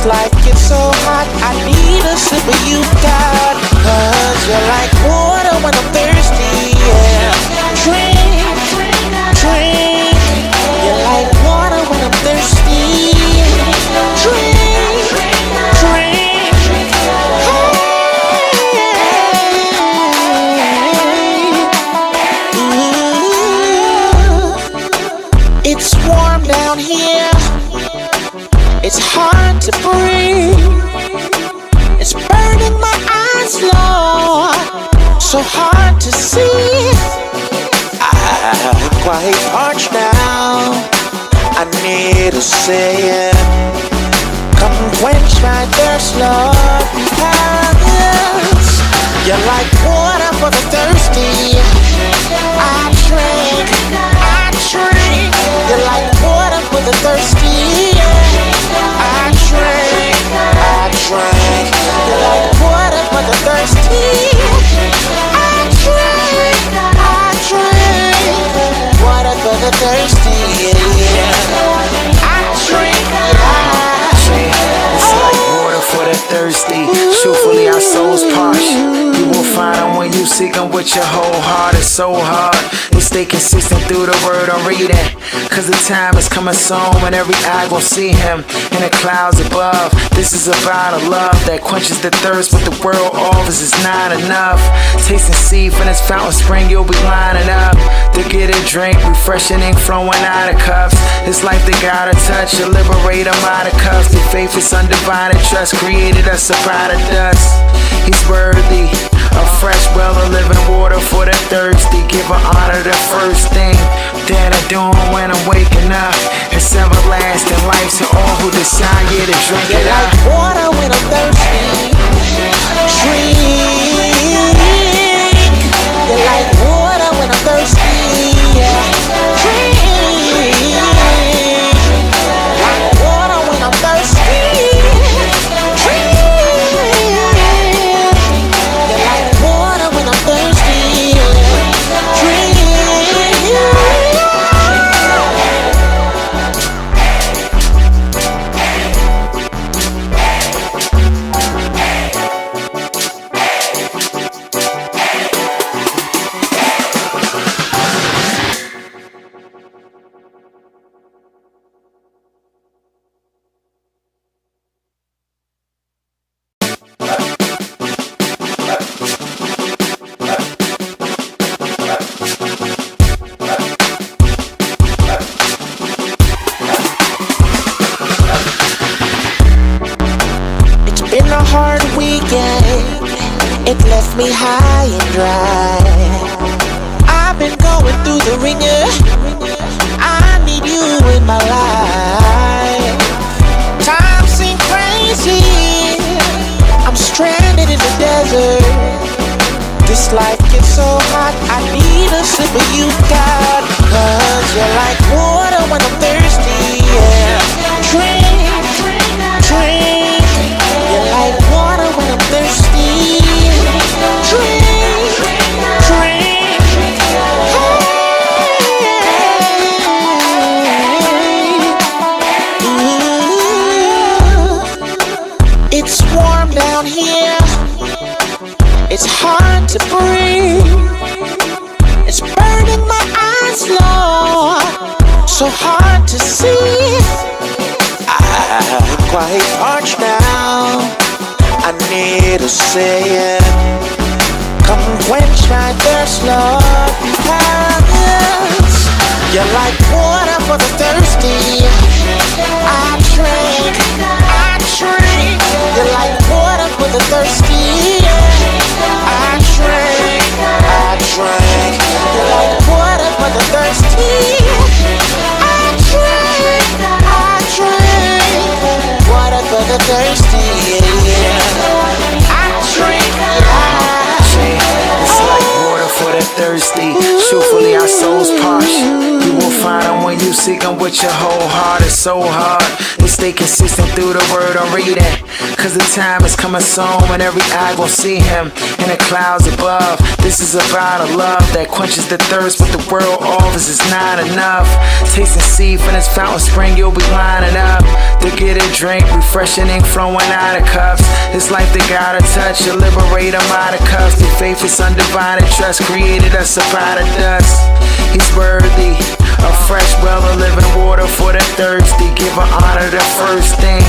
This life gets so hot, I need a sip of you, God. Cause you're like water when I'm thirsty, yeah. Drink, drink. You're like water when I'm thirsty. Drink, drink. Ooh. It's warm down here. It's hard to breathe. It's burning my eyes, Lord. So hard to see. I'm quite parched now. I need a sip. Come quench my thirst, Lord. Because you're like water for the thirsty. I drink, I drink. You're like water for the thirsty. I drink, I drink. You're like water for the thirsty. I drink, I drink. Water for the thirsty, yeah. I drink, it's like water for the thirsty. Truthfully, our souls parched. You will find them when you seek them with your whole heart. It's so hard to stay consistent through the word I'm reading. Cause the time is coming soon when every eye will see him in the clouds above. This is about a love that quenches the thirst, but the world offers is not enough. Taste and see from this fountain spring, you'll be lining up to get a drink, refreshing ink flowing out of cups. This life they gotta touch, to liberate them out of cuffs. The faith is undivided trust, created us a pride of dust. He's worthy of fresh well of living water for the thirsty. Give her honor the first thing that I do when I'm waking up. It's everlasting life to all who desire to drink it up. Like water when I'm thirsty. Drink. You're like water when I'm thirsty. Drink. Like water when I'm thirsty. Drink. You're like water when I'm thirsty. Drink. Been a hard weekend, it left me high and dry. I've been going through the ringer, I need you in my life. Time seems crazy, I'm stranded in the desert. This life gets so hot, I need a sip of you, God. Cause you're like water when I'm thirsty, yeah. Drink, drink. You're like water when I'm thirsty. Drink, drink. Ooh. It's warm down here. It's hard to breathe. It's burning my eyes, Lord. So hard to see. I'm quite parched now. I need a sip. Come quench my thirst, Lord. Because you're like water for the thirsty. I drink, I drink. You're like water for the thirsty. I drink, I drink. You're like water for the thirsty. I drink, I drink. Water for the thirsty, yeah. I drink, it's like water for the thirsty. Truthfully, our souls parched. You will find them when you seek them with your whole heart. It's so hard to stay consistent through the word I'm reading. Cause the time is coming soon when every eye gon' see him in the clouds above. This is about a love that quenches the thirst, but the world offers is not enough. Taste and see from this fountain spring, you'll be lining up to get a drink, refreshing ink flowing out of cups. This life they gotta touch, you liberate them out of cuffs. The faith is undivided trust, created us up out of dust. He's worthy of fresh well of living water for the thirsty. Give an honor the first thing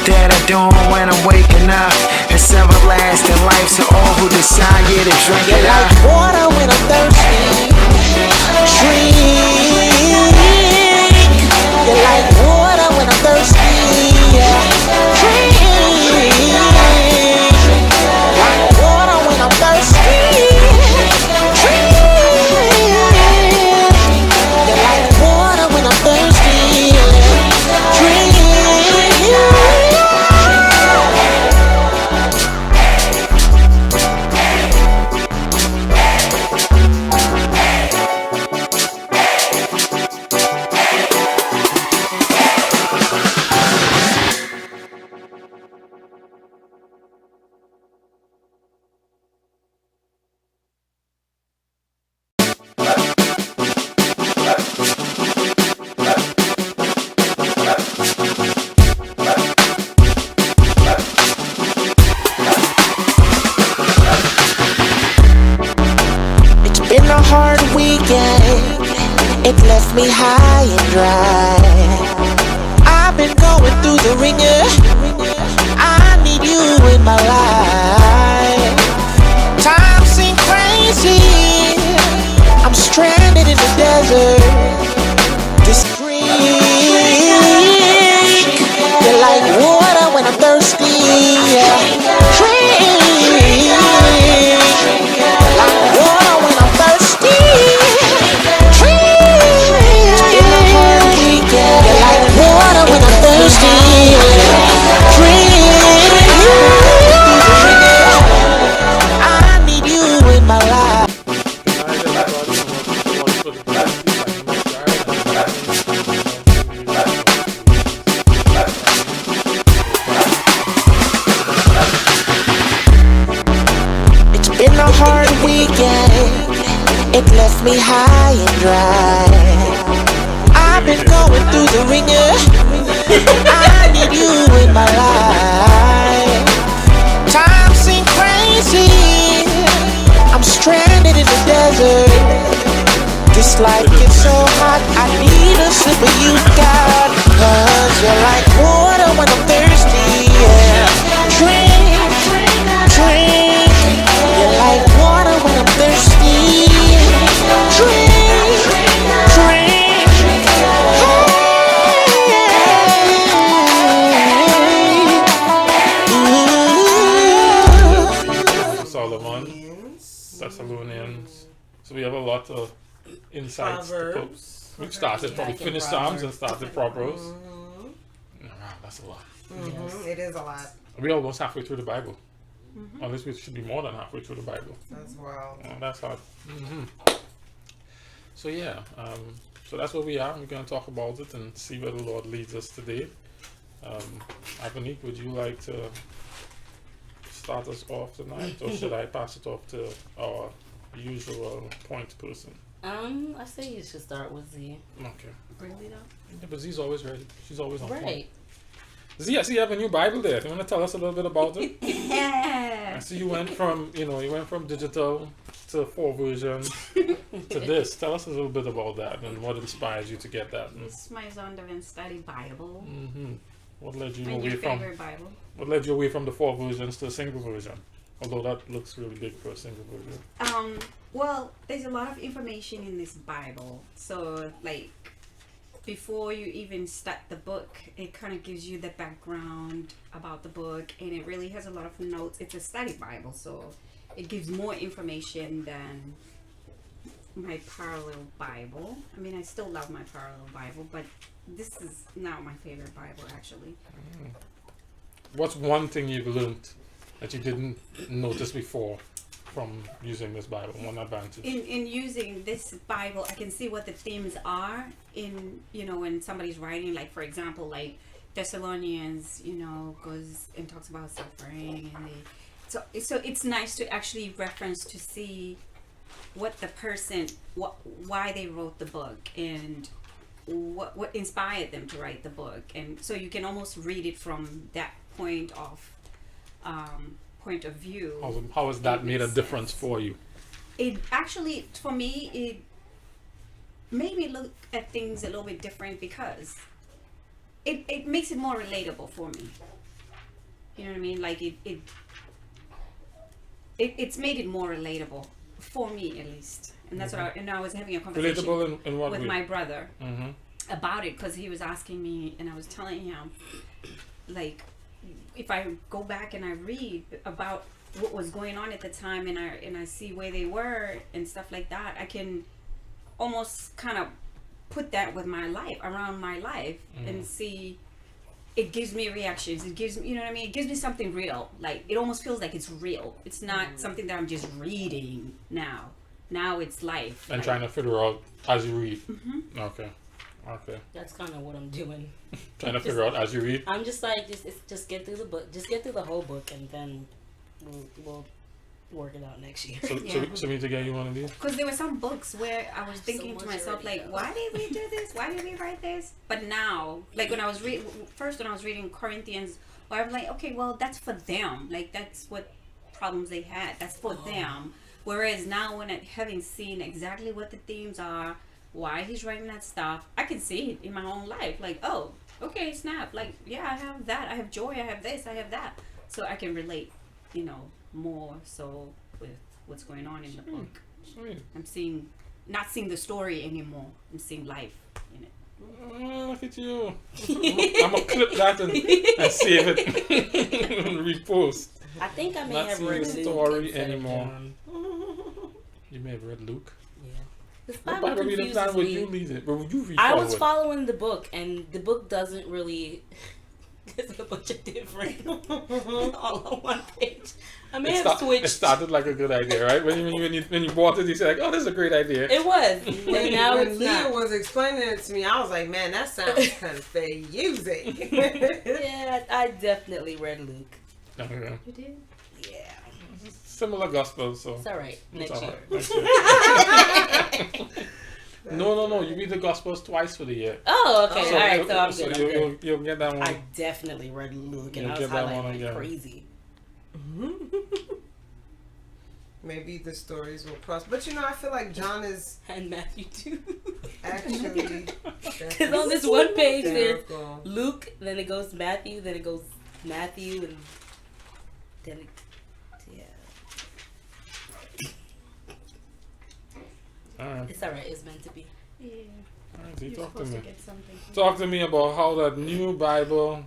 that I'm doing when I'm waking up. It's everlasting life to all who decide to drink it up. Like water when I'm thirsty. Drink. You're like water when I'm thirsty. Drink. Like water when I'm thirsty. Drink. You're like water when I'm thirsty. Drink. Been a hard weekend, it left me high and dry. I've been going through the ringer, I need you in my life. Time seems crazy, I'm stranded in the desert. This drink, you're like water when I'm thirsty. Drink. Been a hard weekend, it left me high and dry. I've been going through the ringer, I need you in my life. Time seems crazy, I'm stranded in the desert. This life gets so hot, I need a sip of you, God. Cause you're like water when I'm thirsty, yeah. Drink, drink. You're like water when I'm thirsty. Drink, drink. Hey. Solomon, Thessalonians. So we have a lot of insights. Proverbs. We started probably finished Psalms and started Proverbs. Wow, that's a lot. It is a lot. We're almost halfway through the Bible. At least we should be more than halfway through the Bible. That's wild. Oh, that's hard. So yeah, so that's where we are. We're going to talk about it and see where the Lord leads us today. Avanique, would you like to start us off tonight, or should I pass it off to our usual point person? I say you should start with Z. Okay. Really though? Yeah, but Z's always ready. She's always on point. Right. Z, I see you have a new Bible there. Do you want to tell us a little bit about it? Yeah. I see you went from digital to 4 versions to this. Tell us a little bit about that and what inspires you to get that. It's my Zondervan Study Bible. What led you And away your from? favorite Bible. What led you away from the 4 versions to a single version? Although that looks really big for a single version. Well, there's a lot of information in this Bible. So, like, before you even start the book, it kind of gives you the background about the book, and it really has a lot of notes. It's a study Bible, so it gives more information than my parallel Bible. I mean, I still love my parallel Bible, but this is not my favorite Bible, actually. What's one thing you've learned that you didn't notice before from using this Bible? One advantage. In using this Bible, I can see what the themes are in, when somebody's writing, like, for example, like Thessalonians, goes and talks about suffering, and so it's nice to actually reference to see what the person, why they wrote the book, and what inspired them to write the book, and so you can almost read it from that point of view. How has that It made a makes difference sense. for you? It actually, for me, it made me look at things a little bit different because it makes it more relatable for me. You know what I mean? Like it's made it more relatable for me, at least. And that's what I was having a conversation Relatable in what with way? my brother Mm-hmm. about it, because he was asking me, and I was telling him, like, if I go back and I read about what was going on at the time, and I see where they were and stuff like that, I can almost kind of put that with my life, around my life, and see. It gives me reactions. It gives me, you know what I mean? It gives me something real. Like, it almost feels like it's real. It's not something that I'm just reading now. Now it's life. And like, trying to figure out as you read. Mm-hmm. Okay. That's kind of what I'm doing. Trying to figure out as you read. I'm just like, just get through the book. Just get through the whole book, and then we'll work it out next year. So me to get you one of these? Because there were some books where I was thinking So to much myself, already like, done. why did we do this? Why did we write this? But now, like when I was reading Corinthians, well, I'm like, okay, well, that's for them. Like, that's what problems they had. That's for them. Whereas now, having seen exactly what the themes are, why he's writing that stuff, I can see it in my own life. Like, oh, okay, snap. Like, yeah, I have that. I have joy. I have this. I have that. So I can relate, more so with what's going on in the book. Sweet. I'm not seeing the story anymore. I'm seeing life in it. Look at you. I'm gonna clip that and save it and repost. I think I may Not have seeing read the Luke story instead of anymore. John. You may have read Luke. Yeah. This What Bible Bible reading confuses plan would me. you read it? But would you read I was forward? following the book, and the book doesn't really. There's a bunch of different all on one page. I may have It switched. started like a good idea, right? When you bought it, you said like, "Oh, this is a great idea." It was, and now when it's Leah not. was explaining it to me, I was like, man, that sounds confusing. Yeah, I definitely read Luke. Okay. You did? Yeah, Similar gospel, so it's all right. it's Next all year. right. Next year. No. You read the gospels twice for the year. Oh, okay. So All right. So I'm good. I'm good. You'll get that one. I definitely read Luke, and You'll I was get that one highlighting like again. crazy. Maybe the stories will cross. But I feel like John is And Matthew too. actually. Because on this one page, there's hysterical. Luke, then it goes Matthew, then it goes Matthew, and then it, yeah. All right. It's alright, it's meant to be. Yeah. All right. So You're talk to supposed me. to get something. Talk to me about how that new Bible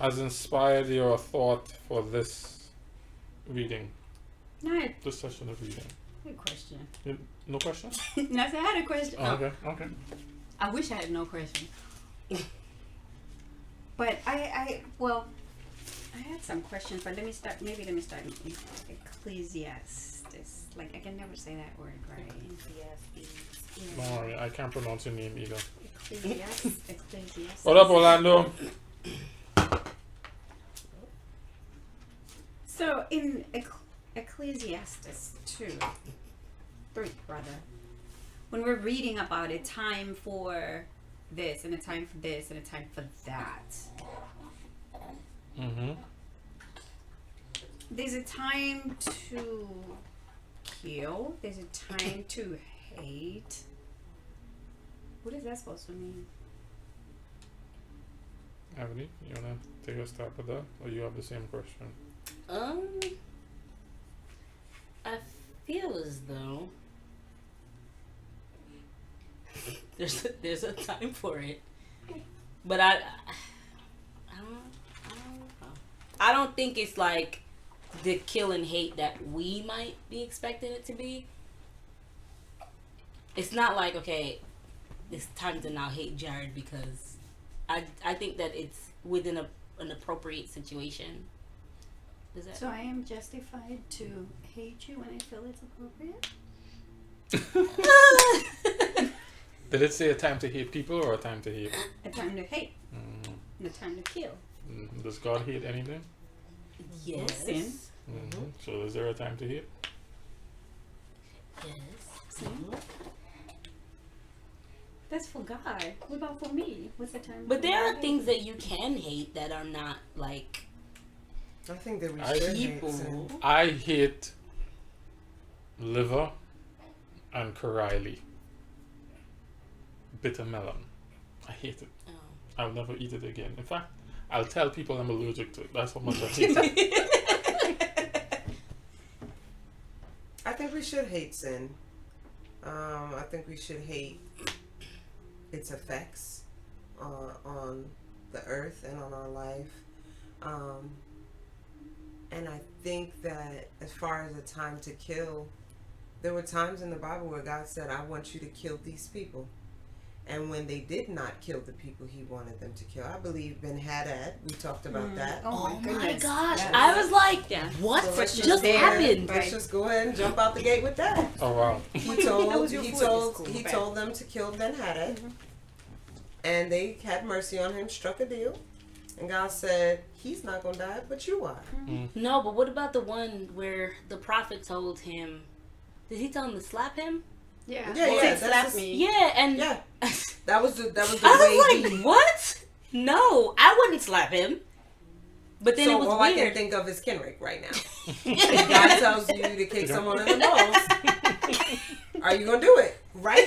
has inspired your thought for this reading, No, this session of reading. good question. No question? No, I had a question. Oh, okay. I wish I had no question. But I had some questions, but let me start in Ecclesiastes. Like, I can never say that word right. Ecclesiastes. Don't worry, I can't pronounce your name either. Ecclesiastes. What up, Orlando? So in Ecclesiastes 3, when we're reading about a time for this and a time for this and a time for that, Mm-hmm. there's a time to kill, there's a time to hate. What is that supposed to mean? Ebony, you wanna take a stab at that, or you have the same question? I feel as though there's a time for it, but I don't know. I don't think it's like the kill and hate that we might be expecting it to be. It's not like, okay, it's time to now hate Jared, because I think that it's within an appropriate situation. Is that So I am justified to hate you when I feel it's appropriate? Did it say a time to hate people or a time to hate? A time to hate. Mm. No time to kill. Does God hate anything? Yes. Sin. So is there a time to hate? Yes. That's for God. What about for me? What's the time? But there are things that you can hate that are not like I think that we I- should hate people. sin. I hate liver and Karaili. Bitter melon. I hate it. Oh. I'll never eat it again. In fact, I'll tell people I'm allergic to it. That's how much I hate it. I think we should hate sin. I think we should hate its effects on the earth and on our life. And I think that as far as a time to kill, there were times in the Bible where God said, I want you to kill these people. And when they did not kill the people he wanted them to kill, I believe Ben-Hadad, we talked about that. Oh my goodness. gosh. Yes. I was like, Yeah. what So let's just there. happened? Let's just go ahead and jump out the gate with that. Oh wow. He told was your he foot. told It's cool. he Bad. told them to kill Ben-Hadad, and they had mercy on him, struck a deal, and God said, "He's not gonna die, but you are." No, but what about the one where the prophet told him? Did he tell him to slap him? Yeah. Yeah, Well, yeah, it that's slapped just- me. Yeah, and Yeah, that was the I way was he. like, what? No, I wouldn't slap him. But then So it was all I can weird. think of is Kenrick right now. If God tells you to kick someone in the balls, are you gonna do it? Right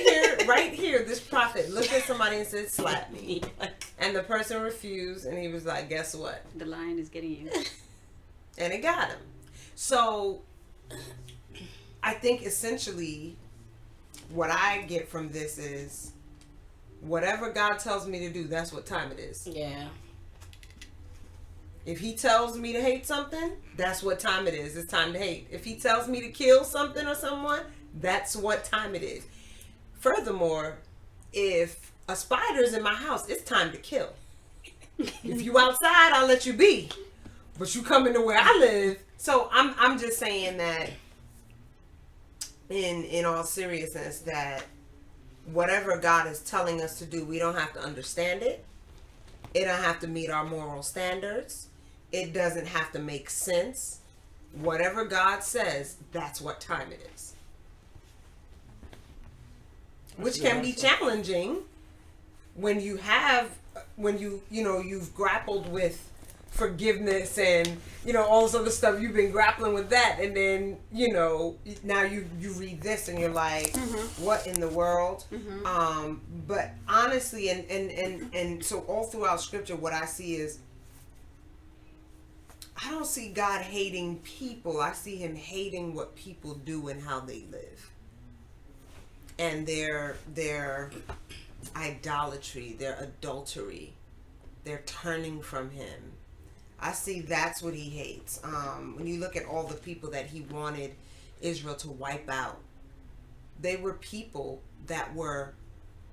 here, this prophet looked at somebody and said, "Slap me," and the person refused, and he was like, "Guess what?" The lion is getting you. And it got him. So I think essentially what I get from this is whatever God tells me to do, that's what time it is. Yeah. If he tells me to hate something, that's what time it is. It's time to hate. If he tells me to kill something or someone, that's what time it is. Furthermore, if a spider's in my house, it's time to kill. If you outside, I'll let you be. But you come into where I live. So I'm just saying that in all seriousness, that whatever God is telling us to do, we don't have to understand it. It don't have to meet our moral standards. It doesn't have to make sense. Whatever God says, that's what time it is. Which can be challenging when you have, you've grappled with forgiveness and, all this other stuff. You've been grappling with that. And then, now you read this and you're like, what in the world? But honestly, and so all throughout scripture, what I see is, I don't see God hating people. I see him hating what people do and how they live. And their idolatry, their adultery, their turning from him. I see that's what he hates. When you look at all the people that he wanted Israel to wipe out, they were people that were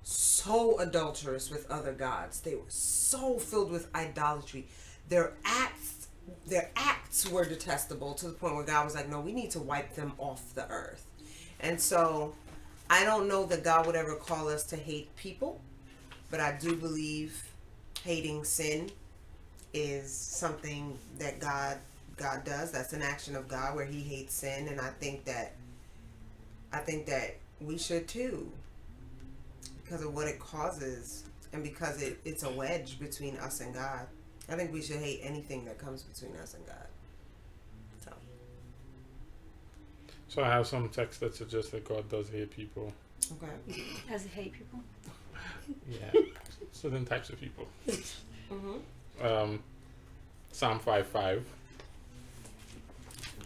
so adulterous with other gods. They were so filled with idolatry. Their acts were detestable to the point where God was like, no, we need to wipe them off the earth. And so I don't know that God would ever call us to hate people, but I do believe hating sin is something that God does. That's an action of God where he hates sin, and I think that we should too, because of what it causes and because it's a wedge between us and God. I think we should hate anything that comes between us and God. So I have some text that suggests that God does hate people. Okay. Does he hate people? Yeah. Certain types of people. Psalm 5:5.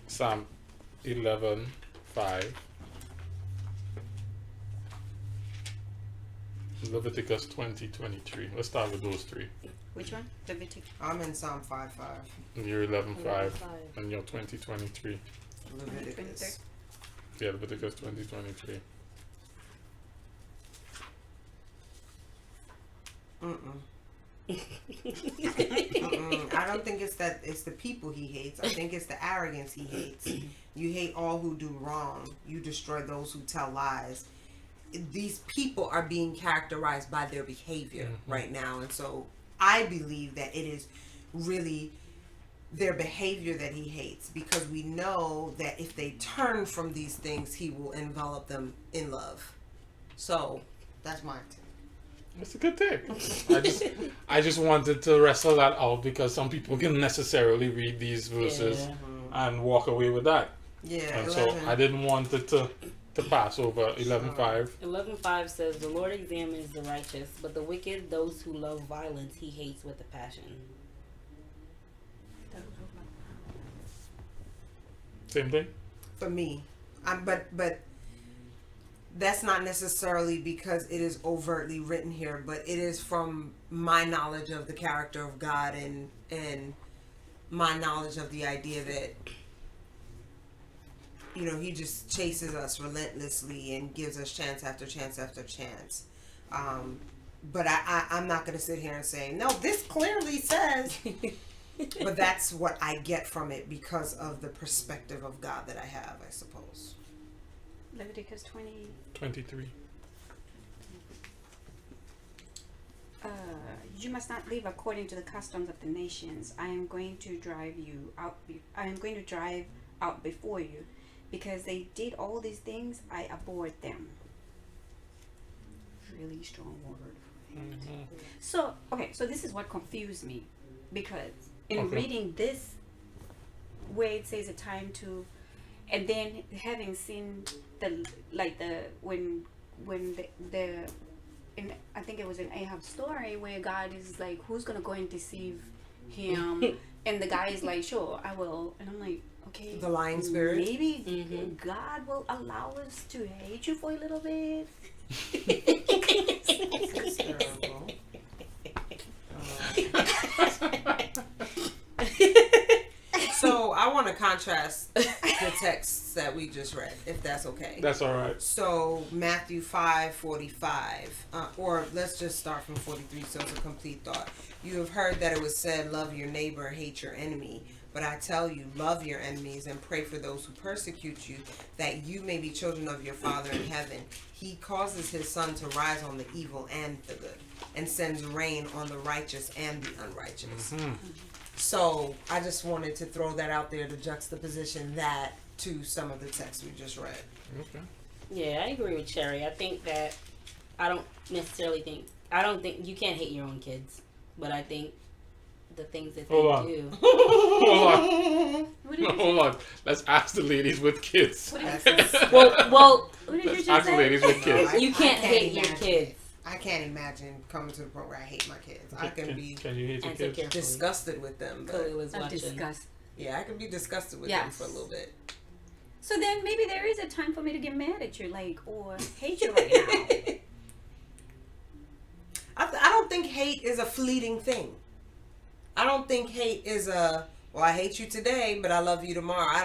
Psalm 11:5. Leviticus 20:23. Let's start with those three. Which one? Leviticus. I'm in Psalm 5:5. And you're 11:5, and you're 20:23. Leviticus. Yeah, Leviticus 20:23. I don't think it's the people he hates. I think it's the arrogance he hates. You hate all who do wrong. You destroy those who tell lies. These people are being characterized by their behavior right now, and so I believe that it is really their behavior that he hates, because we know that if they turn from these things, he will envelop them in love. So that's my take. It's a good take. I just wanted to wrestle that out because some people can necessarily read these verses and walk away with that. Yeah, And 11. so I didn't want it to pass over 11:5. 11:5 says, "The Lord examines the righteous, but the wicked, those who love violence, he hates with a passion." Same thing. For me, but that's not necessarily because it is overtly written here, but it is from my knowledge of the character of God and my knowledge of the idea that, you know, he just chases us relentlessly and gives us chance after chance after chance. But I'm not going to sit here and say, no, this clearly says. But that's what I get from it because of the perspective of God that I have, I suppose. Leviticus 23. You must not live according to the customs of the nations. I am going to drive out before you, because they did all these things. I abhorred them. Really strong word. So this is what confused me, because in reading this, where it says a time to, and then having seen I think it was in Ahab's story where God is like, who's gonna go and deceive him? And the guy is like, sure, I will. And I'm like, okay, The lying spirit. maybe God will allow us to hate you for a little bit. That's terrible. So I want to contrast the texts that we just read, if that's okay. That's all right. So Matthew 5:45, or let's just start from 43, so it's a complete thought. You have heard that it was said, love your neighbor, hate your enemy. But I tell you, love your enemies and pray for those who persecute you, that you may be children of your Father in heaven. He causes his sun to rise on the evil and the good, and sends rain on the righteous and the unrighteous. So I just wanted to throw that out there to juxtaposition that to some of the texts we just read. Okay. Yeah, I agree with Sherry. I think that I don't think you can't hate your own kids, but I think the things that they Hold on. do. Hold on. What did you Hold on. Let's ask the ladies with kids. What did you say? Well, What did you Let's just ask the say? ladies with kids. you can't hate your imagine kids. it. I can't imagine coming to the point where I hate my kids. I can be Can you hate your Answer kids? carefully. disgusted with them, but Chloe was I'm watching. disgusted. yeah, I can be disgusted with them Yes. for a little bit. So then maybe there is a time for me to get mad at you, like, or hate you right now. I don't think hate is a fleeting thing. I don't think hate is a, well, I hate you today, but I love you tomorrow. I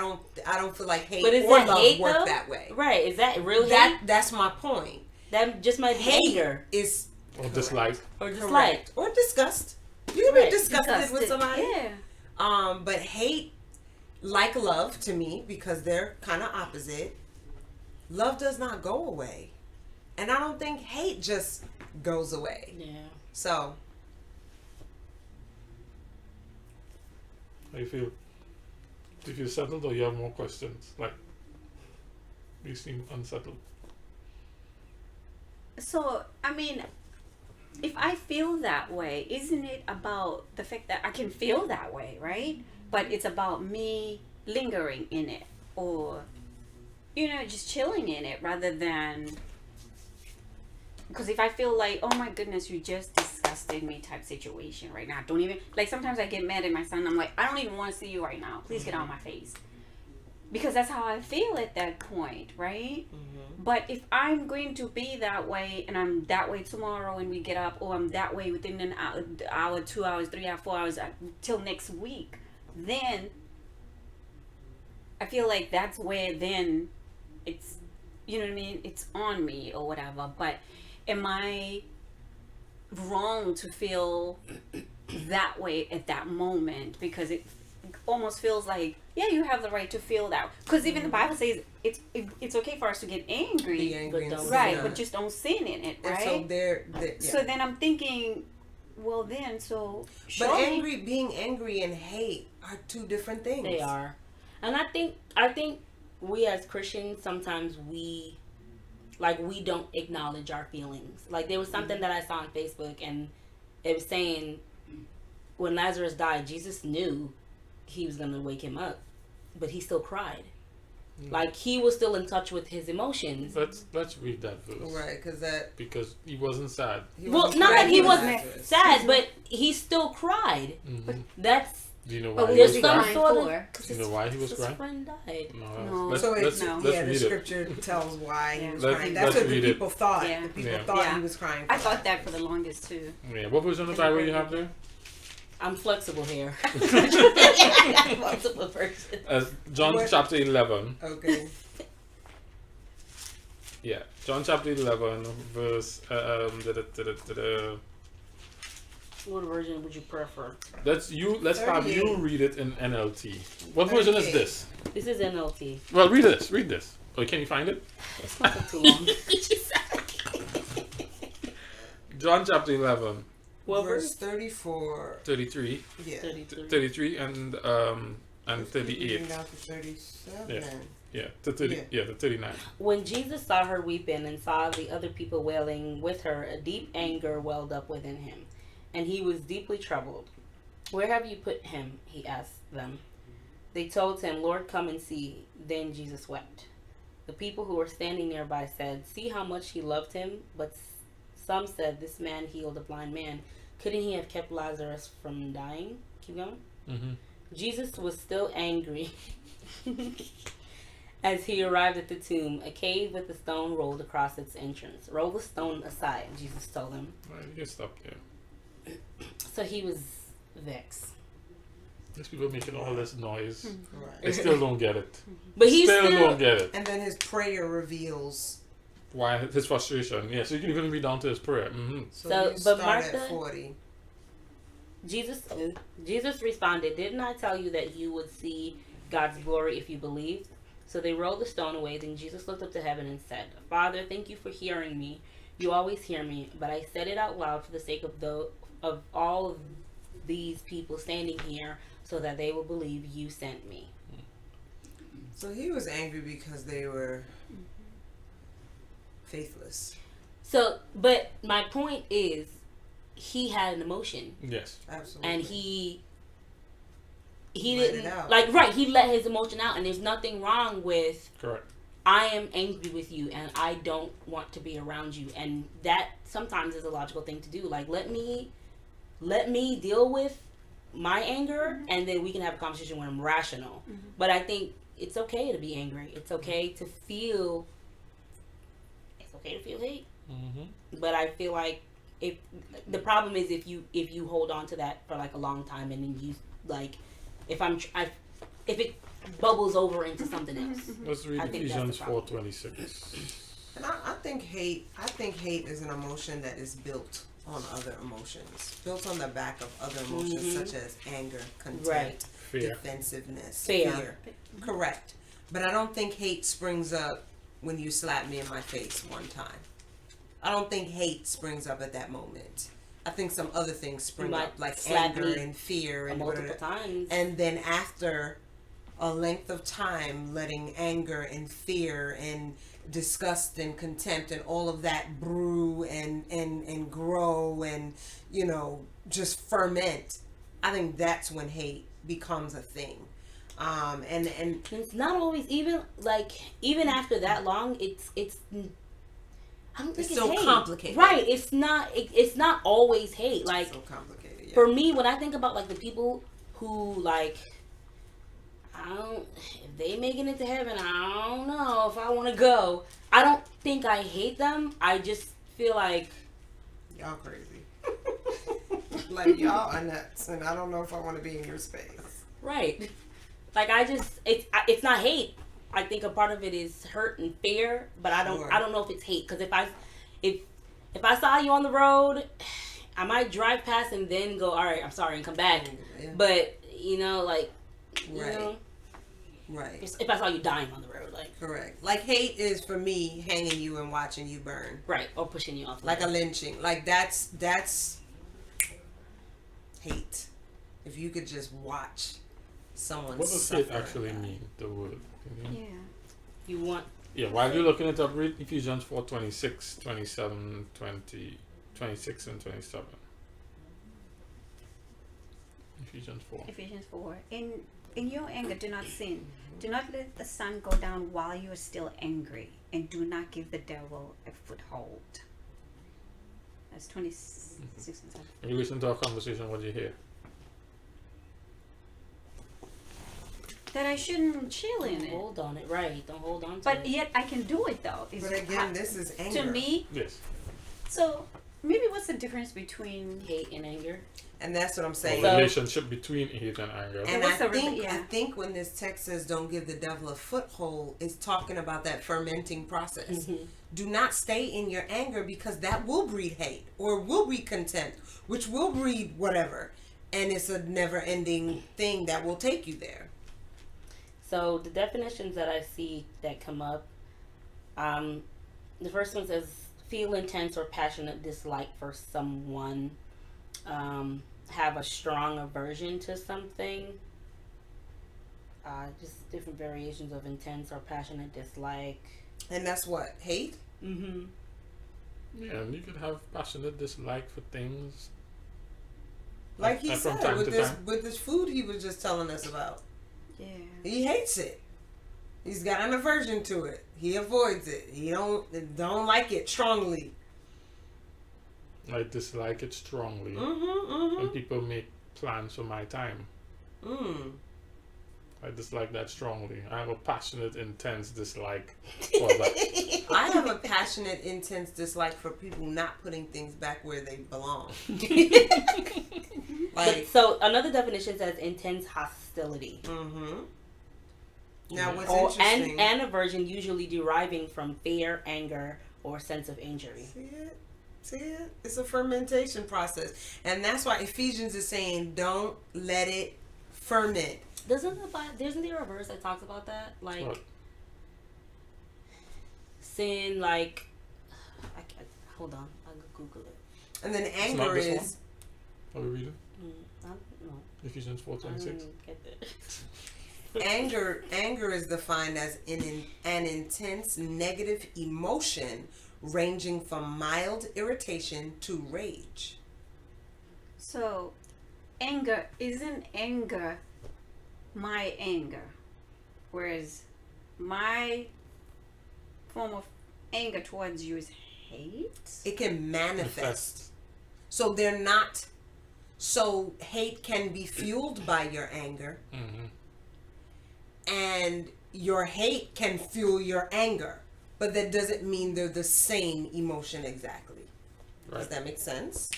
don't feel like hate But is or that love hate work though? that way. Right? Is that real hate? That's my point. That just might be Hate anger is Or dislike? or dislike. correct. Or disgust. You can Right, be disgusted with somebody. Yeah. But hate, like love to me, because they're kind of opposite, love does not go away. And I don't think hate just goes away. Yeah. So, How you feel? Do you feel settled or you have more questions? Like, you seem unsettled. So, I mean, if I feel that way, isn't it about the fact that I can feel that way, right? But it's about me lingering in it, or, you know, just chilling in it rather than. Because if I feel like, oh my goodness, you just disgusted me type situation right now. Don't even, like, sometimes I get mad at my son. I'm like, I don't even want to see you right now. Please get out of my face. Because that's how I feel at that point, right? But if I'm going to be that way, and I'm that way tomorrow when we get up, or I'm that way within an hour, 2 hours, 3 hours, 4 hours, till next week, then I feel like that's where then it's, you know what I mean? It's on me or whatever. But am I wrong to feel that way at that moment? Because it almost feels like, yeah, you have the right to feel that. Because even the Bible says it's okay for us to get angry, be angry but and don't sin. right? Yeah. But just don't sin in it, And right? so yeah. So then I'm thinking, Well, then, so But show me. being angry and hate are two different things. They are. And I think we as Christians sometimes we don't acknowledge our feelings. Like there was something that I saw on Facebook and it was saying when Lazarus died, Jesus knew he was gonna wake him up, but he still cried. Like he was still in touch with his emotions. Let's read that verse. Right, Because he wasn't sad. Well, not that he wasn't sad, but he still cried. That's Do you know why But he what was was he crying? crying sort of- for? Do you know why he was his crying? friend died. No. No. So Let's no. the read it. scripture tells why he was Let's- crying. That's let's what the read it. people thought. Yeah. The people Yeah. thought Yeah. he was crying for I thought that for the longest too. Yeah. What version of the Bible you have there? I'm flexible here. Flexible person. John What? chapter 11. Okay. Yeah, John chapter 11, verse. What version would you prefer? Let's have you 38. read it in NLT. What version is 38. this? This is NLT. Well, read this. Read this. Oh, can you find it? It's not too long. John chapter 11, What Verse verse? 34. 33, Yeah. 33. 33 and 38. Moving down to 37. Yeah, to 30. Yeah, to 39. When Jesus saw her weeping and saw the other people wailing with her, a deep anger welled up within him, and he was deeply troubled. "Where have you put him?" he asked them. They told him, "Lord, come and see." Then Jesus wept. The people who were standing nearby said, "See how much he loved him." But some said, "This man healed a blind man. Couldn't he have kept Lazarus from dying?" Keep going. Mm-hmm. Jesus was still angry as he arrived at the tomb. A cave with a stone rolled across its entrance. "Roll the stone aside," Jesus told him. Well, you can stop there. So he was vexed. These people making all this noise. Right. They still don't get it. But he Still still, don't get it. And then his prayer reveals. Why his frustration? Yeah, so you can even read down to his prayer. Mm-hmm. So, So, you but start Martha- at 40. Jesus responded, "Didn't I tell you that you would see God's glory if you believed?" So they rolled the stone away. Then Jesus looked up to heaven and said, "Father, thank you for hearing me. You always hear me, but I said it out loud for the sake of all of these people standing here, so that they will believe you sent me." So he was angry because they were faithless. So, but my point is, he had an emotion, Yes. Absolutely. and he Let it didn't out. like right. He let his emotion out, and there's nothing wrong with Correct. I am angry with you, and I don't want to be around you, and that sometimes is a logical thing to do. Like let me deal with my anger, and then we can have a conversation when I'm rational. But I think it's okay to be angry. It's okay to feel. It's okay to feel hate. Mm-hmm. But I feel like if the problem is if you hold on to that for like a long time, and then you like if it bubbles over into something else. Let's read I think that's Ephesians the problem. 4:26. And I think hate is an emotion that is built on other emotions, built on the back of other emotions such as anger, contempt, Right. Fear. defensiveness, Fear. Correct. But I don't think hate springs up when you slap me in my face one time. I don't think hate springs up at that moment. I think some other things spring might up, like slap anger me and fear and Multiple whatever. times. And then after a length of time, letting anger and fear and disgust and contempt and all of that brew and grow and, just ferment, I think that's when hate becomes a thing. And It's not always even after that long. It's I don't think It's it's so hate. complicated. Right? It's not always hate. Like so complicated. Yeah. for me, when I think about like the people who like, if they making it to heaven, I don't know if I want to go. I don't think I hate them. I just feel like Y'all crazy. Like y'all are nuts, and I don't know if I want to be in your space. right. Like it's not hate. I think a part of it is hurt and fear, but I Sure. don't know if it's hate, because if I saw you on the road, I might drive past and then go, all right, I'm sorry, and come back. Yeah. But Right. know, Right. if I saw you dying on the road, like Correct. Like hate is for me hanging you and watching you burn. right, or pushing you off, the Like a road. lynching. Like that's hate. If you could just watch someone What does suffer. hate actually mean? The word. Yeah. You want Yeah, while you're looking it up, read Ephesians 4, 26, 27, 20, 26 and 27. Ephesians 4. Ephesians 4. In your anger, do not sin. Do not let the sun go down while you are still angry, and do not give the devil a foothold. That's 26 and 7. When you listen to our conversation, what do you hear? That I shouldn't chill in it. hold on it, right? Don't hold on to But it. yet I can do it though. It's But again, this is anger. to me. Yes. So maybe what's the difference between Hate and anger. And that's what I'm The saying. So- relationship between hate and anger. And what's I the think yeah. I think when this text says don't give the devil a foothold, it's talking about that fermenting process. Do not stay in your anger because that will breed hate or will breed contempt, which will breed whatever. And it's a never ending thing that will take you there. So the definitions that I see that come up, the first one says feel intense or passionate dislike for someone, have a strong aversion to something, just different variations of intense or passionate dislike. And that's what? Hate? Mm-hmm. Yeah, and you could have passionate dislike for things. Like he And from said time with to this time. with this food he was just telling us about. yeah. He hates it. He's got an aversion to it. He avoids it. He don't like it strongly. I dislike it strongly. Mm-hmm. When people make plans for my time, Mm. I dislike that strongly. I have a passionate, intense dislike for that. I have a passionate, intense dislike for people not putting things back where they belong. But, Like, so another definition says intense hostility. mm-hmm. Now what's Or, interesting? and aversion usually deriving from fear, anger, or sense of injury. See it? See it? It's a fermentation process, and that's why Ephesians is saying, don't let it ferment. Isn't there a verse that talks about that? Like What? sin, like hold on, I'll Google it. And then not anger this is Are we reading? I don't know. Ephesians I 4:26. didn't get it. anger is defined as an intense negative emotion ranging from mild irritation to rage. So anger isn't anger my anger. Whereas my form of anger towards you is hate. It can manifest. Manifest. So they're not. So hate can be fueled by your anger, and your hate can fuel your anger. But that doesn't mean they're the same emotion exactly. Does Right. that make sense?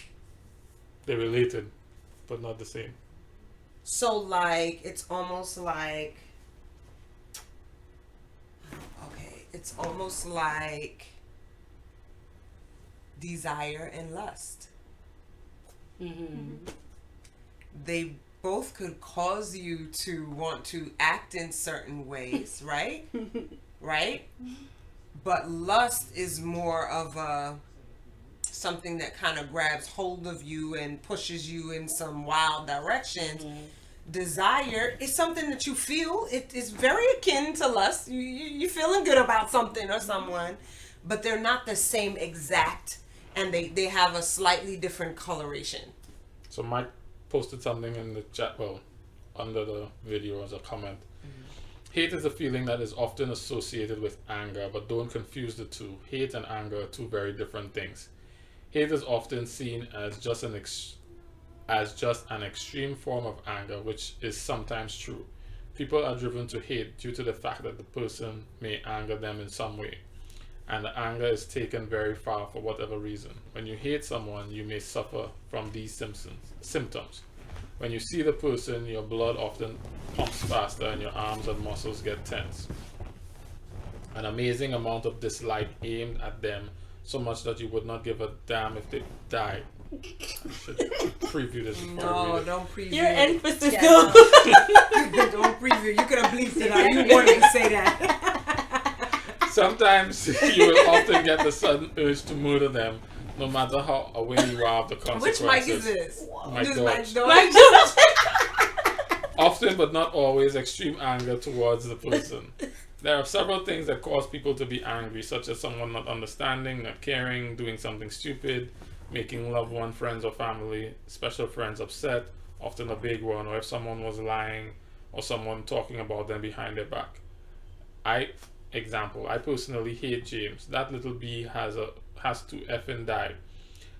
They're related, but not the same. So like it's almost like desire and lust. Mm-hmm. They both could cause you to want to act in certain ways, right? Right? But lust is more of something that kind of grabs hold of you and pushes you in some wild direction. Desire is something that you feel. It is very akin to lust. You're feeling good about something or someone, but they're not the same exact, and they have a slightly different coloration. So Mike posted something in the chat, well, under the video as a comment. Hate is a feeling that is often associated with anger, but don't confuse the two. Hate and anger are two very different things. Hate is often seen as just an extreme form of anger, which is sometimes true. People are driven to hate due to the fact that the person may anger them in some way, and the anger is taken very far for whatever reason. When you hate someone, you may suffer from these symptoms. When you see the person, your blood often pumps faster and your arms and muscles get tense. An amazing amount of dislike aimed at them, so much that you would not give a damn if they died. I should preview this before I read No, it. don't preview. Your emphasis Yeah, still. Don't preview. You could have bleeped it out. You wanted to say that. Sometimes you will often get the sudden urge to murder them no matter how aware you are of the consequences. Which mic is this? Mike This Dodge. Mike Dodge. Often, but not always, extreme anger towards the person. There are several things that cause people to be angry, such as someone not understanding, not caring, doing something stupid, making loved one, friends or family, special friends upset, often a big one, or if someone was lying or someone talking about them behind their back. I personally hate James. That little B has to effing die.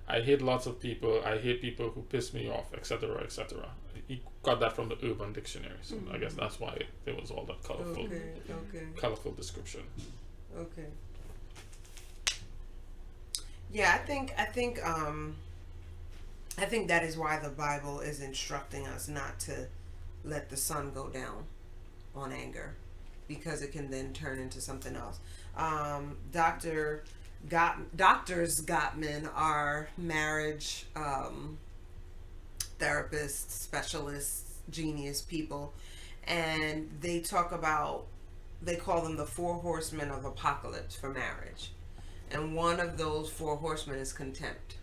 I hate lots of people. I hate people who piss me off, etc., etc. He got that from the Urban Dictionary, so I guess that's why there was all that colorful description. Okay. Yeah, I think that is why the Bible is instructing us not to let the sun go down on anger, because it can then turn into something else. Doctors Gottman are marriage therapists, specialists, genius people, and they call them the 4 horsemen of apocalypse for marriage. And one of those 4 horsemen is contempt.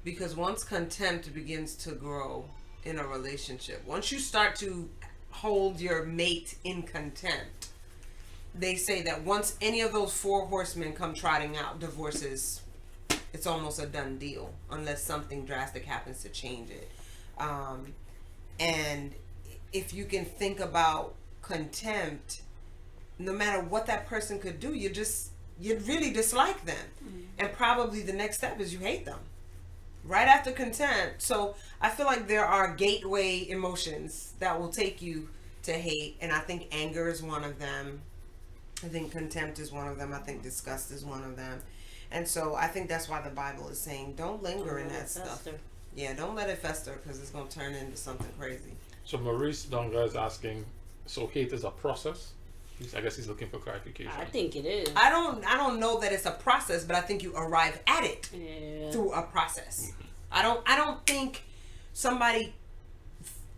Because once contempt begins to grow in a relationship, once you start to hold your mate in contempt, they say that once any of those 4 horsemen come trotting out, divorces, it's almost a done deal unless something drastic happens to change it. And if you can think about contempt, no matter what that person could do, you really dislike them. And probably the next step is you hate them right after contempt. So I feel like there are gateway emotions that will take you to hate, and I think anger is one of them. I think contempt is one of them. I think disgust is one of them. And so I think that's why the Bible is saying don't linger in that stuff. Yeah, don't let it fester, because it's going to turn into something crazy. So Maurice Donga is asking, so hate is a process? I guess he's looking for clarification. I think it is. I don't know that it's a process, but I think you arrive at it through a process. I don't think somebody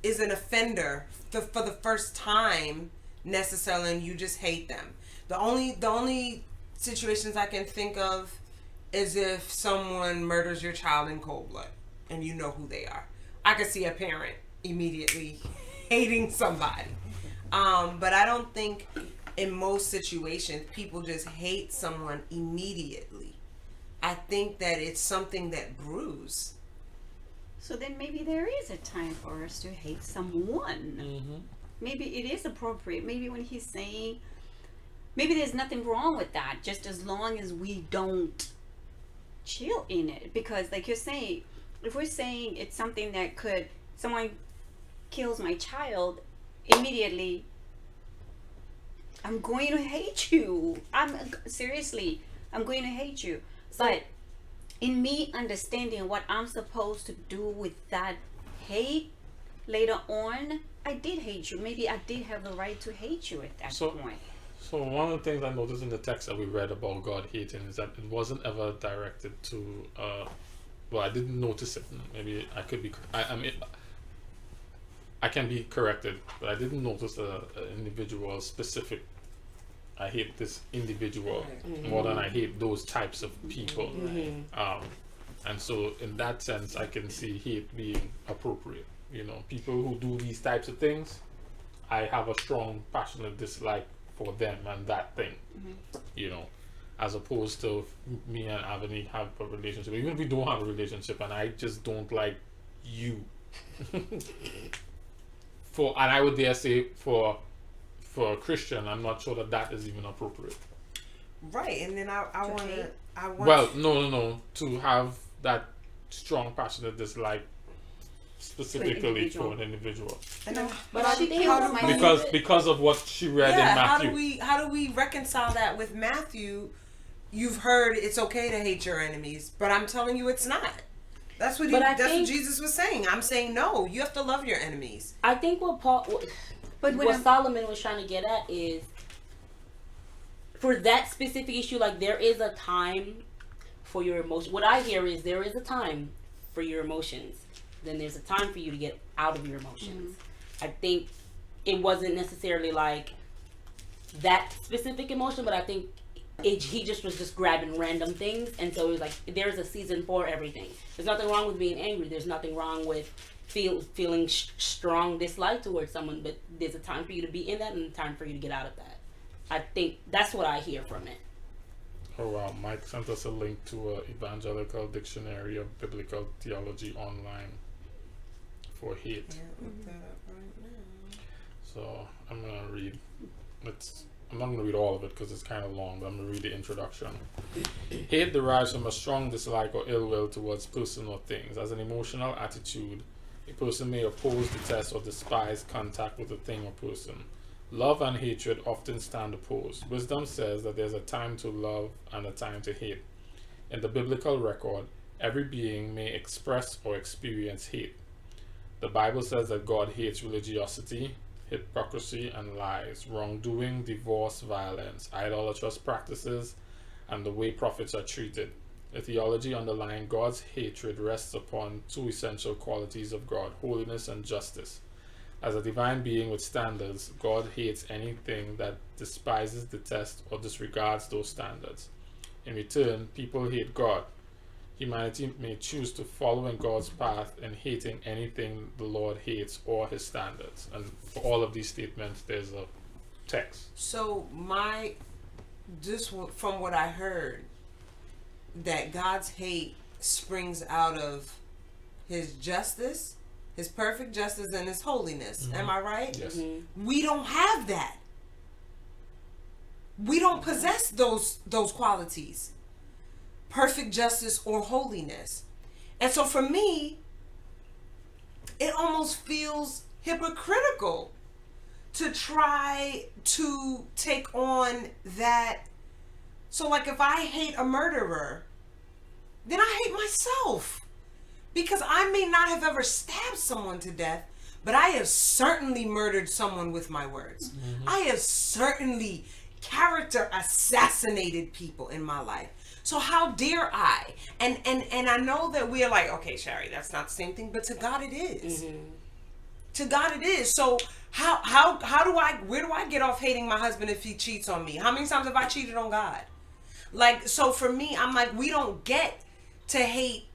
is an offender for the first time necessarily, and you just hate them. The only situations I can think of is if someone murders your child in cold blood and you know who they are. I could see a parent immediately hating somebody. But I don't think in most situations people just hate someone immediately. I think that it's something that brews. So then maybe there is a time for us to hate someone. Maybe it is appropriate. Maybe when he's saying, maybe there's nothing wrong with that, just as long as we don't chill in it. Because like you're saying, if we're saying it's something that someone kills my child, immediately I'm going to hate you. Seriously, I'm going to hate you. But in me understanding what I'm supposed to do with that hate later on, I did hate you. Maybe I did have the right to hate you at that point. So one of the things I noticed in the text that we read about God hating is that it wasn't ever directed to, well, I didn't notice it. Maybe I could be, I mean, I can be corrected, but I didn't notice an individual specific, I hate this individual more than I hate those types of people. And so in that sense, I can see hate being appropriate. You know, people who do these types of things, I have a strong, passionate dislike for them and that thing. You know, as opposed to me and Avani have a relationship. Even if we don't have a relationship and I just don't like you. And I would dare say for a Christian, I'm not sure that is even appropriate. Right, and then I want Well, no. To have that strong, passionate dislike specifically for an individual. But I think because of what she read in Matthew. How do we reconcile that with Matthew? You've heard it's okay to hate your enemies, but I'm telling you it's not. That's what what Jesus was saying. I'm saying no. You have to love your enemies. I think what Solomon was trying to get at is, for that specific issue, like there is a time for your emotions. What I hear is there is a time for your emotions. Then there's a time for you to get out of your emotions. I think it wasn't necessarily like that specific emotion, but I think he just was just grabbing random things, and so it was like there's a season for everything. There's nothing wrong with being angry. There's nothing wrong with feeling strong dislike towards someone, but there's a time for you to be in that and a time for you to get out of that. I think that's what I hear from it. Oh wow, Mike sent us a link to an evangelical dictionary of biblical theology online for hate. Can't look that up right now. So I'm gonna read. I'm not gonna read all of it because it's kind of long, but I'm gonna read the introduction. Hate derives from a strong dislike or ill will towards person or things. As an emotional attitude, a person may oppose, detest, or despise contact with a thing or person. Love and hatred often stand opposed. Wisdom says that there's a time to love and a time to hate. In the biblical record, every being may express or experience hate. The Bible says that God hates religiosity, hypocrisy, and lies, wrongdoing, divorce, violence, idolatrous practices, and the way prophets are treated. The theology underlying God's hatred rests upon two essential qualities of God: holiness and justice. As a divine being with standards, God hates anything that despises, detests, or disregards those standards. In return, people hate God. Humanity may choose to follow in God's path in hating anything the Lord hates or his standards. And for all of these statements, there's a text. So from what I heard, that God's hate springs out of his justice, his perfect justice, and his holiness. Am I right? Yes. We don't have that. We don't possess those qualities. Perfect justice or holiness. And so for me, it almost feels hypocritical to try to take on that. So like if I hate a murderer, then I hate myself. Because I may not have ever stabbed someone to death, but I have certainly murdered someone with my words. I have certainly character assassinated people in my life. So how dare I? And I know that we are like, okay, Shari, that's not the same thing, but to God it is. To God it is. So where do I get off hating my husband if he cheats on me? How many times have I cheated on God? Like, so for me, I'm like, we don't get to hate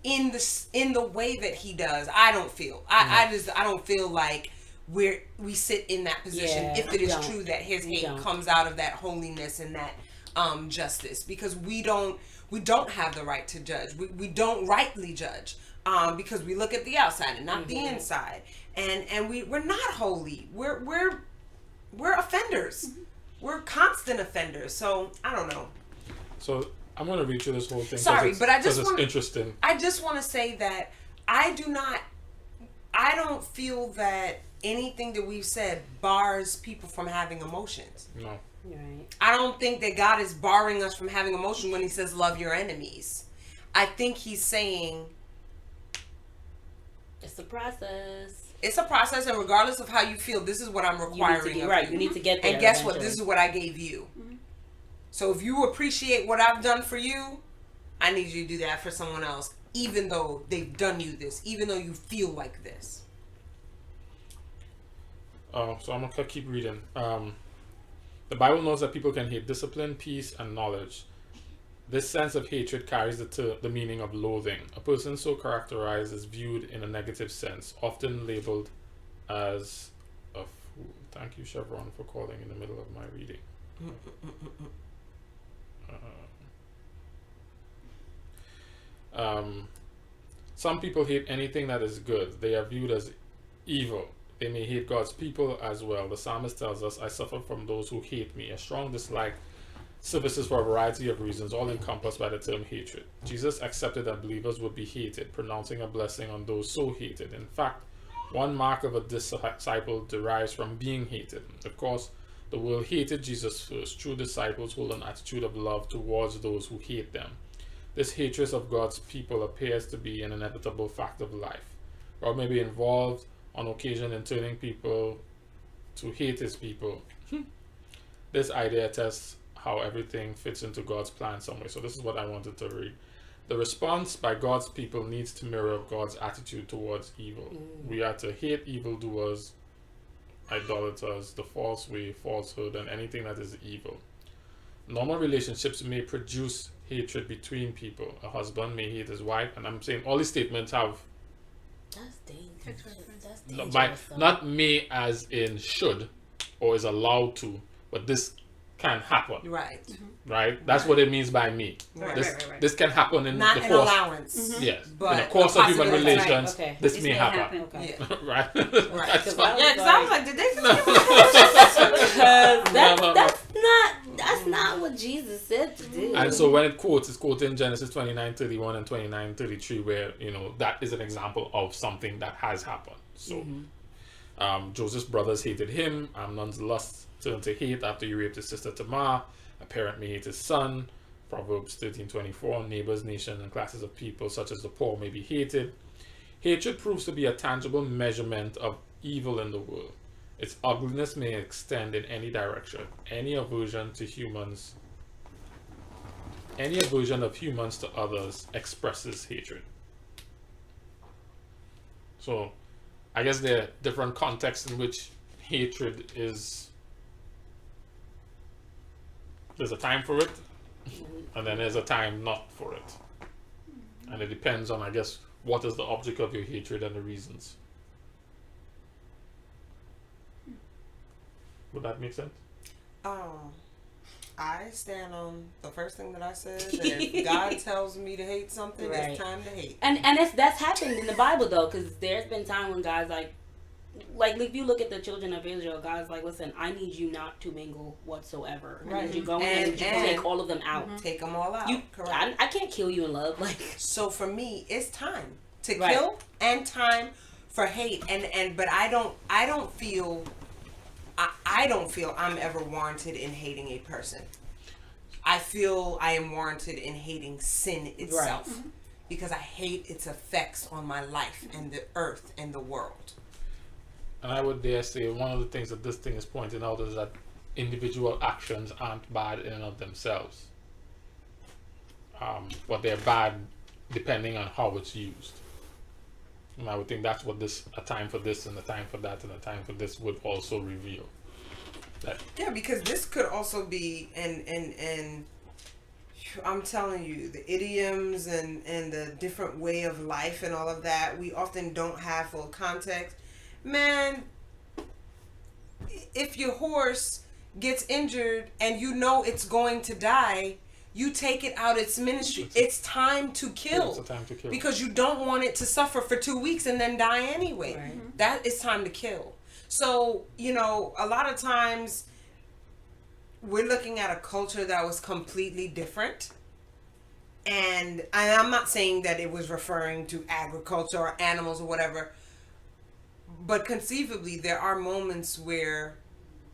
in the way that he does. I don't feel. I don't feel like we sit in that position if it is true that his hate comes out of that holiness and that justice, because we don't have the right to judge. We don't rightly judge because we look at the outside and not the inside, and we're not holy. We're offenders. We're constant offenders. So I don't know. So I'm going to read through this whole thing. Sorry, but I just it's interesting. I just want to say that I don't feel that anything that we've said bars people from having emotions. No. Right. I don't think that God is barring us from having emotion when he says love your enemies. I think he's saying It's a process. it's a process, and regardless of how you feel, this is what I'm requiring of you. You need to get there. And guess what? eventually. This is what I gave you. So if you appreciate what I've done for you, I need you to do that for someone else, even though they've done you this, even though you feel like this. So I'm going to keep reading. The Bible knows that people can hate discipline, peace, and knowledge. This sense of hatred carries the meaning of loathing. A person so characterized is viewed in a negative sense, often labeled as a fool. Thank you, Chevron, for calling in the middle of my reading. Some people hate anything that is good. They are viewed as evil. They may hate God's people as well. The psalmist tells us, I suffer from those who hate me. A strong dislike surfaces for a variety of reasons, all encompassed by the term hatred. Jesus accepted that believers would be hated, pronouncing a blessing on those so hated. In fact, one mark of a disciple derives from being hated. Of course, the world hated Jesus first. True disciples hold an attitude of love towards those who hate them. This hatred of God's people appears to be an inevitable fact of life. God may be involved on occasion in turning people to hate his people. This idea tests how everything fits into God's plan some way. So this is what I wanted to read. The response by God's people needs to mirror God's attitude towards evil. We are to hate evildoers, idolaters, the false way, falsehood, and anything that is evil. normal relationships may produce hatred between people. A husband may hate his wife, and I'm saying all these statements have That's dangerous. That's no, dangerous. though. not may as in should or is allowed to, but this can happen, Right. right? That's what it means by me. Right. This Right. this can happen in Not the an course. allowance. Yes, in But the course a of human possibility. relations, Right, okay. this This may may happen, happen. Yeah. right? Right. That's fine. Yeah, because I was like, did they just give Because No. that's not what Jesus said to do. And so when it quotes, it's quoted in Genesis 29:31 and 29:33, where that is an example of something that has happened. So Joseph's brothers hated him. Amnon's lust turned to hate after he raped his sister Tamar. A parent may hate his son. Proverbs 13:24. Neighbors, nation, and classes of people, such as the poor, may be hated. Hatred proves to be a tangible measurement of evil in the world. Its ugliness may extend in any direction. Any aversion of humans to others expresses hatred. So, I guess there are different contexts in which hatred is. There's a time for it, and then there's a time not for it. And it depends on, I guess, what is the object of your hatred and the reasons. Would that make sense? I stand on the first thing that I said. That if God tells me to hate something, Right. it's time to hate. And that's happened in the Bible though, because there's been time when God's like if you look at the children of Israel, God's like, listen, I need you not to mingle whatsoever. I need you go in and I need you to take all of them out. Take them all out. I can't kill you in love. Like, So for me, it's time to Right. kill and time for hate. But I don't feel I'm ever warranted in hating a person. I feel I am warranted in hating sin itself because I hate its effects on my life and the earth and the world. And I would dare say one of the things that this thing is pointing out is that individual actions aren't bad in and of themselves. But they're bad depending on how it's used. And I would think that's what a time for this and a time for that and a time for this would also reveal. Yeah, because this could also be and I'm telling you, the idioms and the different way of life and all of that, we often don't have full context. Man, if your horse gets injured and you know it's going to die, you take it out its ministry. It's time to kill. It's a time to kill. Because you don't want it to suffer for 2 weeks and then die anyway. Right. That is time to kill. So, a lot of times we're looking at a culture that was completely different. And I'm not saying that it was referring to agriculture or animals or whatever. But conceivably, there are moments where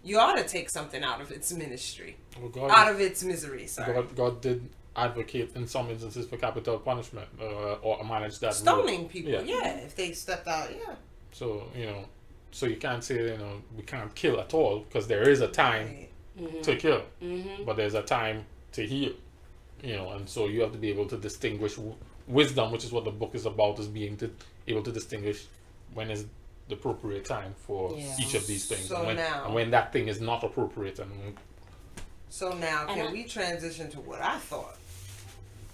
you ought to take something out of its ministry. Well, Out of its misery, sorry. God did advocate in some instances for capital punishment or manage that. Stoning road. people, yeah, if they stepped out, yeah. So, so you can't say, we can't kill at all because there is a time Right. to kill, but there's a time to heal, and so you have to be able to distinguish wisdom, which is what the book is about, is being able to distinguish when is the appropriate time for each of these things, So and when that thing is not appropriate. So now, can we transition to what I thought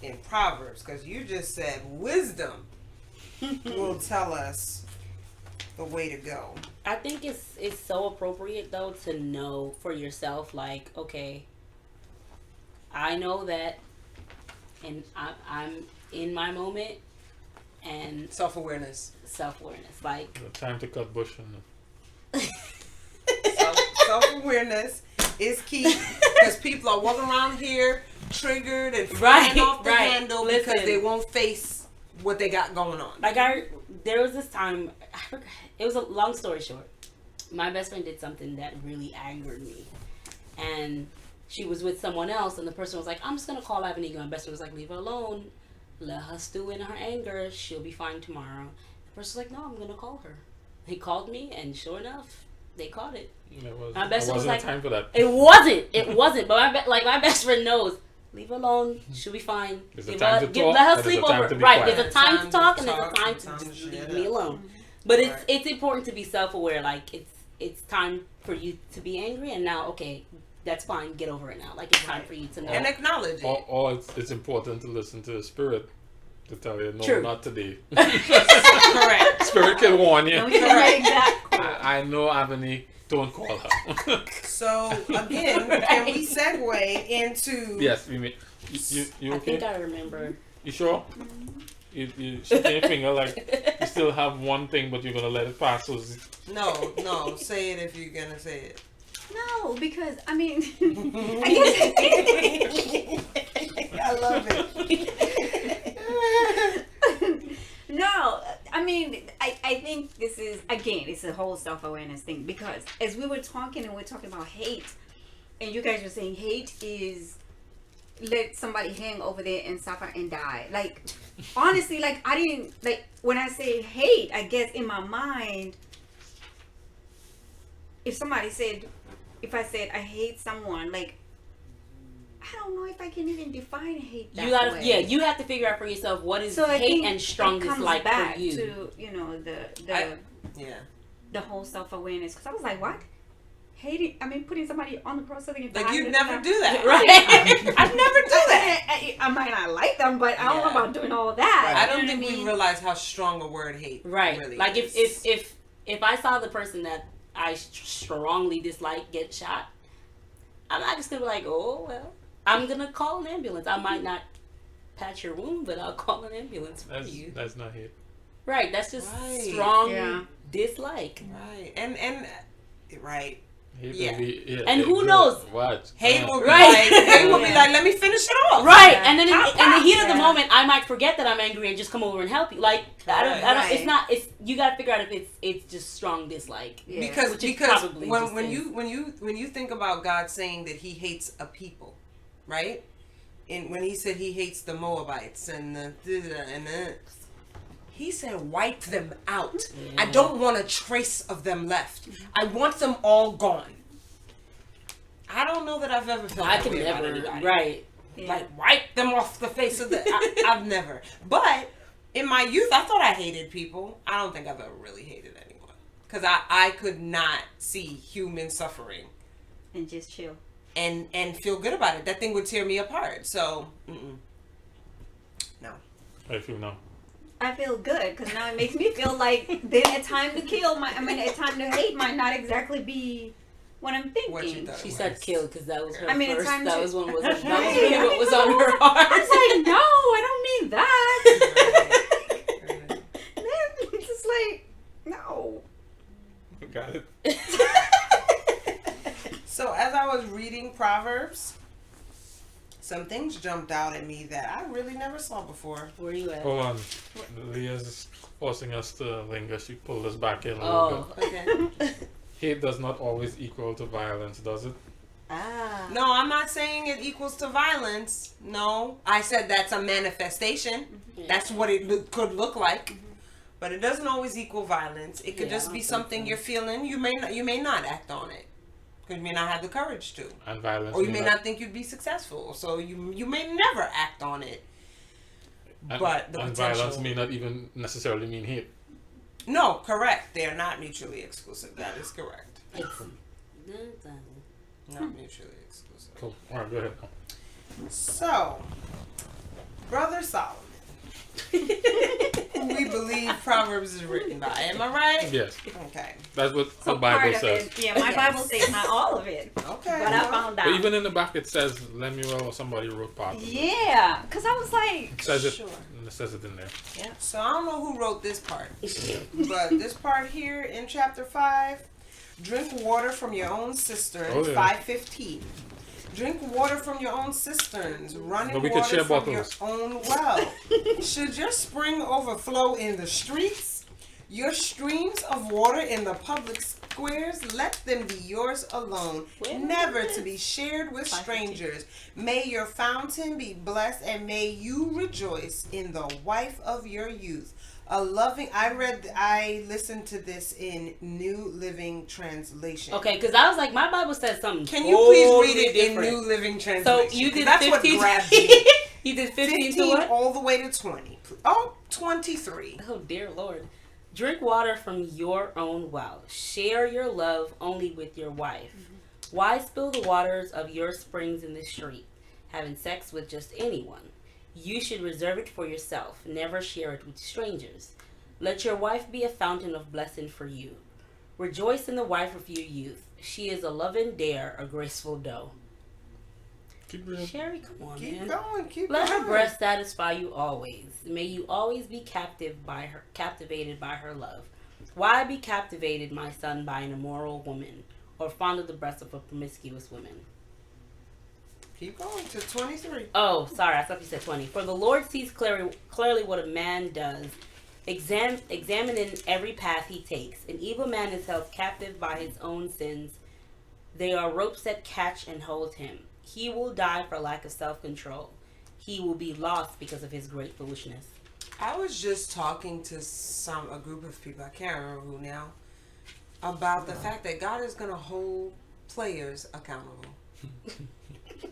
in Proverbs? Because you just said wisdom will tell us the way to go. I think it's so appropriate though to know for yourself, like, okay, I know that, and I'm in my moment, and Self-awareness. self-awareness, like, The time to cut bush. And Self-awareness is key because people are walking around here triggered and Right, flying off the right. handle Listen. because they won't face what they got going on. like there was this time, I forgot, it was a long story short. My best friend did something that really angered me, and she was with someone else, and the person was like, I'm just gonna call Avaniga. My best friend was like, leave her alone, let her stew in her anger, she'll be fine tomorrow. The person was like, no, I'm gonna call her. He called me, and sure enough, they caught it. My best friend was wasn't like, time for that. It wasn't. But my best friend knows. Leave her alone. She'll be fine. There's a time to talk, let her and there's a sleep time over. to be Right. quiet. There's a time to talk and there's a talk time and time to to just shut leave up. me alone. But Right. it's important to be self-aware. Like it's time for you to be angry, and now, okay, that's fine, get over it now. Like, it's time for you to know. And acknowledge it. Or it's important to listen to the spirit to tell you, no, True. not today. Correct. Spirit can warn you. Exactly. I know Avani, don't call her. So again, can we segue into? Yes, we may. You I okay? think I remember. You sure? You shaking your finger like you still have one thing, but you're gonna let it pass. So No, say it if you're gonna say it. No, because I mean, I guess I love it. no. I mean, I think this is again, it's a whole self-awareness thing because as we were talking and we're talking about hate, and you guys were saying hate is let somebody hang over there and suffer and die. Like honestly, like I didn't like when I say hate. I guess in my mind, if somebody said. If I said I hate someone, like I don't know if I can even define hate that You gotta, way. yeah, you have to figure out for yourself what is So I hate think and strong it comes dislike back for you. to Yeah. the whole self-awareness. Because I was like, what? Hating? I mean, putting somebody on the cross so they can Like die. you'd and never not- do that. Right. I'd never do that. I might not like them, but I don't know Yeah. about doing all that. I don't You know think what I we mean? realize how strong a word hate Right. really Like is. if I saw the person that I strongly dislike get shot, I'm not just gonna be like, oh well. I'm gonna call an ambulance. I might not patch your wound, but I'll call an ambulance for you. that's not it. Right. That's just Right. strong Yeah. dislike. Right. And right. Hate Yeah. will be, yeah, And it who will- knows? Watch. Hate will be Right. like, hate will be like, let me finish it off. Right, Yeah. and then in the heat of the Yeah. moment, I might forget that I'm angry and just come over and help you. Like I don't. Right. It's not. It's you got to figure out if it's just strong dislike. Yeah. Because Which it because probably when just when is. you think about God saying that He hates a people, right? And when He said He hates the Moabites and the He said wipe them out. I don't want a trace of them left. I want them all gone. I don't know that I've ever felt I that can way about never. anybody. Right. Yeah. Like wipe them off the face of the. I've never. But in my youth, I thought I hated people. I don't think I've ever really hated anyone because I could not see human suffering And just chill. and feel good about it. That thing would tear me apart. So, no. How you feel now? I feel good because now it makes me feel like then a time to kill a time to hate might not exactly be what I'm thinking. What you thought She it said was. kill because that was her I mean, it's first. time That to- was one. That was really what was on her heart. I was like, no, I don't mean that. Then it's just like, no. Got it. So as I was reading Proverbs, some things jumped out at me that I really never saw before. Where you at? Hold on. Leah's forcing us to linger. She pulled us back in a little Oh. Okay. bit. Hate does not always equal to violence, does it? Ah. No, I'm not saying it equals to violence. No, I said that's a manifestation. Yeah. That's what it could look like. But it doesn't always equal violence. It could Yeah, I just don't be think something so. you're feeling. You may not act on it because you may not have the courage to, And violence. or you may may not think you'd be successful. So you may never act on it. and, but the and potential- violence may not even necessarily mean hate. No, correct. They are not mutually exclusive. That is correct. It's, Not mutually exclusive. Cool. All right, go ahead. So, Brother Solomon, who we believe Proverbs is written by. Am I right? Yes, Okay. that's what So the Bible part of says. it, yeah, my Bible says not all of it, Okay. but I found out. But even in the back, it says Lemuel or somebody wrote part of it. Yeah, because I was like, It says it. Sure. It says it in there. Yeah. So I don't know who wrote this part, but this part here in chapter 5, drink water from your own cisterns. Oh, yeah. 5:15. Drink water from your own cisterns, running But we could water share from bottles. your own well. Should your spring overflow in the streets, your streams of water in the public squares, let them be yours alone, Where never is to be shared with strangers. May your fountain be blessed, and may you rejoice in the wife of your youth. I listened to this in New Living Translation. okay, because I was like, my Bible says something. Can you please read totally it different. in New Living So Translation? you 'Cause did that's 15. what grabbed me. You did 15 to 15 what? all the way to 20. Oh, 23. Oh dear Lord. Drink water from your own well. Share your love only with your wife. Why spill the waters of your springs in the street, having sex with just anyone? You should reserve it for yourself. Never share it with strangers. Let your wife be a fountain of blessing for you. Rejoice in the wife of your youth. She is a loving dare, a graceful doe. Keep reading. Sherry, come on, Keep man. going. Keep Let going. her breast satisfy you always. May you always be captivated by her love. Why be captivated, my son, by an immoral woman, or fond of the breast of a promiscuous woman? Keep going to 23. Oh, sorry, I thought you said 20. For the Lord sees clearly what a man does, examining every path he takes. An evil man is held captive by his own sins. They are ropes that catch and hold him. He will die for lack of self-control. He will be lost because of his great foolishness. I was just talking to a group of people, I can't remember who now, about the fact that God is going to hold players accountable.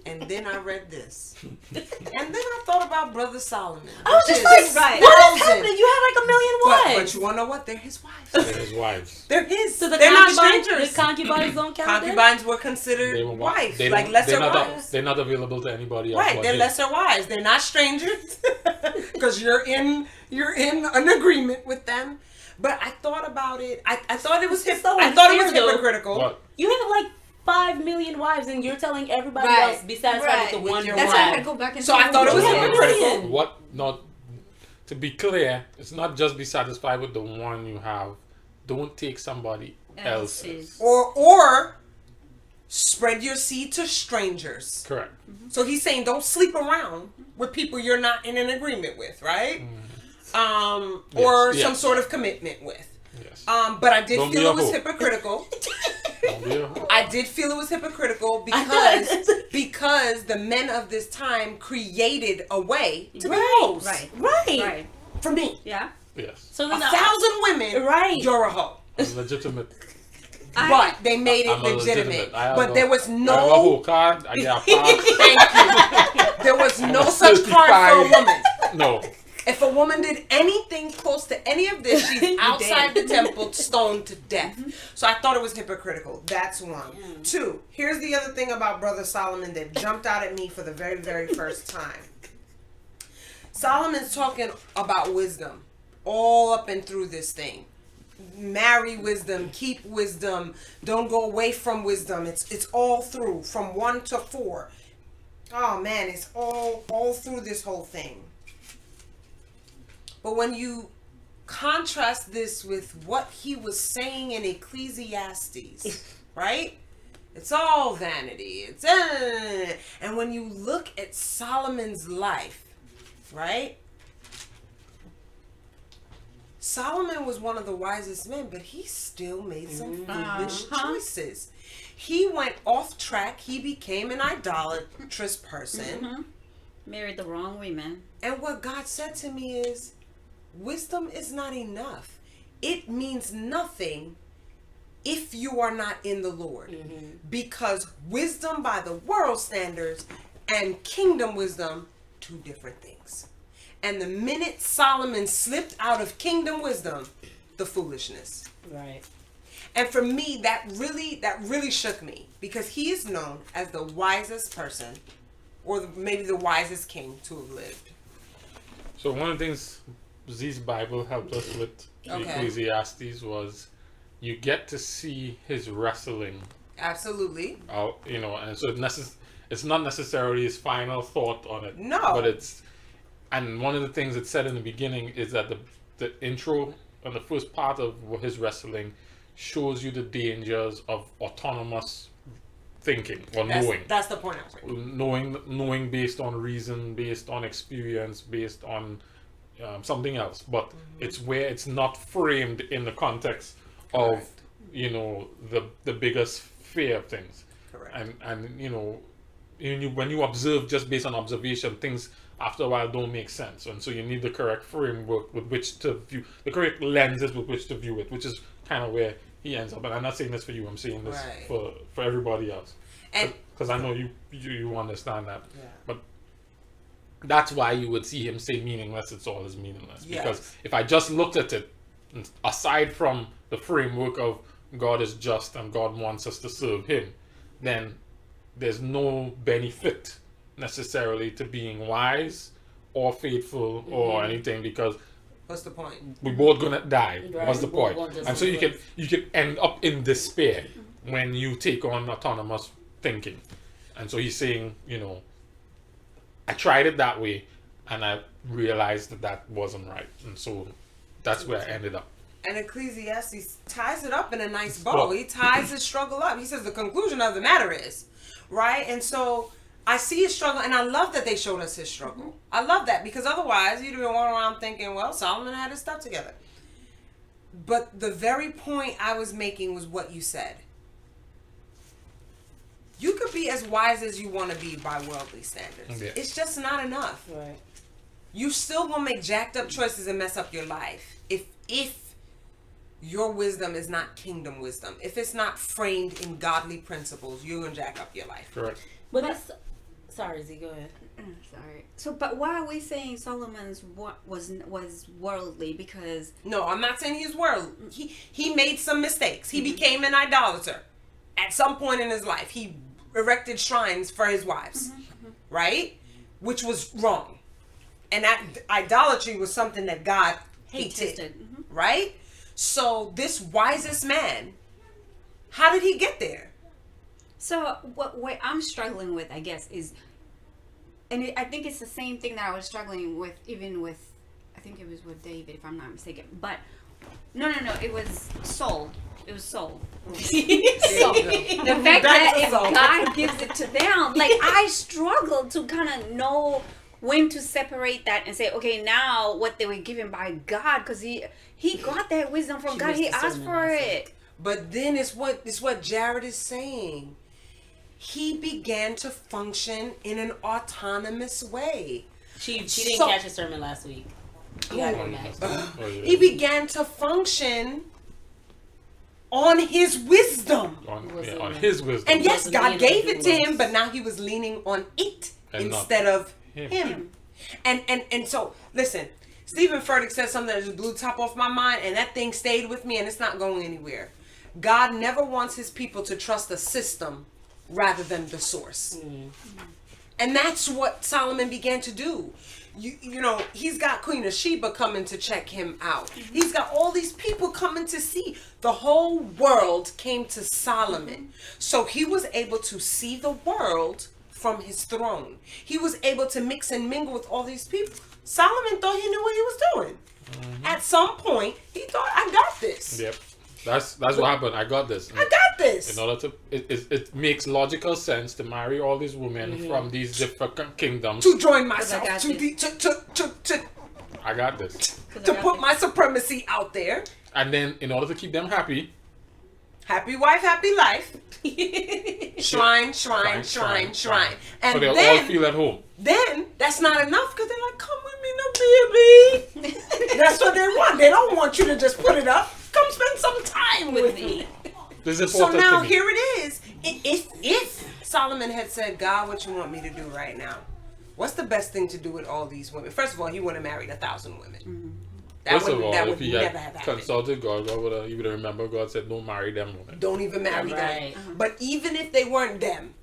And then I read this. And then I thought about Brother Solomon. I was just like, what is happening? You have like a million wives. But you want to know what? They're his wives. They're his wives. They're his. So the They're not concubines, strangers. the concubines don't count then? Concubines were considered They were wives, they like don't- lesser they're not, wives. They're not available to anybody else. Right, but they're him. lesser wives. They're not strangers because you're in an agreement with them. But I thought about it. I thought it was It's so I thought it was unfair, though. hypocritical. What? You have like 5 million wives and you're telling everybody Right. else be satisfied Right. with the With one your you That's why I have. had to go back and So I thought it was You have a hypocritical. million. What? Not to be clear, it's not just be satisfied with the one you have. Don't take somebody else's. Or spread your seed to strangers. Correct. So he's saying don't sleep around with people you're not in an agreement with, right? Or Yes, some yes. sort of commitment with. Yes. But I did Don't be feel a it was hoe. hypocritical. Don't be a hoe. I did feel it was hypocritical because the men of this time created a way to be hoes. Right. Right. For me. Yeah. Yes. So then 1,000 women, Right. you're a hoe. I'm legitimate. But they made it I'm a legitimate. I have But a- there was I have a no. whole card. I got a pass. Thank you. There was no such card for a woman. No. If a woman did anything close to any of this, she's outside the temple, stoned to death. So I thought it was hypocritical. That's one. Two, here's the other thing about Brother Solomon that jumped out at me for the very, very first time. Solomon's talking about wisdom all up and through this thing. Marry wisdom, keep wisdom, don't go away from wisdom. It's all through from 1 to 4. Oh man, it's all through this whole thing. But when you contrast this with what he was saying in Ecclesiastes, right? It's all vanity. It's and when you look at Solomon's life, right? Solomon was one of the wisest men, but he still made some foolish choices. He went off track. He became an idolatrous person. Married the wrong women. And what God said to me is, wisdom is not enough. It means nothing if you are not in the Lord. Because wisdom by the world standards and kingdom wisdom, two different things. And the minute Solomon slipped out of kingdom wisdom, the foolishness. Right. And for me, that really shook me, because he is known as the wisest person, or maybe the wisest king to have lived. So one of the things Z's Bible helped us with Okay. Ecclesiastes was you get to see his wrestling Absolutely. out, and so it's not necessarily his final thought on it. No. But and one of the things it said in the beginning is that the intro and the first part of his wrestling shows you the dangers of autonomous thinking or knowing. That's the point I was making. Knowing based on reason, based on experience, based on something else, but it's where it's not framed in the context of Correct. the biggest fear of things. Correct. And when you observe just based on observation, things after a while don't make sense, and so you need the correct framework with which to view, the correct lenses with which to view it, which is kind of where he ends up. And I'm not saying this for you, I'm saying this Right. for everybody else, And because I know you understand that. Yeah. But that's why you would see him say meaningless, it's all is meaningless. Yes. Because if I just looked at it aside from the framework of God is just and God wants us to serve Him, then there's no benefit necessarily to being wise or faithful or anything, because What's the point? we both gonna die. Right, What's the we both point? gonna just And so you live. can end up in despair when you take on autonomous thinking. And so he's saying, I tried it that way and I realized that wasn't right. And so that's where I ended up. And Ecclesiastes ties it up in a nice bow. He ties his struggle up. He says the conclusion of the matter is, right? And so I see his struggle, and I love that they showed us his struggle. I love that, because otherwise you'd be walking around thinking, well, Solomon had his stuff together. But the very point I was making was what you said. You could be as wise as you want to be by worldly standards. Yeah. It's just not enough. Right. You still gonna make jacked up choices and mess up your life if your wisdom is not kingdom wisdom. If it's not framed in godly principles, you're gonna jack up your life. Correct. But it's sorry, Z, go ahead. Sorry. So, but why are we saying Solomon's was worldly? Because No, I'm not saying he's world. He made some mistakes. He became an idolater at some point in his life. He erected shrines for his wives, right? Which was wrong. And that idolatry was something that God hated, detested. right? So this wisest man, how did he get there? So what I'm struggling with, I guess, is, and I think it's the same thing that I was struggling with, even with, I think it was with David, if I'm not mistaken. But no, it was Saul. It was Saul. So the fact that if God gives it to them, like I struggle to kind of know when to separate that and say, okay, now what they were given by God, because he got that wisdom from God. He asked for it. But then it's what Jared is saying. He began to function in an autonomous way. She didn't So- catch a sermon last week. You gotta go back. Oh, yeah. He began to function on his wisdom. on Wisdom. his wisdom. And yes, wasn't God leaning gave on it to his him, but now he was leaning on it And not instead of him. him. And so, listen, Stephen Furtick said something that just blew the top off my mind, and that thing stayed with me, and it's not going anywhere. God never wants his people to trust the system rather than the source. And that's what Solomon began to do. You know, he's got Queen of Sheba coming to check him out. He's got all these people coming to see. The whole world came to Solomon. So he was able to see the world from his throne. He was able to mix and mingle with all these people. Solomon thought he knew what he was doing. At some point, he thought, I got this. Yep. That's what happened. I got this. I got this. In order to, it makes logical sense to marry all these women from these different kingdoms. To join myself, got to I got this. put my supremacy out there. And then, in order to keep them happy, Happy wife, happy life. Shrine. so And they'll all then, feel at home. that's not enough, because they're like, come with me, no baby. That's what they want. They don't want you to just put it up. Come spend some time with me. This is So important now to me. here it is. If Solomon had said, God, what you want me to do right now? What's the best thing to do with all these women? First of all, he would have married 1,000 women. First of all, that if would he never had have happened. consulted God, he would have remembered God said, don't marry them women. Don't even marry Right. them. But even if they weren't them,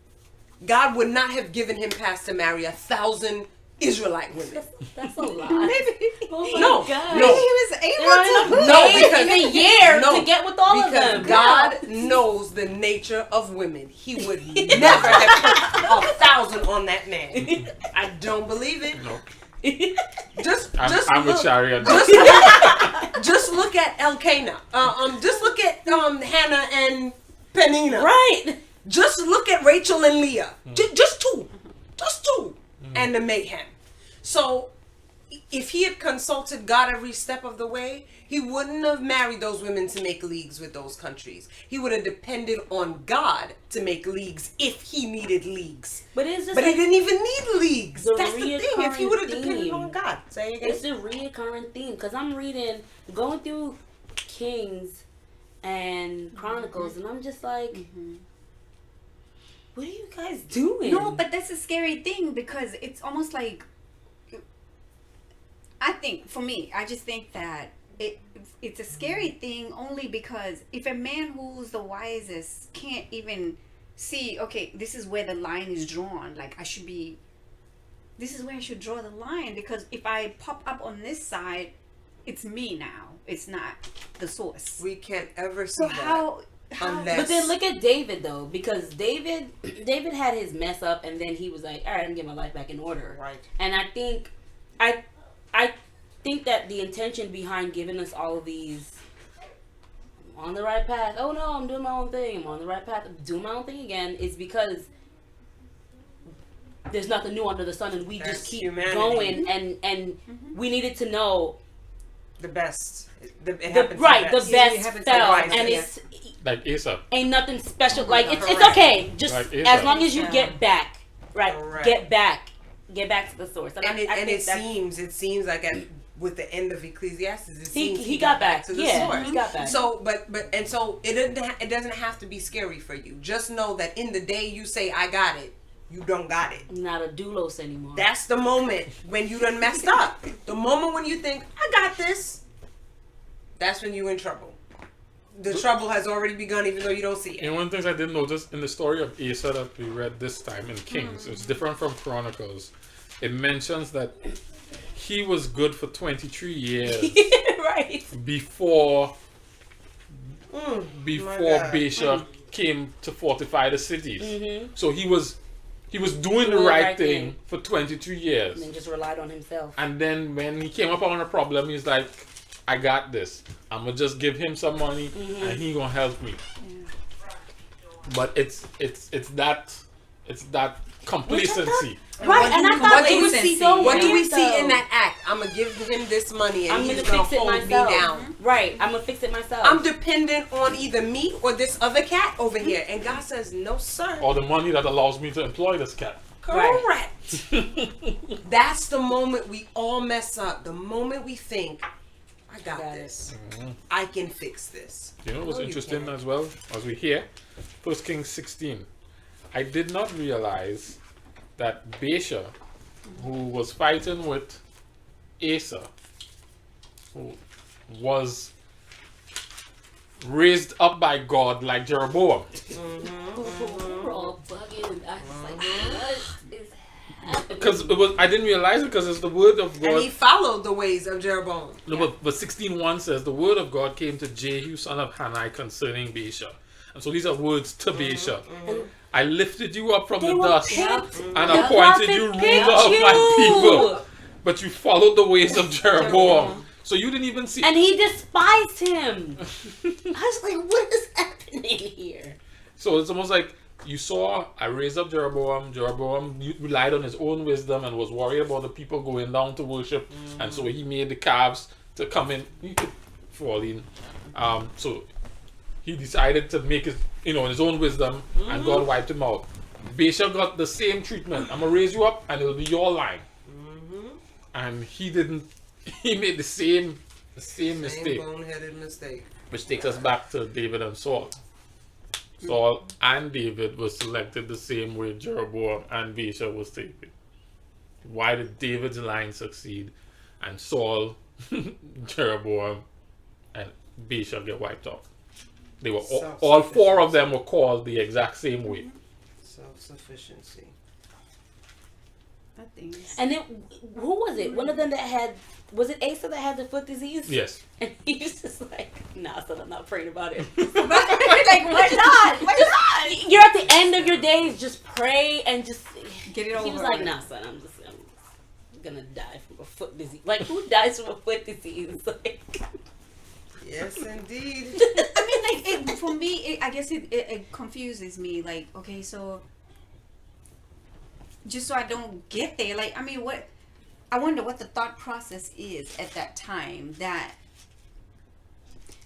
God would not have given him pass to marry 1,000 Israelite women. That's a lot. Maybe, Oh my No, God. no. he was able to. No, because in a year no, to get with all of because them. God knows the nature of women. He would never have put 1,000 on that man. I don't believe it. No. Just I'm with look. Shari on Just look at Elkanah. Just look at Hannah and Penina. Right. Just look at Rachel and Leah. Just two. And the mayhem. So, if he had consulted God every step of the way, he wouldn't have married those women to make leagues with those countries. He would have depended on God to make leagues if he needed leagues. But it's just But he like, didn't even need leagues. the That's the thing. If he would have reoccurring depended theme. on God. Say it again. it's a reoccurring theme. Because I'm going through Kings and Chronicles, and I'm just like, what are you guys doing? No, but that's a scary thing, because it's almost like, I think, for me, I just think that it's a scary thing only because if a man who's the wisest can't even see, okay, this is where the line is drawn. Like this is where I should draw the line, because if I pop up on this side, it's me now. It's not the source. We can't ever see So that. how Unless- But then look at David though, because David had his mess up, and then he was like, all right, I'm gonna get my life back in order. Right. And I think that the intention behind giving us all of these, I'm on the right path. Oh no, I'm doing my own thing. I'm on the right path. I'm doing my own thing again. Is because there's nothing new under the sun, and we That's just keep humanity. going. And we needed to know The best. It the happens right, the best. best happens to fell, the wisest, and yeah. it's Like Asa. ain't nothing special. Oh, Like God. it's Correct. okay. Just Like as Asa. long as you Yeah. get back, right? Correct. Get back to the source. And I it think that's- seems like with the end of Ecclesiastes, it seems he got back to the yeah, source. he got back. So, so it doesn't have to be scary for you. Just know that in the day you say I got it, you don't got it. I'm not a doulos anymore. That's the moment when you done messed up. The moment when you think I got this, that's when you in trouble. The trouble has already begun, even though you don't see it. And one of the things I didn't notice in the story of Asa that we read this time in Kings, it's different from Chronicles. It mentions that he was good for 23 years right. before God. Baasha came to fortify the cities. Mm-hmm. So he was doing the right thing for 23 years. And then just relied on himself. And then when he came up on a problem, he's like, I got this. I'm gonna just give him some money and he gonna help me. But it's that complacency. Right, and I thought What do it we was see? so What do we weird, see in though. that act? I'm gonna give him this money, and I'm he's gonna gonna fix it hold me myself. down. Right, I'm gonna fix it myself. I'm dependent on either me or this other cat over here. And God says, no, sir. Or the money that allows me to employ this cat. Correct. That's the moment we all mess up. The moment we think, I got Got it. this. I can fix this. You know what's No, you interesting can't. as well? As we hear, 1 Kings 16. I did not realize that Baasha, who was fighting with Asa, who was raised up by God like Jeroboam. We're all bugging. I was like, what is happening? Because I didn't realize it because it's the word of God. And he followed the ways of Jeroboam. No, but 16:1 says the word of God came to Jehu son of Hanai concerning Baasha. And so these are words to Baasha. I lifted you up from They the were dust picked. and The appointed you prophet ruler of picked my you. people. But you followed the ways of Jeroboam. So you didn't even see. And he despised him. I was like, what is happening here? So it's almost like you saw, I raised up Jeroboam. Jeroboam relied on his own wisdom and was worried about the people going down to worship. And so he made the calves to come in. He could fall in. So he decided to make his, his own wisdom, and God wiped him out. Baasha got the same treatment. I'm going to raise you up and it'll be your line. And he didn't, he made the same mistake. boneheaded mistake. Which takes us back to David and Saul. Saul and David were selected the same way Jeroboam and Baasha was taken. Why did David's line succeed and Saul, Jeroboam, and Baasha get wiped out? They were all four of them were called the exact same way. Self-sufficiency. That thing is- And then, who was it? One of them that had, was it Asa that had the foot disease? Yes. And he was just like, nah, son, I'm not praying about it. like, why not? Why not? You're at the end of your days, just pray and just Get it over He was like, with. nah, son, I'm gonna die from a foot disease. Like, who dies from a foot disease? Like, Yes, indeed. I mean, like, for me, I guess it confuses me. Like, okay, so just so I don't get there, like, I mean, I wonder what the thought process is at that time. That,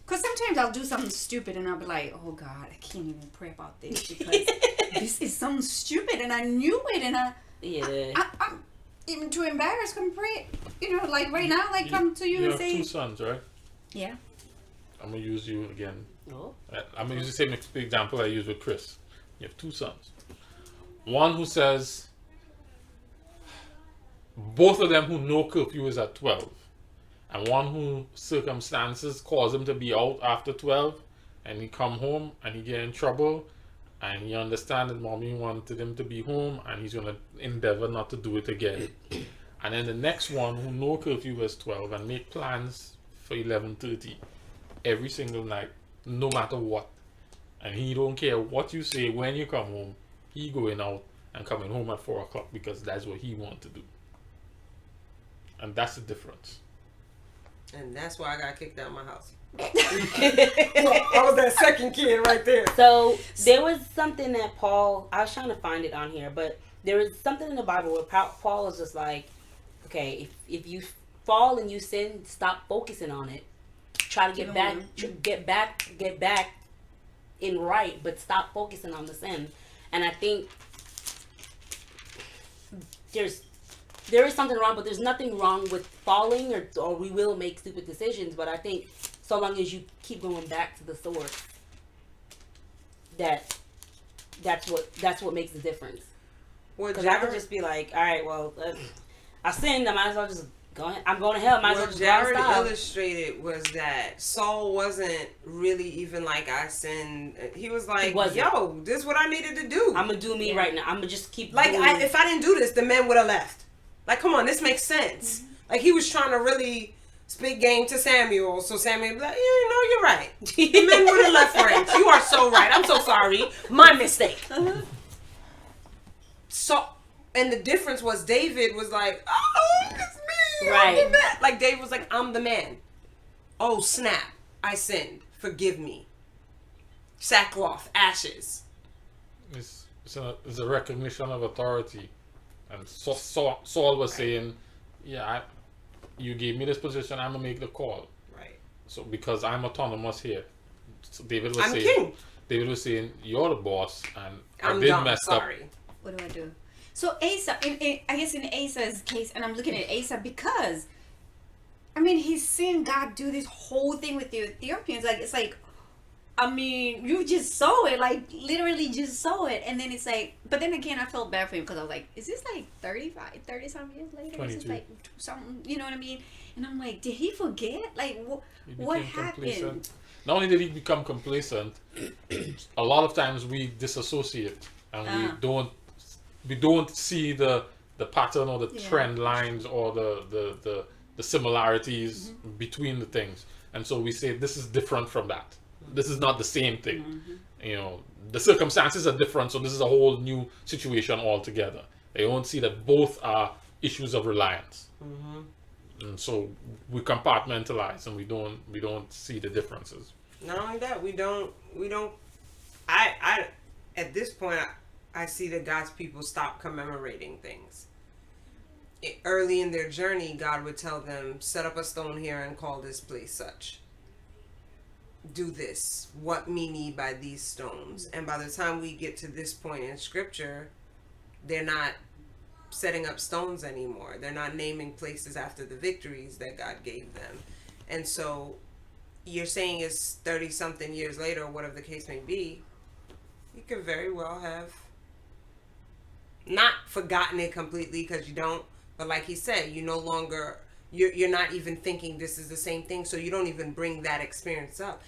because sometimes I'll do something stupid and I'll be like, oh God, I can't even pray about this because this is something stupid and I knew it and yeah. I'm even too embarrassed. Come pray, like right now, like come to you You and have say, two sons, right? yeah. I'm going to use you again. Oh. I'm going to use the same example I used with Chris. You have two sons. One who says, both of them who know curfew is at 12. and one who circumstances cause him to be out after 12, and he come home and he get in trouble, and he understand that mommy wanted him to be home, and he's gonna endeavor not to do it again. And then the next one who know curfew was 12 and make plans for 11:30 every single night, no matter what. And he don't care what you say when you come home. He going out and coming home at 4 o'clock because that's what he want to do. And that's the difference. And that's why I got kicked out of my house. I was that second kid right there. So there was something that Paul, I was trying to find it on here, but there is something in the Bible where Paul is just like, okay, if you fall and you sin, stop focusing on it. Try to get back in right, but stop focusing on the sin. And I think there is something wrong, but there's nothing wrong with falling, or we will make stupid decisions. But I think so long as you keep going back to the source, that's what makes the difference. Because I could just be like, all right, well, I sinned. I might as well just go ahead. I'm going to hell. Might as well just Jared stop. illustrated was that Saul wasn't really even like, I sinned. He was like, yo, this is what I needed to do. I'm gonna do me right now. I'm gonna just keep like, doing if I didn't do this, the men would have left. Like, come on, this makes sense. Mm-hmm. Like, he was trying to really spit game to Samuel, so Samuel would be like, yeah, no, you're right. The men would have left ranks. You are so right. I'm so sorry. My mistake. So, and the difference was David was like, oh, it's me. Right. I'm the man. Like, David was like, I'm the man. Oh, snap. I sinned. Forgive me. Sackcloth, ashes. It's a recognition of authority. And Saul was saying, yeah, you gave me this position, I'm going to make the call. Right. So because I'm autonomous here. So David was I'm saying, king. David was saying, you're the boss, and I'm I did dumb, mess sorry. up. What do I do? So Asa, I guess in Asa's case, and I'm looking at Asa because, I mean, he's seen God do this whole thing with the Ethiopians. Like, it's like, I mean, you just saw it, like, literally just saw it. And then it's like, but then again, I felt bad for him because I was like, is this like 30-some years later? 22. Is this like something, you know what I mean? And I'm like, did he forget? Like, what happened? Complacent. Not only did he become complacent, a lot of times we disassociate and we don't see the pattern or the trend lines or the similarities between the things, and so we say this is different from that. This is not the same thing. You know, the circumstances are different, so this is a whole new situation altogether. They don't see that both are issues of reliance, and so we compartmentalize and we don't see the differences. Not only that, we don't. I at this point, I see that God's people stop commemorating things. Early in their journey, God would tell them, set up a stone here and call this place such. Do this. What me need by these stones. And by the time we get to this point in scripture, they're not setting up stones anymore. They're not naming places after the victories that God gave them. And so you're saying it's 30-something years later, or whatever the case may be, you could very well have not forgotten it completely, because you don't, but like he said, you no longer, you're not even thinking this is the same thing, so you don't even bring that experience up.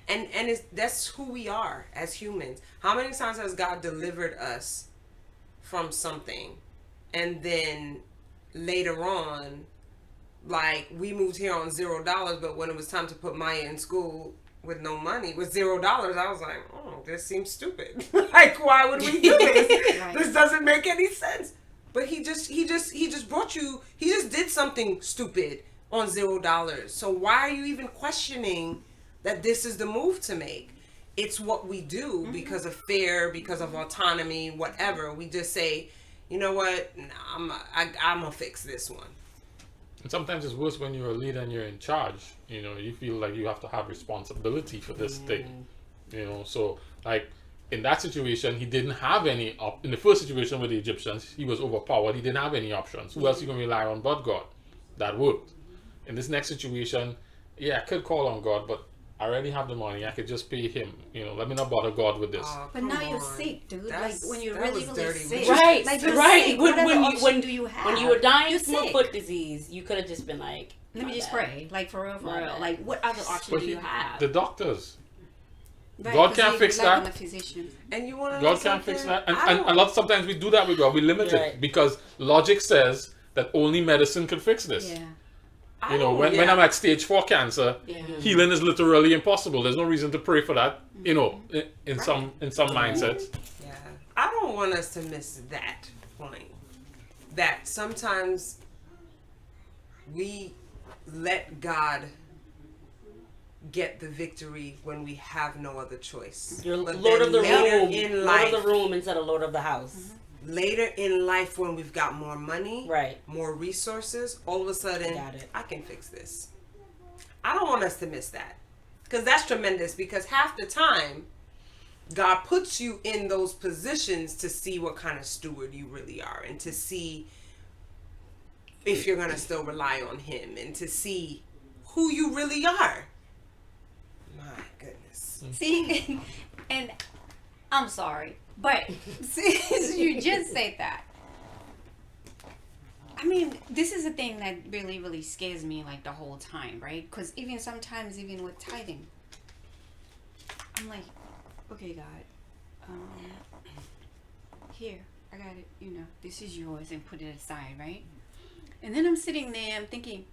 And that's who we are as humans. How many times has God delivered us from something, and then later on, like, we moved here on $0, but when it was time to put Maya in school with no money, with $0, I was like, oh, this seems stupid. Like, why would we do this? Right. This doesn't make any sense. But he just brought you, he just did something stupid on $0. So why are you even questioning that this is the move to make? It's what we do because of fear, because of autonomy, whatever. We just say, you know what, I'm gonna fix this one. And sometimes it's worse when you're a leader and you're in charge. You know, you feel like you have to have responsibility for this thing. You know, so like in that situation, he didn't have any in the first situation with the Egyptians, he was overpowered. He didn't have any options. Who else you gonna rely on but God? That worked. In this next situation, yeah, I could call on God, but I already have the money. I could just pay him. Let me not bother God with this. Oh, But come now you're on. sick, dude. That's- Like when you're that really, was really dirty. sick. Right, Like you're right. sick. When Whatever you option do you have? when you were dying You're from a sick. foot disease, you could have just been like, Let me "My just bad." pray. Like for real, for My real. bad. Like what other option But do you have? the doctors. Right, God 'cause can't you fix rely that. on the physician. And you want to God can't fix that. And I a lot sometimes we do that with God. We limit Right. it because logic says that only medicine can fix this. Yeah. When I'm at stage 4 cancer, Yeah. healing is literally impossible. There's no reason to pray for that. In some mindsets. Yeah, I don't want us to miss that point. That sometimes we let God get the victory when we have no other choice. You're But Lord then of the later room. in Lord life, of the room instead of Lord of the house. later in life when we've got more money, Right. more resources, all of a sudden, Got it. I can fix this. I don't want us to miss that. Because that's tremendous. Because half the time, God puts you in those positions to see what kind of steward you really are and to see if you're going to still rely on Him and to see who you really are. My goodness. See, and I'm sorry, but since you just said that, I mean, this is a thing that really, really scares me like the whole time, right? Because even sometimes, even with tithing, I'm like, okay, God, here, I got it, this is yours, and put it aside, right? And then I'm sitting there, I'm thinking,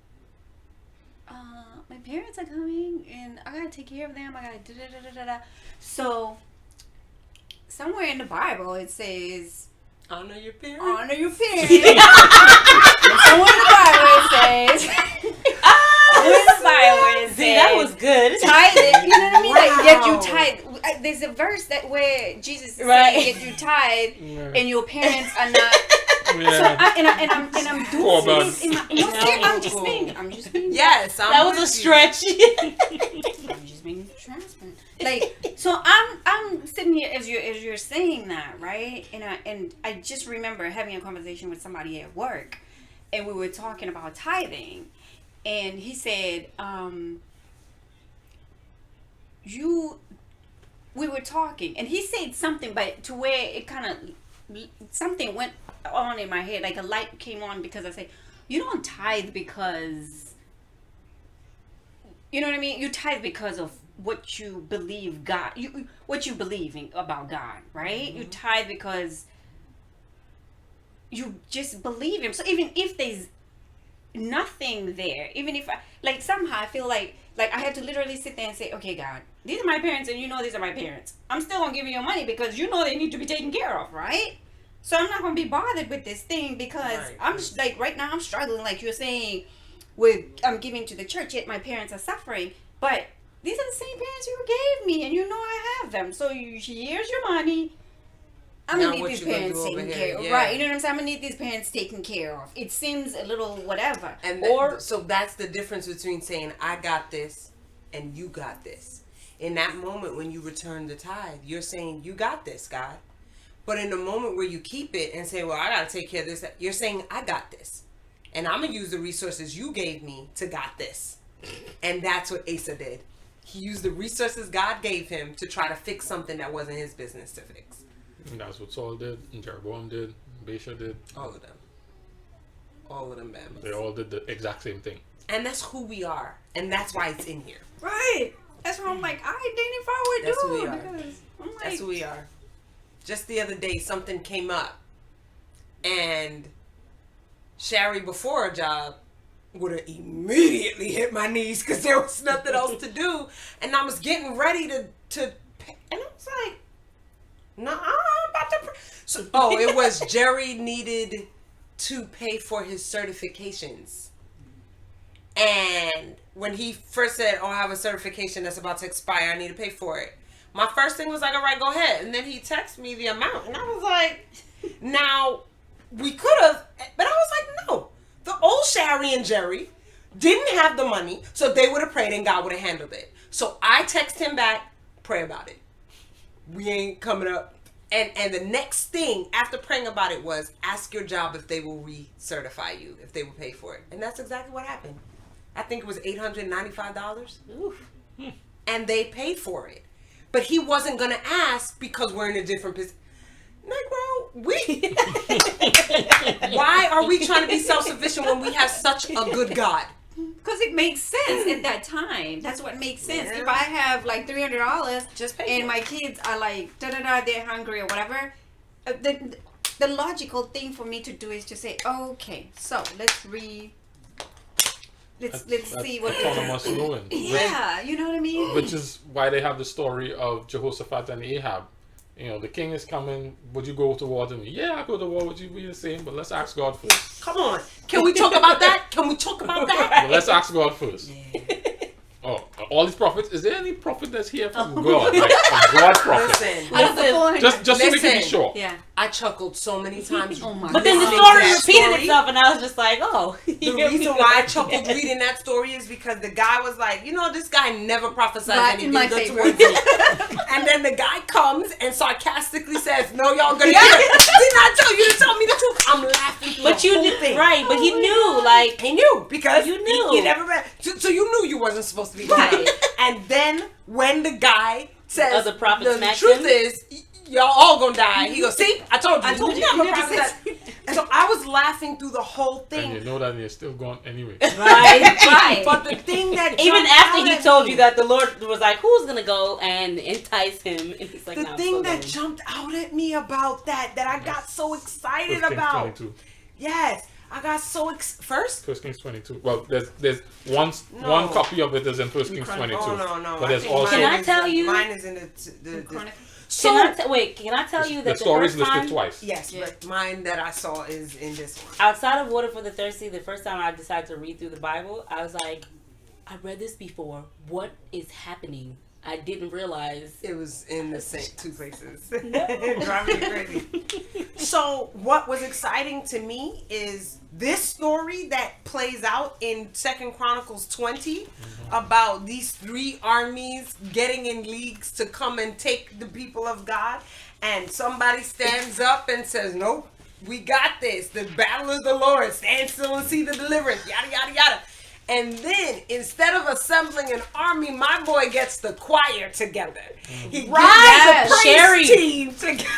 my parents are coming and I gotta take care of them. I gotta da-da-da-da-da. So, somewhere in the Bible it says, Honor your parents. honor your parents. Somewhere in the Bible it says, somewhere in the Bible it says, See, that was good. tithe it. You know what I mean? Like, yet you Wow. tithe. There's a verse that where Jesus is Right. saying, yet you tithe, Yeah. and your parents are not. So Yeah. I'm Poor doing man. this in my. No, I'm just being. Yes, That was a stretch. I'm just being transparent. Like, so I'm sitting here as you're saying that, right? And I just remember having a conversation with somebody at work, and we were talking about tithing, and he said, we were talking, and he said something, but to where it kind of something went on in my head, like a light came on, because I say, you don't tithe because, you know what I mean? You tithe because of what you believe God, what you believe about God, right? Mm-hmm. You tithe because you just believe Him. So even if there's nothing there, even if somehow I feel like I had to literally sit there and say, okay, God, these are my parents, and these are my parents. I'm still gonna give you your money because they need to be taken care of, right? So I'm not gonna be bothered with this thing because Right. I'm just like, right now I'm struggling, like you're saying, with I'm giving to the church, yet my parents are suffering. But these are the same parents you gave me, and I have them. So here's your money. I'm Now gonna need what these you gonna parents do over taken here? care of, Yeah. right? You know what I'm saying? I'm gonna need these parents taken care of. It seems a little whatever. And so that's the difference between saying I got this and you got this. In that moment when you return the tithe, you're saying you got this, God. But in the moment where you keep it and say, well, I gotta take care of this, you're saying I got this. And I'm gonna use the resources you gave me to got this. And that's what Asa did. He used the resources God gave him to try to fix something that wasn't his business to fix. And that's what Saul did, and Jeroboam did, and Baasha did. All of them. All of them, Bama. They all did the exact same thing. And that's who we are. And that's why it's in here. Right. That's why I'm like, I identify with That's who we dude are. because I'm like, That's who we are. Just the other day, something came up, and Shari, before a job, would have immediately hit my knees because there was nothing else to do, and I was getting ready to pay, and I was like, "No, I'm about to." So, it was Jerry needed to pay for his certifications, and when he first said, "Oh, I have a certification that's about to expire, I need to pay for it," my first thing was like, "All right, go ahead." And then he texted me the amount, and I was like, "Now, we could have," but I was like, "No." The old Shari and Jerry didn't have the money, so they would have prayed and God would have handled it. So I text him back, pray about it. We ain't coming up. And the next thing after praying about it was ask your job if they will recertify you, if they will pay for it. And that's exactly what happened. I think it was $895. Oof. and they paid for it. But he wasn't going to ask because we're in a different position. Negro, why are we trying to be self-sufficient when we have such a good God? Because it makes sense at that time. That's what makes sense. Yeah. If I have like $300, Just pay and for my it. kids are like they're hungry or whatever, the logical thing for me to do is to say, okay, so let's see what. autonomous ruin. Yeah, you know what I mean. Which is why they have the story of Jehoshaphat and Ahab. You know, the king is coming. Would you go to war with me? Yeah, I go to war with you. We the same, but let's ask God first. Come on. Can we talk about that? Can we talk about that? But let's ask God first. Oh, all these prophets. Is there any prophet that's here from God? Like a God prophet? Listen, Out of the 400. Just so we can be Listen. sure. Yeah. I chuckled so many times. Oh my But then the God. story That repeated story. itself, and I was just like, oh. The reason why I chuckled reading that story is because the guy was like, you know, this guy never prophesies Right, in anything my good favor. towards me. And then the guy comes and sarcastically says, no, y'all gonna get it. Didn't I tell you to tell me the truth? I'm laughing through But the you whole knew, thing. right? But he knew, like, He knew because You he knew. never read. So you knew you wasn't supposed to be Right. right. And then when the guy says, Other prophets the smacked truth him? is, y'all all gonna die. He goes, see, I told you. I told you. Never You never prophesied. said- And so I was laughing through the whole And you thing. know that you're still gone anyway. Right. But the thing that even jumped after out he at told me- you that the Lord was like, who's gonna go and entice him? And he's like, the no, I'm thing still that going. jumped out at me about that I got so excited 1 Kings about. 22. Yes, I got so first. 1 Kings 22. Well, there's one No. copy of it is in 1 Kings 22. Oh no! But I there's think also Can I is- tell you- Mine is in the Chronicles. so Can I tell you that the story is first listed time, twice. yes, Yeah. but mine that I saw is in this one. outside of Water for the Thirsty, the first time I decided to read through the Bible, I was like, I read this before. What is happening? I didn't realize. It was in the same two places. Driving me crazy. So what was exciting to me is this story that plays out in 2 Chronicles 20 about these three armies getting in leagues to come and take the people of God, and somebody stands up and says, nope, we got this. The battle is the Lord. Stand still and see the deliverance. Yada, yada, yada. And then, instead of assembling an army, my boy gets the choir together. He Right, gets the praise Sherry. team together.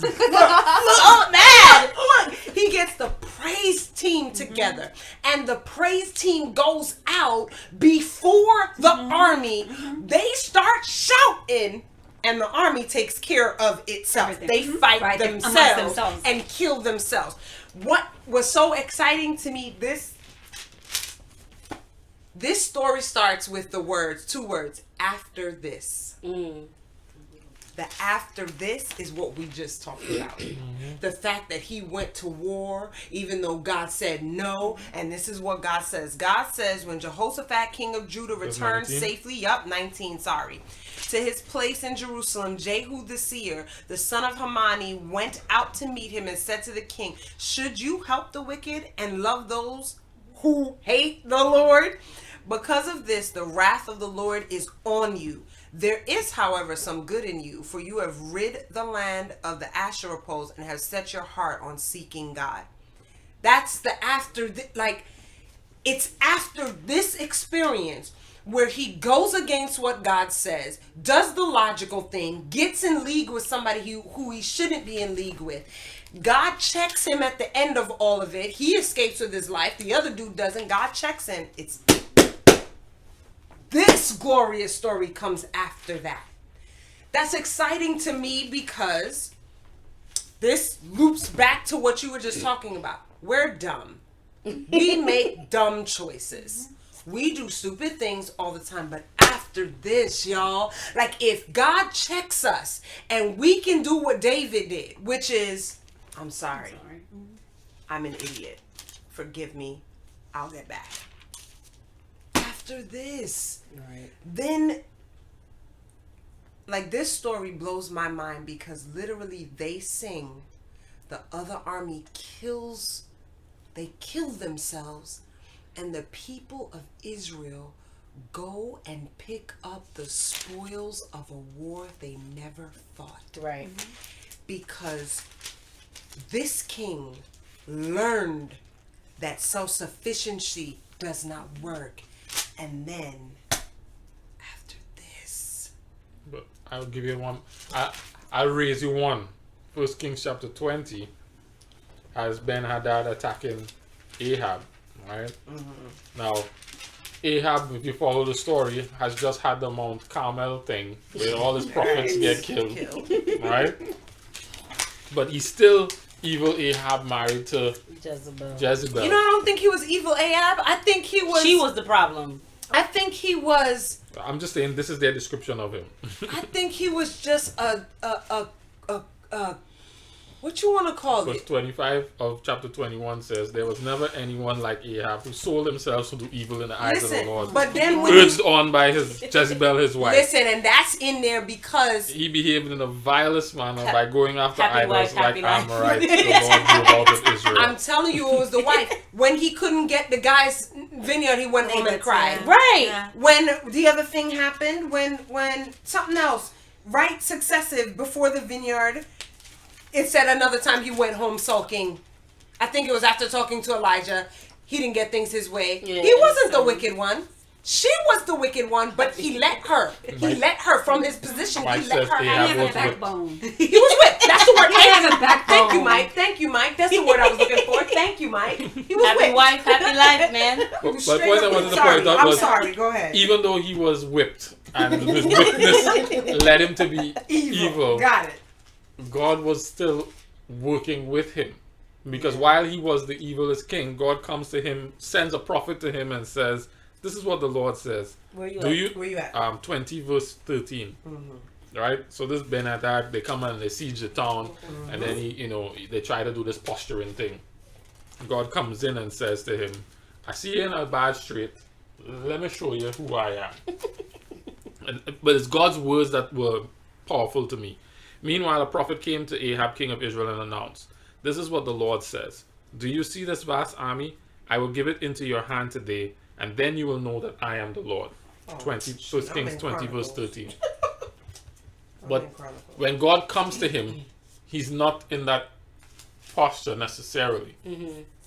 Oh, mad! Look, he gets the praise team together. And the praise team goes out before the army. They start shouting. And the army takes care of itself. Everything. They fight Right, amongst themselves themselves. and kill themselves. What was so exciting to me, this story starts with the words, two words, after this. The after this is what we just talked about. The fact that he went to war, even though God said no. And this is what God says. God says, when Jehoshaphat, king of Judah, returned 19? safely, 19, to his place in Jerusalem, Jehu the seer, the son of Hanani, went out to meet him and said to the king, should you help the wicked and love those who hate the Lord? Because of this, the wrath of the Lord is on you. There is, however, some good in you, for you have rid the land of the Asherah poles and have set your heart on seeking God. That's the after, it's after this experience where he goes against what God says, does the logical thing, gets in league with somebody who he shouldn't be in league with. God checks him at the end of all of it. He escapes with his life. The other dude doesn't. God checks him. This glorious story comes after that. That's exciting to me because this loops back to what you were just talking about. We're dumb. We make dumb choices. We do stupid things all the time. But after this, y'all, like if God checks us and we can do what David did, which is, I'm sorry. I'm an idiot. Forgive me. I'll get back. After this, then, like, this story blows my mind because literally they sing, the other army kill themselves, and the people of Israel go and pick up the spoils of a war they never fought. Right. Because this king learned that self-sufficiency does not work. And then, after I'll give you one. I'll raise you one. 1 Kings chapter 20 has Ben-Hadad attacking Ahab, right? Now, Ahab, if you follow the story, has just had the Mount Carmel thing where all his prophets get killed, right? But he's still evil Ahab married to Jezebel. You know, I don't think he was evil Ahab. I think he was. She was the problem. I think he was. I'm just saying this is their description of him. I think he was just a what you want to call Verse it? 25 of chapter 21 says, there was never anyone like Ahab who sold himself to do evil in the eyes of the Listen, Lord. but then when Urged on by his Jezebel, his wife. listen, and that's in there because He behaved in the vilest manner by going after Happy idols wife, like happy life. Amorites, the Lord drew out of Israel. I'm telling you, it was the wife. When he couldn't get the guy's vineyard, he went home and cried. Right. Yeah. When the other thing happened, when something else, right successive before the vineyard, it said another time he went home sulking. I think it was after talking to Elijah. He didn't get things his way. Yeah, He wasn't the so- wicked one. She was the wicked one, but he let her. He let her from his position. Mike He let says her Ahab have He was has a whipped. backbone. He was whipped. That's the word. He has a backbone. Thank you, Mike. Thank you, Mike. That's the word I was looking for. Thank you, Mike. He was Happy whipped. wife, happy life, man. But Straight what I up- wanted to sorry, point out I'm was, sorry. Go ahead. even though he was whipped, and his witness led him to be evil, Got it. God was still working with him. Because while he was the evilest king, God comes to him, sends a prophet to him and says, this is what the Lord says. Where you Do at? you? Where you at? 20 verse 13. Right? So this Ben-Hadad, they come and they siege the town, and then they try to do this posturing thing. God comes in and says to him, I see you in a bad strait. Let me show you who I am. But it's God's words that were powerful to me. Meanwhile, a prophet came to Ahab, king of Israel, and announced, this is what the Lord says. Do you see this vast army? I will give it into your hand today, and then you will know that I am the Lord. 1 Kings 20 verse 13. But when God comes to him, he's not in that posture necessarily.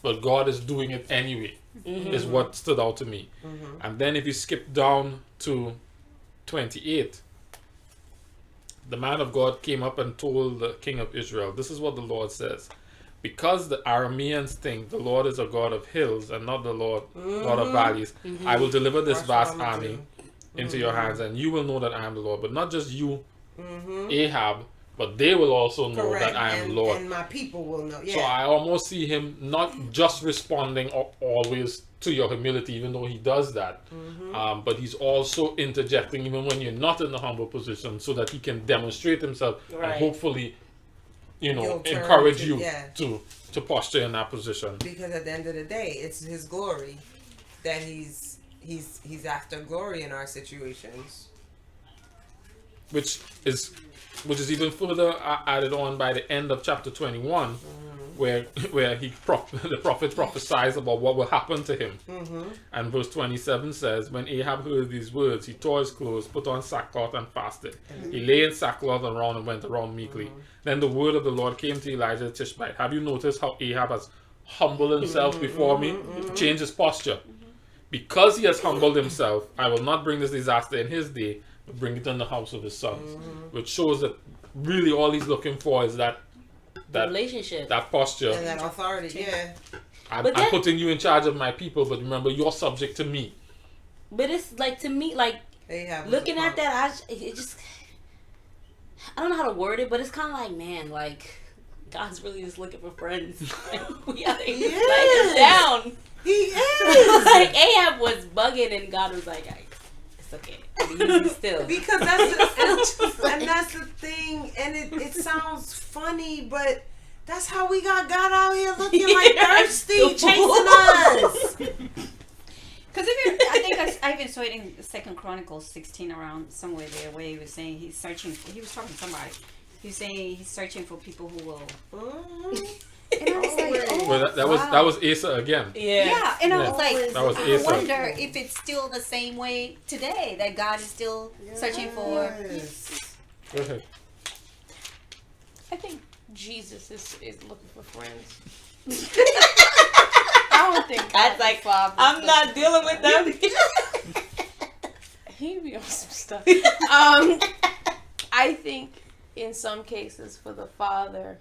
But God is doing it anyway, is what stood out to me. And then if you skip down to 28, the man of God came up and told the king of Israel, this is what the Lord says. Because the Arameans think the Lord is a God of hills and not the Lord God of valleys, I will deliver this vast army into your hands, and you will know that I am the Lord. But not just you, Ahab, but they will also know that I am the Lord. And my people will know. So I almost see him not just responding always to your humility, even though he does that, but he's also interjecting even when you're not in the humble position, so that he can demonstrate himself and hopefully, He'll turn encourage to- you yeah. to posture in that position. Because at the end of the day, it's his glory that he's after glory in our situations. Which is even further added on by the end of chapter 21, where the prophet prophesies about what will happen to him. And verse 27 says, when Ahab heard these words, he tore his clothes, put on sackcloth, and fasted. He lay in sackcloth around and went around meekly. Then the word of the Lord came to Elijah the Tishbite. Have you noticed how Ahab has humbled himself before me to change his posture? Because he has humbled himself, I will not bring this disaster in his day, but bring it in the house of his sons. Which shows that really all he's looking for is that Relationship. that posture. And that authority, yeah. I'm But then- putting you in charge of my people, but remember, you're subject to me. But it's like, to me, like, Ahab was looking a at punk. that, it just, I don't know how to word it, but it's kind of like, man, like, God's really just looking for friends. We gotta let him down. He is. Like, Ahab was bugging, and God was like, it's okay. I'm gonna use you still. Because that's the thing, and it sounds funny, but that's how we got God out here looking like thirsty, chasing us. Because I think I even saw it in 2 Chronicles 16 around somewhere there, where he was saying he was talking to somebody. He was saying he's searching for people who will. And I was like, oh, Well, that was Asa again. yeah. And I Yeah. was like, That was I Asa. wonder if it's still the same way today, that God is still searching for. Yes. Go ahead. I think Jesus is looking for friends. I don't think God's like, I'm not dealing with them. He be on some stuff. I think in some cases for the father,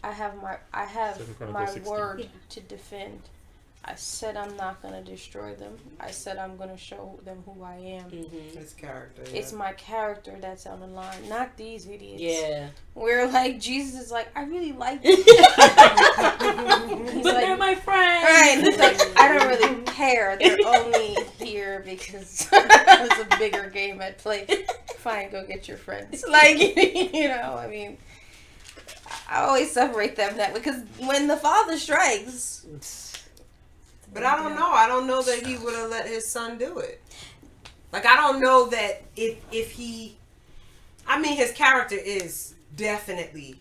I have my 2 Chronicles 16. word to defend. I said I'm not gonna destroy them. I said I'm gonna show them who I am. His character. It's my character that's on the line, not these idiots. Yeah. Where like Jesus is like, I really like them. He's But like, they're my friends. right. He's like, I don't really care. They're only here because there's a bigger game at play. Fine, go get your friends. Like, you know, I mean, I always separate them that way because when the father strikes. But I don't know. I don't know that he would have let his son do it. Like, I don't know that if he... I mean, his character is definitely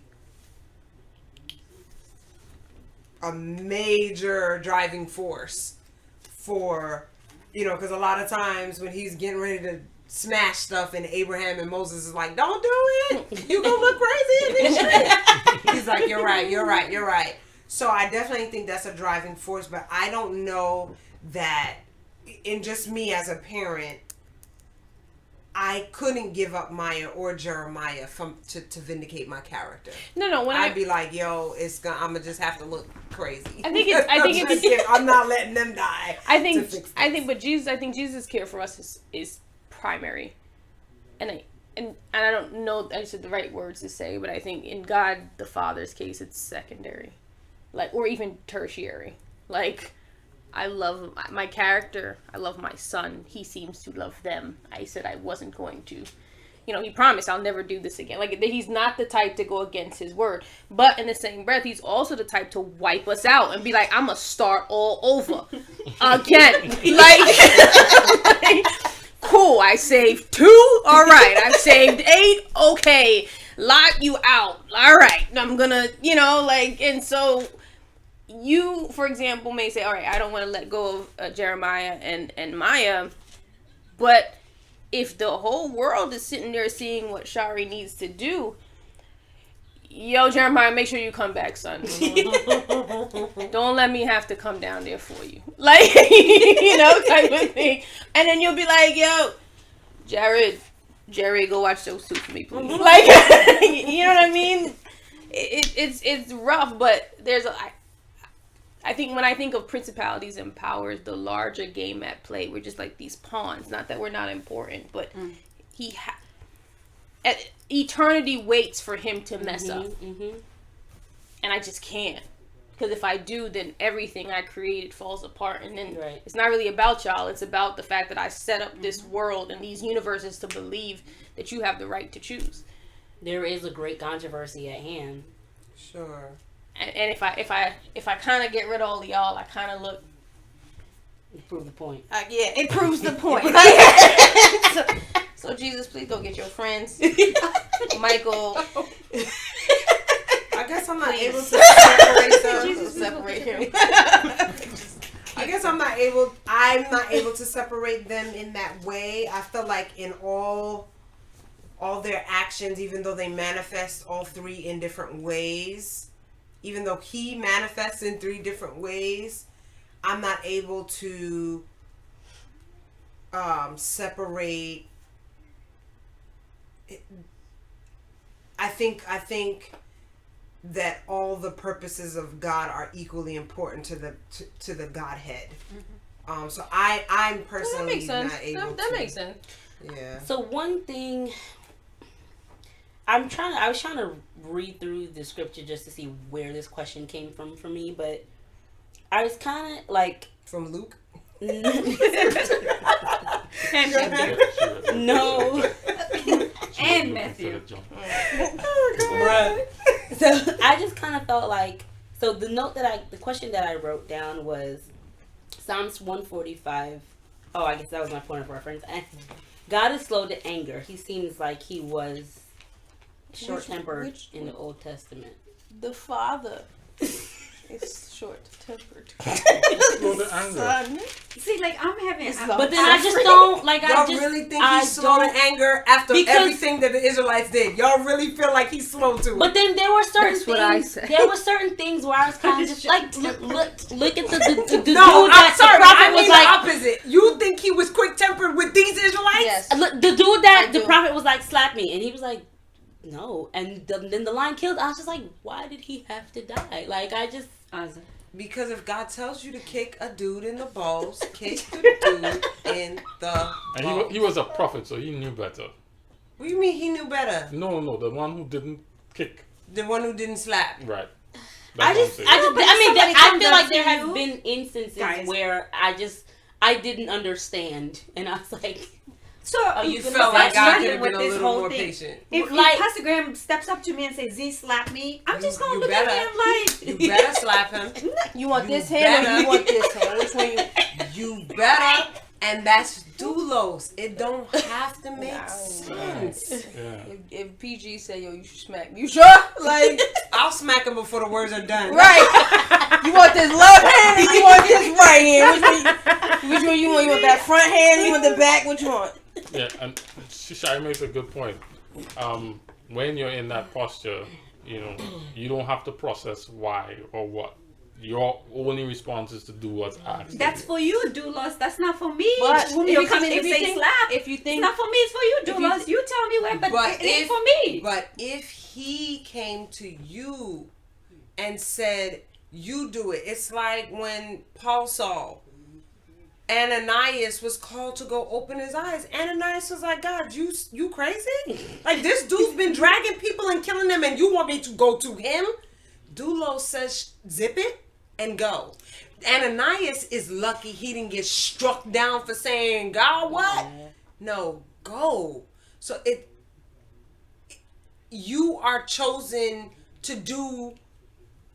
a major driving force for, you know, because a lot of times when he's getting ready to smash stuff and Abraham and Moses is like, don't do it. You gonna look crazy in this shit. He's like, you're right. So I definitely think that's a driving force, but I don't know that in just me as a parent, I couldn't give up Maya or Jeremiah to vindicate my character. No. When I'd be like, yo, I'm gonna just have to look crazy. I think it's. I'm not letting them die. I think Jesus' care for us is primary, and I don't know I said the right words to say, but I think in God the Father's case it's secondary, like, or even tertiary. Like, I love my character. I love my son. He seems to love them. I said I wasn't going to. You know, he promised I'll never do this again. Like, he's not the type to go against his word. But in the same breath, he's also the type to wipe us out and be like, I'm going to start all over again. like, cool, I saved 2. All right, I've saved 8. Okay, lock you out. All right, I'm going to, you know, like, and so... You, for example, may say, all right, I don't want to let go of Jeremiah and Maya, but if the whole world is sitting there seeing what Shari needs to do, yo, Jeremiah, make sure you come back, son. Don't let me have to come down there for you. Like, you know, type of thing. And then you'll be like, yo, Jerry, go watch those 2 for me, please. Like, you know what I mean? It's rough, but there's I think when I think of principalities and powers, the larger game at play, we're just like these pawns. Not that we're not important, but eternity waits for him to mess up. And I just can't. Because if I do, then everything I created falls apart. And then It's not really about y'all. It's about the fact that I set up this world and these universes to believe that you have the right to choose. There is a great controversy at hand. Sure. And if I kind of get rid of all of y'all, I kind of look. Prove the point. Yeah, it proves the point. so Jesus, please go get your friends, Michael. I guess I'm not able to separate them. Jesus, separate him. I guess I'm not able to separate them in that way. I feel like in all their actions, even though they manifest all 3 in different ways. Even though he manifests in 3 different ways, I'm not able to separate. I think that all the purposes of God are equally important to the Godhead. So I'm personally not able. That makes sense. Yeah. So one thing. I was trying to read through the scripture just to see where this question came from for me, but I was kind of like... From Luke? No. And Matthew. So I just kind of felt like... So the question that I wrote down was Psalms 145. Oh, I guess that was my point of reference. God is slow to anger. He seems like he was... short-tempered in the Old Testament. The Father. It's short tempered. Slow the anger. See, like I'm having. But then I just don't like. Y'all really think he's slow to anger after everything that the Israelites did? Y'all really feel like he's slow to it? But then there were certain That's things. what I said. There were certain things where I was kind of just like, look at the no, dude I'm that sorry. the prophet I mean was like. the opposite. You think he was quick tempered with these Israelites? Yes. Look, the dude that I the do. prophet was like, slap me, and he was like, no, and then the lion killed. I was just like, why did he have to die? Like I just. Because if God tells you to kick a dude in the balls, kick the dude in the And balls. he was a prophet, so he knew better. What do you mean he knew better? No, the one who didn't kick. The one who didn't slap. Right. I That's what I'm saying. mean, I comes feel up like to there have you, been instances guys. where I didn't understand, and I was like, So You gonna felt like that's God nothing could have with been a this little whole more thing. patient. If Like- Pastor Graham steps up to me and says, "Z, slap me," I'm just gonna you look better. at him like, You better slap him. You want You this hand or better. you want this hand? Which one you? You better. And that's doulos. It don't have to make sense. Yeah. If PG say, yo, you should smack me. You sure? Like, I'll smack him before the words are done. right. You want this left hand or you want this right hand? Which one you want? You want that front hand? You want the back? What you want? Yeah, and Shai makes a good point. When you're in that posture, you don't have to process why or what. Your only response is to do what's asked. "That's for you, doulos. That's not for me." But Whom if you're you coming think- to if say you think- slap. if you think- it's not for me, it's for you, if you doulos. You tell me where, but it ain't for me. But if he came to you and said, "You do it," it's like when Paul saw Ananias was called to go open his eyes. Ananias was like, "God, you crazy? Like this dude's been dragging people and killing them, and you want me to go to him?" Doulos says, "Zip it and go." Ananias is lucky he didn't get struck down for saying, "God, what?" No, go. So you are chosen to do.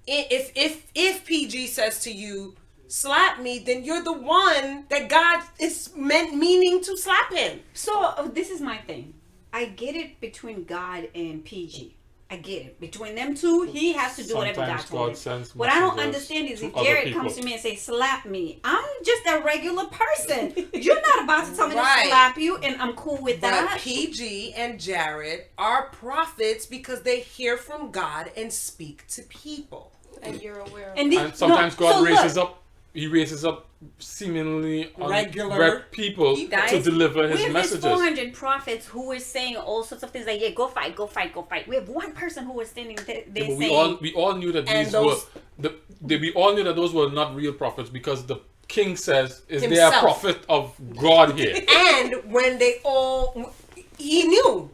If PG says to you, "Slap me," then you're the one that God is meaning to slap him. So this is my thing. I get it between God and PG. I get it. Between them two, he has to do whatever God Sometimes told God him. sends What I don't messengers understand is to if other Jared people. comes to me and says, "Slap me," I'm just a regular person. You're not about to tell me Right. to slap you, and I'm cool with But that. PG and Jared are prophets because they hear from God and speak to people. And you're aware of And, the- And sometimes no, God so raises look, up. He raises up seemingly Regular people Guys, to deliver his we have messages. 400 prophets who were saying all sorts of things like, "Yeah, go fight, go fight, go fight." We have one person who was standing there Yeah, but saying, we all knew that And these those- we all knew that those were not real prophets because the king says, "Is there a Himself. prophet of God here?" And when they all, he knew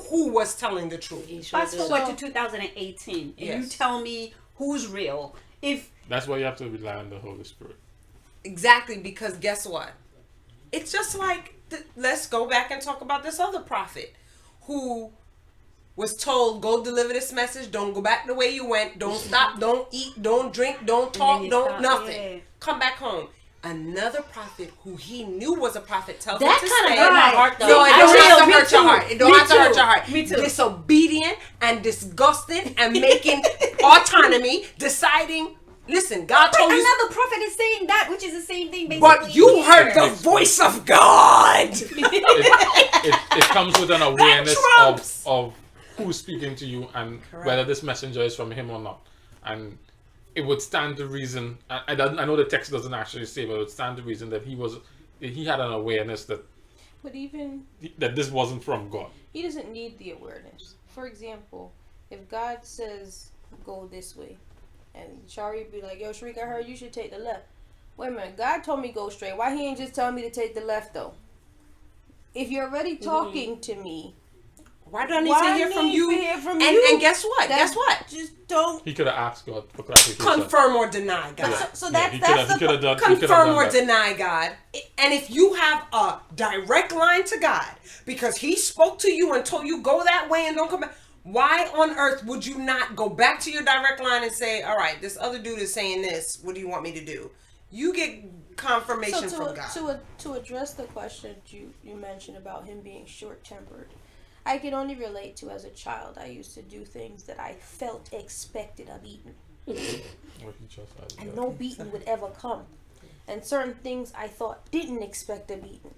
who was telling the truth. "Fast forward to 2018, and you Yes. tell me who's real." If That's why you have to rely on the Holy Spirit. Exactly, because guess what? It's just like, let's go back and talk about this other prophet who was told, "Go deliver this message. Don't go back the way you went. Don't stop. Don't eat. Don't drink. Don't talk. he Don't stopped, nothing. yeah. Come back home." Another prophet who he knew was a prophet tells That him to kind of stay. hurt my heart, though. No, it I don't really- have to me hurt your too. heart. It don't Me have to hurt too. your heart. Me too. Disobedient and disgusting and making autonomy, deciding. Listen, God told you. another prophet is saying that, which is the same thing basically. But you heard the here. voice of God. It comes with an awareness trumps. of who's speaking to you and whether this messenger is from him or not. And it would stand to reason. I know the text doesn't actually say, but it would stand to reason that he had an awareness that But even this wasn't from God. he doesn't need the awareness. For example, if God says go this way, and Shari be like, "Yo, Sharika, I heard you should take the left." Wait a minute, God told me go straight. Why he ain't just tell me to take the left though? If you're already talking to me, Why do I need why to hear from need you? to hear from and, you? and guess what? That's- Guess what? Just don't. He could have asked God for clarification. Confirm or deny God. Yeah. So Yeah, that's he could have done. Confirm or that. deny God. And if you have a direct line to God because he spoke to you and told you go that way and don't come back, why on earth would you not go back to your direct line and say, "All right, this other dude is saying this. What do you want me to do?" You get confirmation from God. To address the question you mentioned about him being short-tempered, I can only relate to as a child. I used to do things that I felt expected of Eden. What he just said, and yeah. no beating would ever come. And certain things I thought didn't expect a beating.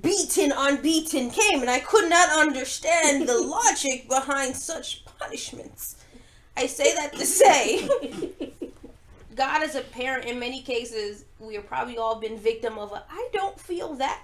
Beaten on beaten came, and I could not understand the logic behind such punishments. I say that to say, God as a parent, in many cases, we have probably all been victim of I don't feel that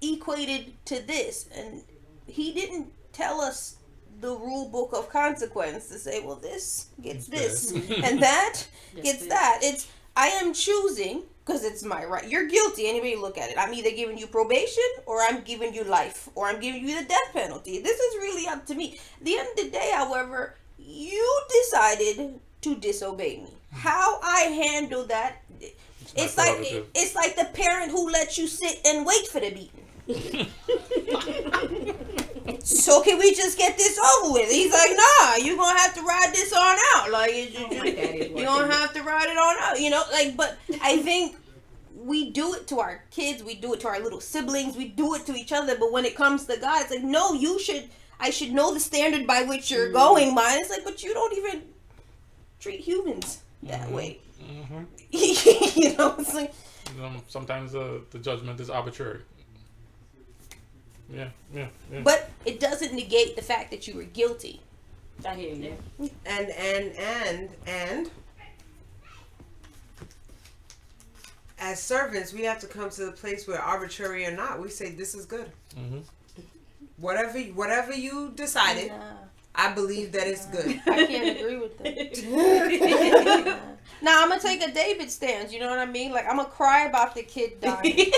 equated to this. And he didn't tell us the rule book of consequence to say, well, this gets this, and that gets that. It's, I am choosing, because it's my right. You're guilty. Anybody look at it. I'm either giving you probation, or I'm giving you life, or I'm giving you the death penalty. This is really up to me. At the end of the day, however, you decided to disobey me. How I handle that, it's like the parent who lets you sit and wait for the beating. So can we just get this over with? He's like, nah, you're gonna have to ride this on out. Like, you're gonna have to ride it on out. You know, like, but I think we do it to our kids, we do it to our little siblings, we do it to each other. But when it comes to God, it's like, no, I should know the standard by which you're going by. It's like, but you don't even treat humans that way. You know, it's like, sometimes the judgment is arbitrary. Yeah. But it doesn't negate the fact that you were guilty. I hear you. And as servants, we have to come to the place where, arbitrary or not, we say this is good. Mm-hmm. Whatever you decided, I believe that it's good. I can't agree with that. Now I'm gonna take a David stance. You know what I mean? Like, I'm gonna cry about the kid dying,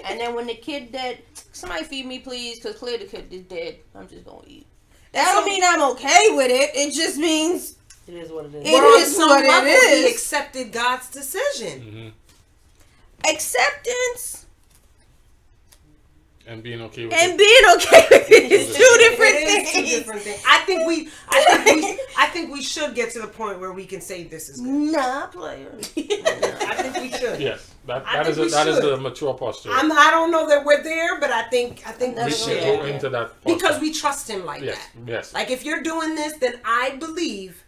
and then when the kid dead, somebody feed me please, because clearly the kid is dead. I'm just gonna eat. That don't mean I'm okay with it. It just means it is what it is. It is what it is. He accepted God's decision. Mm-hmm. Acceptance and being okay with and it. being okay with it is two different things. Two different things. I think we should get to the point where we can say this is good. Nah, player. I think we should. Yes, that is the mature posture. I don't know that we're there, but I think we should go into that posture. because we trust him like that. Yes. Like, if you're doing this, then I believe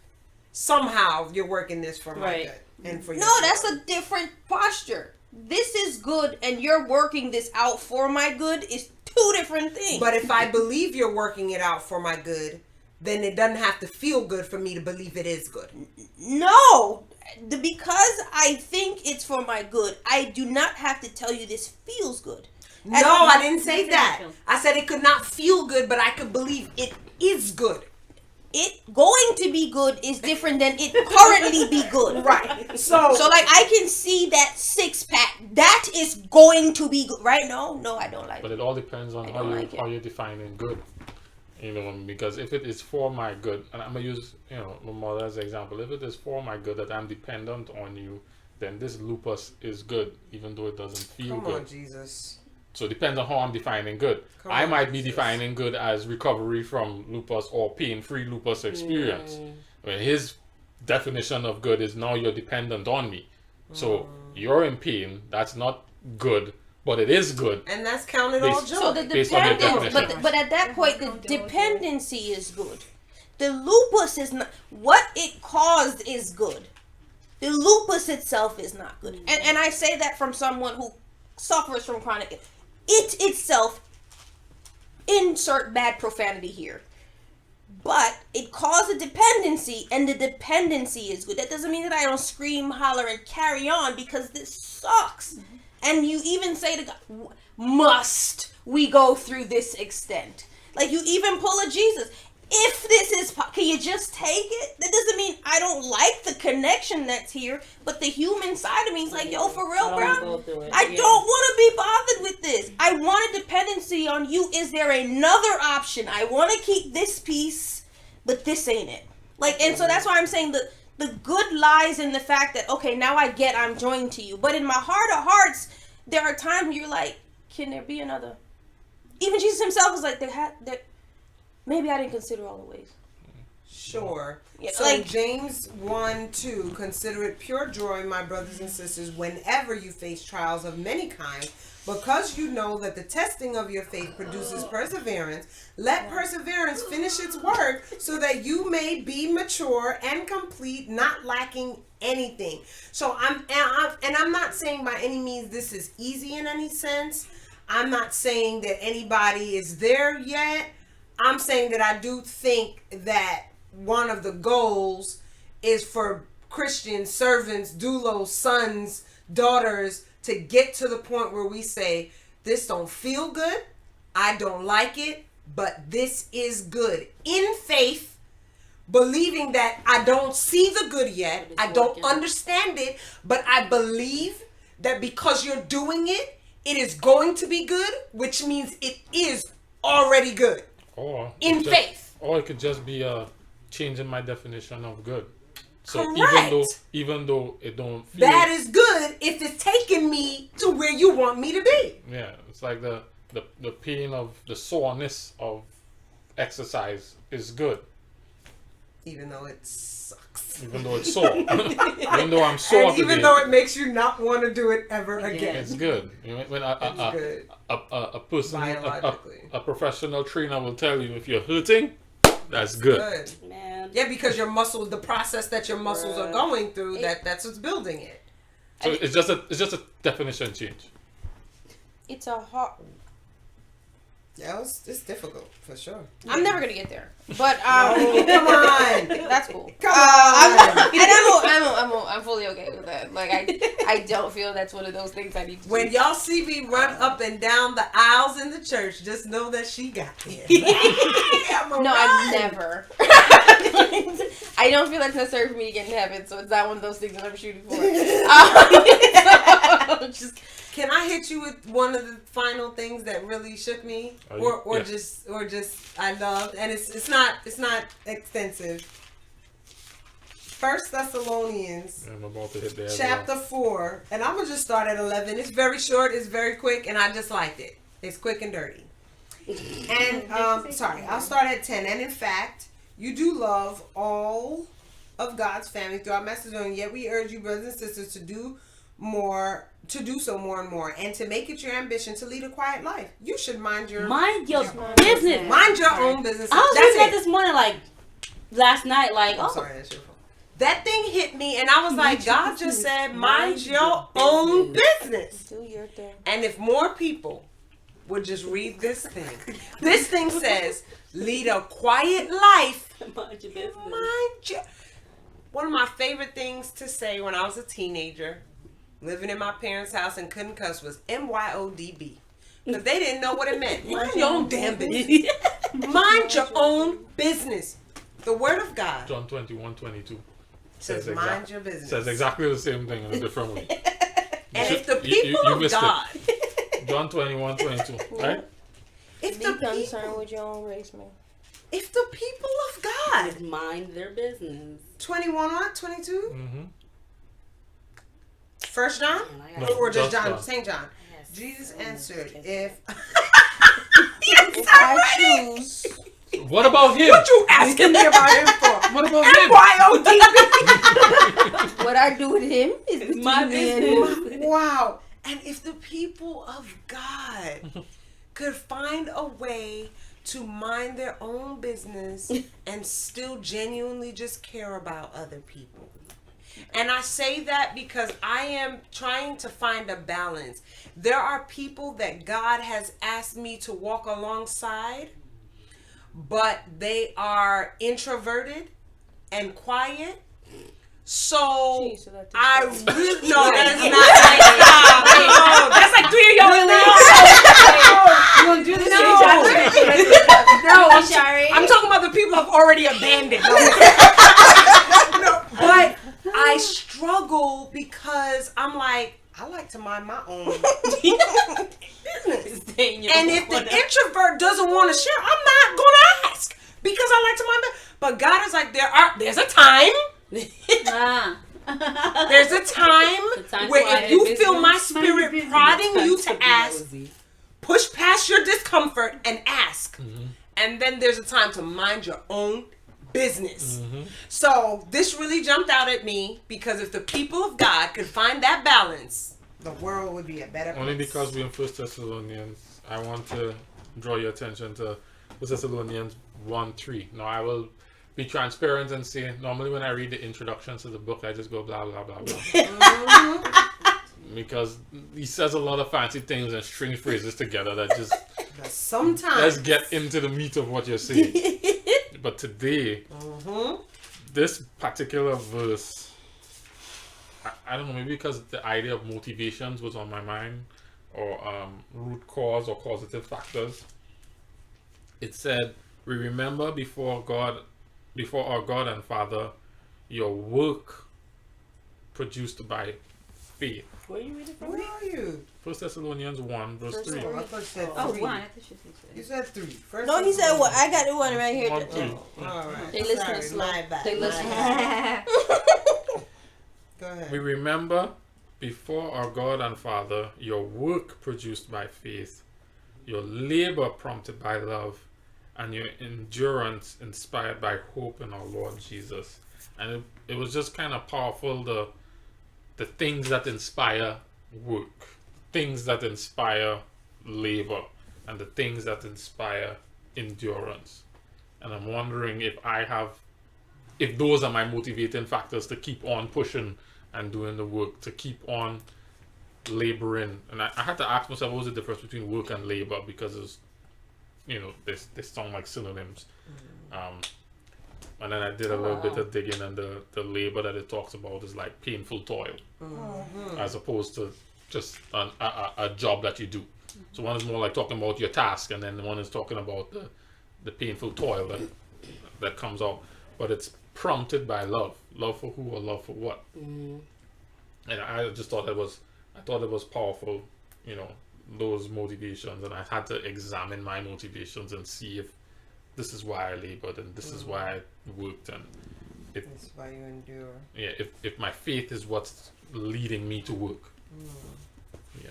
somehow you're working this for my good and for you. No, that's a different posture. This is good, and you're working this out for my good is two different things. But if I believe you're working it out for my good, then it doesn't have to feel good for me to believe it is good. No, because I think it's for my good, I do not have to tell you this feels good. No, I didn't say that. I said it could not feel good, but I could believe it is good. It going to be good is different than it currently be good. Right. So like, I can see that six-pack. That is going to be good. Right? No, I don't like it. But it all depends on how you're defining good. You know, because if it is for my good, and I'm going to use, my mother as an example. If it is for my good that I'm dependent on you, then this lupus is good, even though it doesn't feel good. Come on, Jesus. So it depends on how I'm defining good. I might be defining good as recovery from lupus or pain-free lupus experience. When his definition of good is now you're dependent on me. So you're in pain, that's not good, but it is good. And that's counted all joy. So the dependence, but at that point, the dependency is good. The lupus is not, what it caused is good. The lupus itself is not good. And I say that from someone who suffers from chronic. It itself, insert bad profanity here, but it caused a dependency, and the dependency is good. That doesn't mean that I don't scream, holler, and carry on, because this sucks. And you even say to God, must we go through this extent? Like, you even pull a Jesus. If this is, can you just take it? That doesn't mean I don't like the connection that's here, but the human side of me is like, yo, for real, bro, I don't want to be bothered with this. I want a dependency on you. Is there another option? I want to keep this piece, but this ain't it. Like, and so that's why I'm saying the good lies in the fact that, okay, now I get I'm joined to you. But in my heart of hearts, there are times you're like, can there be another? Even Jesus himself was like, maybe I didn't consider all the ways. Sure. Yeah, So like- James 1:2, consider it pure joy, my brothers and sisters, whenever you face trials of many kinds, because you know that the testing of your faith produces perseverance. Let perseverance finish its work so that you may be mature and complete, not lacking anything. So I'm not saying by any means this is easy in any sense. I'm not saying that anybody is there yet. I'm saying that I do think that one of the goals is for Christian servants, doulos, sons, daughters to get to the point where we say, this don't feel good, I don't like it, but this is good. In faith, believing that I don't see the good yet, I don't understand it, but I believe that because you're doing it, it is going to be good, which means it is already good. Or In just- faith. Or it could just be a change in my definition of good. So Correct. even though it don't feel, That is good if it's taking me to where you want me to be. yeah, it's like the pain of the soreness of exercise is good, Even though it sucks. even though it's sore. Even though I'm sore And even today, though it makes you not want to do it ever again. it's good. You know, when It's good. a person, Biologically. a professional trainer will tell you if you're hurting, that's good. Good. Man. Yeah, because your muscles, the process that your muscles are going through, that's what's building it. So it's just a definition change. It's a hard. Yeah, it's difficult for sure. I'm never gonna get there, but Oh, come on. that's cool. Come on. I'm fully okay with that. Like I don't feel that's one of those things I need to. When y'all see me run up and down the aisles in the church, just know that she got there. No, I've never. I don't feel that's necessary for me to get in heaven, so it's not one of those things that I'm shooting for. Just Can I hit you with one of the final things that really shook me, or yes. just I loved, and it's not extensive. 1 Thessalonians I'm about to hit there. chapter 4, and I'm gonna just start at 11. It's very short, it's very quick, and I just liked it. It's quick and dirty. And sorry, I'll start at 10. And in fact, you do love all of God's family throughout Macedonia. Yet we urge you, brothers and sisters, to do so more and more, and to make it your ambition to lead a quiet life. You should mind your business. mind your own business. I was That's reading that it. this morning, like last night, like I'm sorry, that's your fault. That thing hit me, and I was like, God just said, mind your own business. do your thing. And if more people would just read this thing says, lead a quiet life. mind your business. Mind your. One of my favorite things to say when I was a teenager, living in my parents' house and couldn't cuss, was MYODB. Because they didn't know what it meant. Mind your own damn business. Mind your own business. The word of God John 21:22 says, mind your business. says exactly the same thing in a different way. And if the You people of missed it. God, John 21:22, right? if Be the concerned people, with your own race, man. if the people of God, Mind their business. 21 what? 22? Mm-hmm. 1 John? And I No, Or just just John? John. St. John. Yes. Jesus answered, if... If I choose, What about him? What you asking me about him for? What about him? MYODB. what I do with him is My between me and him. business. Wow. And if the people of God could find a way to mind their own business and still genuinely just care about other people. And I say that because I am trying to find a balance. There are people that God has asked me to walk alongside, but they are introverted and quiet. So Jeez, so that's I just- really no, that is not like no, that's like 3 of y'all now. You want to do this? No, I'm talking about the people I've already abandoned. No, but I struggle because I'm like, I like to mind my own business. And if the introvert doesn't want to share, I'm not gonna ask because I like to mind my. But God is like, there's a time. There's a time where if you feel my spirit prodding you to ask, push past your discomfort and ask. And then there's a time to mind your own business. So this really jumped out at me because if the people of God could find that balance, the world would be a better place. Only because we're in 1 Thessalonians, I want to draw your attention to 1 Thessalonians 1:3. Now, I will be transparent and say, normally when I read the introduction to the book, I just go blah, blah, blah, blah. Because he says a lot of fancy things and string phrases together that just... Sometimes. Let's get into the meat of what you're saying. But today, this particular verse, I don't know, maybe because the idea of motivations was on my mind, or root cause or causative factors. It said, we remember before our God and Father, your work produced by faith. Where you reading from? Where are you? 1 Thessalonians 1, verse 3. Oh, I thought you said Oh, 3. one. I thought you You said said 3. First No, he said what? I got the one right here. 1:3. All right. They listen Sorry, slow. my bad. They my listen bad. three. Go ahead. We remember before our God and Father your work produced by faith, your labor prompted by love, and your endurance inspired by hope in our Lord Jesus. And it was just kind of powerful, the things that inspire work, things that inspire labor, and the things that inspire endurance. And I'm wondering if those are my motivating factors to keep on pushing and doing the work, to keep on laboring. And I had to ask myself, what was the difference between work and labor? Because it's, they sound like synonyms. And then I did a little bit of digging, and the labor that it talks about is like painful toil, as opposed to just a job that you do. So one is more like talking about your task, and then the one is talking about the painful toil that comes out. But it's prompted by love for who or love for what. And I just thought it was powerful, those motivations, and I had to examine my motivations and see if this is why I labored and this is why I worked, and That's why you endure. yeah, if my faith is what's leading me to work. Yeah.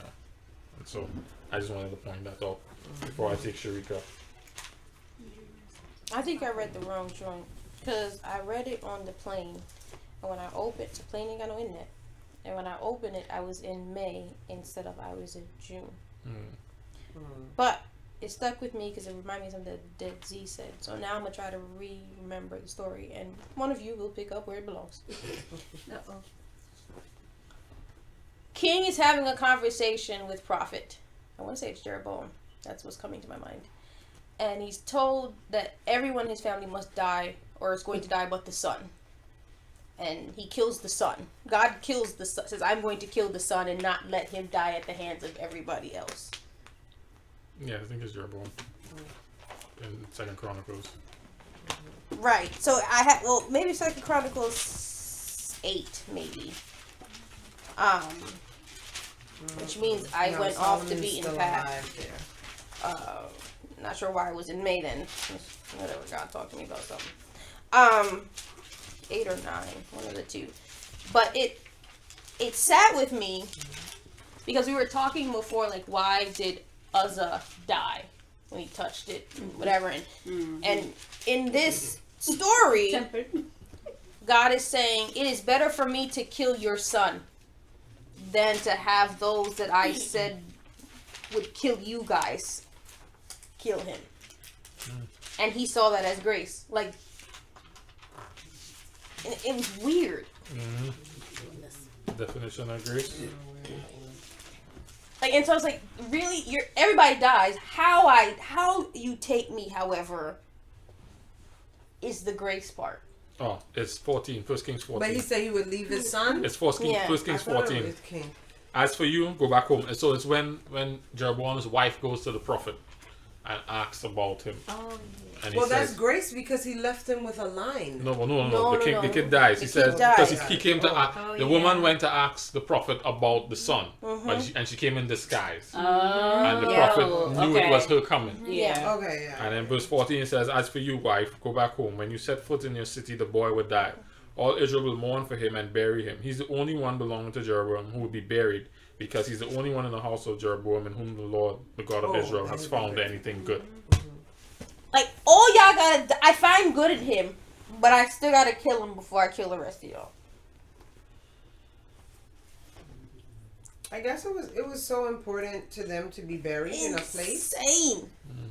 And so I just wanted to point that out before I take Sharika. I think I read the wrong joint because I read it on the plane, and when I opened the plane ain't got no internet, and when I opened it, I was in May instead of I was in June. But it stuck with me because it reminded me of something that Z said. So now I'm gonna try to remember the story, and one of you will pick up where it belongs. Uh-oh. King is having a conversation with Prophet. I want to say it's Jeroboam. That's what's coming to my mind. And he's told that everyone in his family must die or is going to die but the son. And he kills the son. God kills the son, says, I'm going to kill the son and not let him die at the hands of everybody else. Yeah, I think it's Jeroboam in 2nd Chronicles. Right. So I had, maybe 2nd Chronicles 8, maybe. Which means I No, went off the Solomon's beaten still path. alive there. Not sure why it was in May then. Whatever, God talked to me about something. 8 or 9, one of the two. But it sat with me because we were talking before, like, why did Uzzah die when he touched it, and whatever. And in this story, Tempered. God is saying, it is better for me to kill your son than to have those that I said would kill you guys kill him. And he saw that as grace. Like, it was weird. Definition of grace. Like, and so I was like, really? Everybody dies. How you take me, however, is the grace part. Oh, it's 14. 1 Kings 14. But he said he would leave his son. It's 1 Kings, Yeah. 1 Kings I thought it 14. was King. As for you, go back home. And so it's when Jeroboam's wife goes to the prophet and asks about him. Oh, And he Well, that's says, grace because he left him with a line. no. No, The kid dies. The He kid says dies. because he came to Oh, the woman went to ask the prophet about the son, and she came in disguise, and the prophet knew it was her coming. Yeah. Okay, yeah. And in verse 14 it says, as for you, wife, go back home. When you set foot in your city, the boy would die. All Israel will mourn for him and bury him. He's the only one belonging to Jeroboam who will be buried, because he's the only one in the house of Jeroboam in whom the Lord, the God of Israel, has found anything good. Like, all y'all gotta, I find good in him, but I still gotta kill him before I kill the rest of y'all. I guess it was so important to them to be buried in a place. Insane.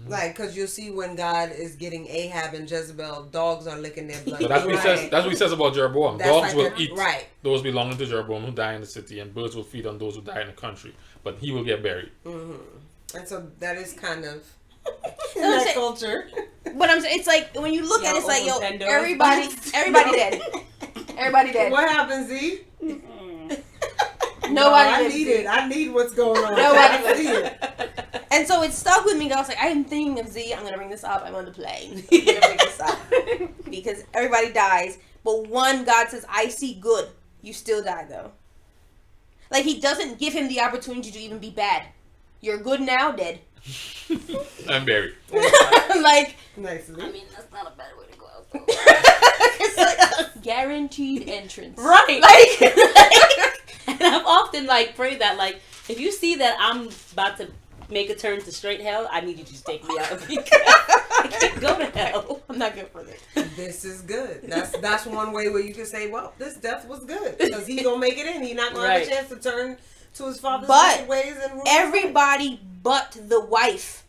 Like, because you'll see when God is getting Ahab and Jezebel, dogs are licking their blood. So that's what he says. That's what he says about Jeroboam. That's Dogs like will that- eat right. those belonging to Jeroboam who die in the city, and birds will feed on those who die in the country. But he will get buried. And so that is kind of I'm in that saying- culture. But it's like when you look at it, it's like, yo, Nintendo. everybody dead. Everybody dead. What happens, Z? Nobody I lives. need it. I need what's going on. Nobody I see it. And so it stuck with me. I was like, I am thinking of Z. I'm gonna bring this up. I'm on the plane. I'm gonna bring this up because everybody dies, but one God says, "I see good." You still die though. Like he doesn't give him the opportunity to even be bad. You're good now, dead. I'm buried. Like Nicely. I mean, that's not a bad way to go out, though. it's like guaranteed entrance. Right. Like And I've often, like, prayed that, like, if you see that I'm about to make a turn to straight hell, I need you to just take me out because I can't go to hell. I'm not good for this. This is good. That's one way where you can say, well, this death was good because he gonna make it in. He not gonna have Right. a chance to turn to his father's But wicked ways and rule. Everybody but the wife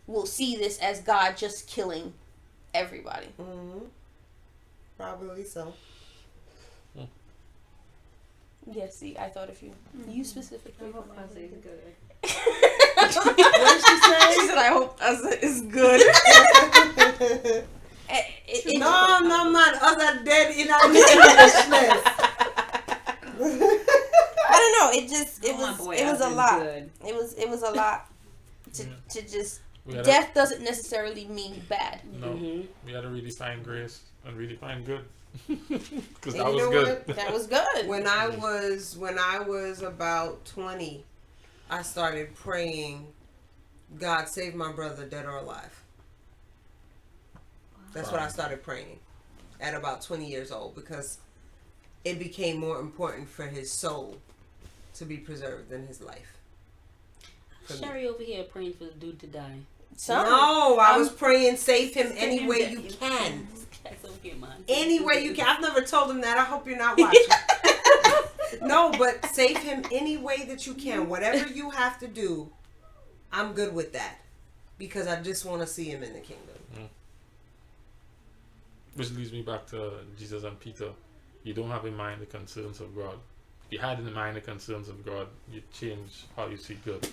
will see this as God just killing everybody. Mm-hmm. Probably so. Yes, see, I thought of you. You specifically. I hope Ozzy is good. What did she say? She said, I hope Ozzy is good. No, I'm not. Us are dead in our Englishness. I don't know. It just it Oh, my was boy it was a Ozzy's lot. good. It was a lot to just We had death doesn't necessarily mean bad. No, Mhm. we had to redefine grace and redefine good. Because And that you was know good. what? That was good. When I was about 20, I started praying, God save my brother, dead or alive. That's what I started praying at about 20 years old because it became more important for his soul to be preserved than his life. For me. Sherry over here praying for the dude to die. No, I was praying save him any way you can. That's over here, man. Any way you can. I've never told him that. I hope you're not watching. No, but save him any way that you can. Whatever you have to do, I'm good with that. Because I just want to see him in the kingdom. Which leads me back to Jesus and Peter. You don't have in mind the concerns of God. If you had in mind the concerns of God, you change how you see good.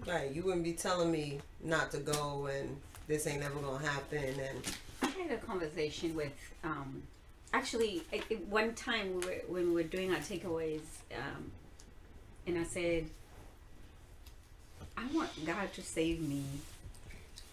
Right. You wouldn't be telling me not to go and this ain't never going to happen. And I had a conversation with, actually, one time when we were doing our takeaways, and I said, I want God to save me,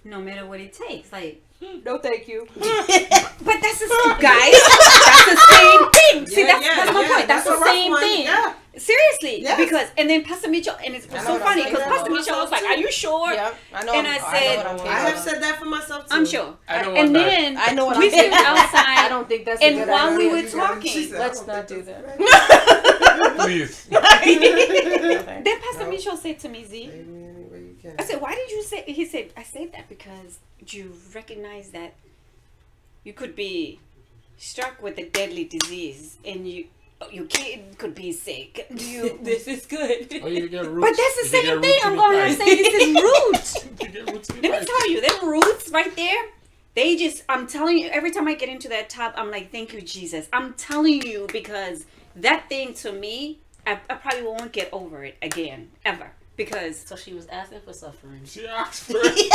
no matter what it takes. Like, No, thank you. but that's the same, guys. That's the same thing. See, that's my point. That's a the rough same one. thing. Yeah. Seriously, Yes. because and then Pastor Mitchell, and it's I know so what funny I'm because saying. Pastor Mitchell was like, "Are you sure?" Yeah, I know. And I I know said- what I'm I talking have about. said that for myself too. I'm sure. I don't And want that. then I know what we I'm stood saying. I outside, don't think that's a and good while idea. we were You got it. talking, She said, Let's I don't not think do that's Please. then Pastor Mitchell said to me, right. "Z," Save me any way you can. I said, "Why did you say?" He said, "I said that because you recognize that you could be struck with a deadly disease, and your kid could be sick. You." This is good. Or you can get roots. But that's the You can same get thing. roots in I'm your going to pipe. say this is roots. You can get roots in Let your me pipe. tell you, them roots right there, I'm telling you, every time I get into that tub, I'm like, thank you, Jesus. I'm telling you, because that thing to me, I probably won't get over it again, ever. Because, So she was asking for suffering. She asked for it.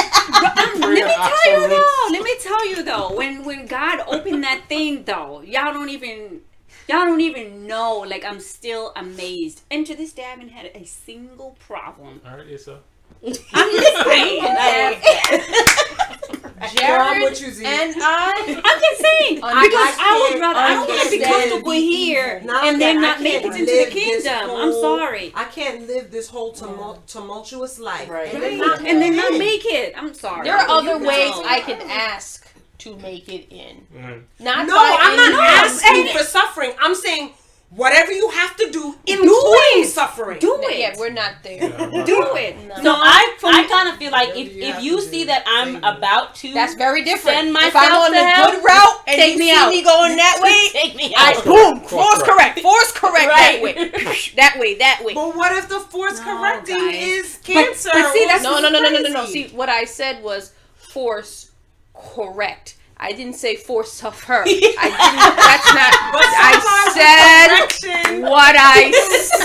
let me tell you though, when God opened that thing though, y'all don't even know, like, I'm still amazed. And to this day, I haven't had a single problem. All right, Issa. I'm just saying. I'm Jared with you, Z. and I'm just saying, because I would rather, I don't want to be understand comfortable here Not and then that I not make it can't into the live this kingdom. I'm whole- sorry. I can't live this whole tumultuous life. Right. And then not And then make not it. make it. I'm sorry. there are other You ways know. I can ask to make it in. Mm. Not No, by I'm any not means. asking for suffering. I'm saying Whatever you have to do, including suffering. Do it. Yeah, we're not there. Do it. So I kind of feel like if you see that I'm about to That's very different. send If myself I'm on to the hell, good route and take you me see out. me going that way, take me I out. boom, force correct that Right. way, that way. But what if the force No, correcting guys. is cancer? but see, that's No. crazy. See, what I said was force correct. I didn't say force tough her. I didn't. That's not. But I sometimes said correction. what I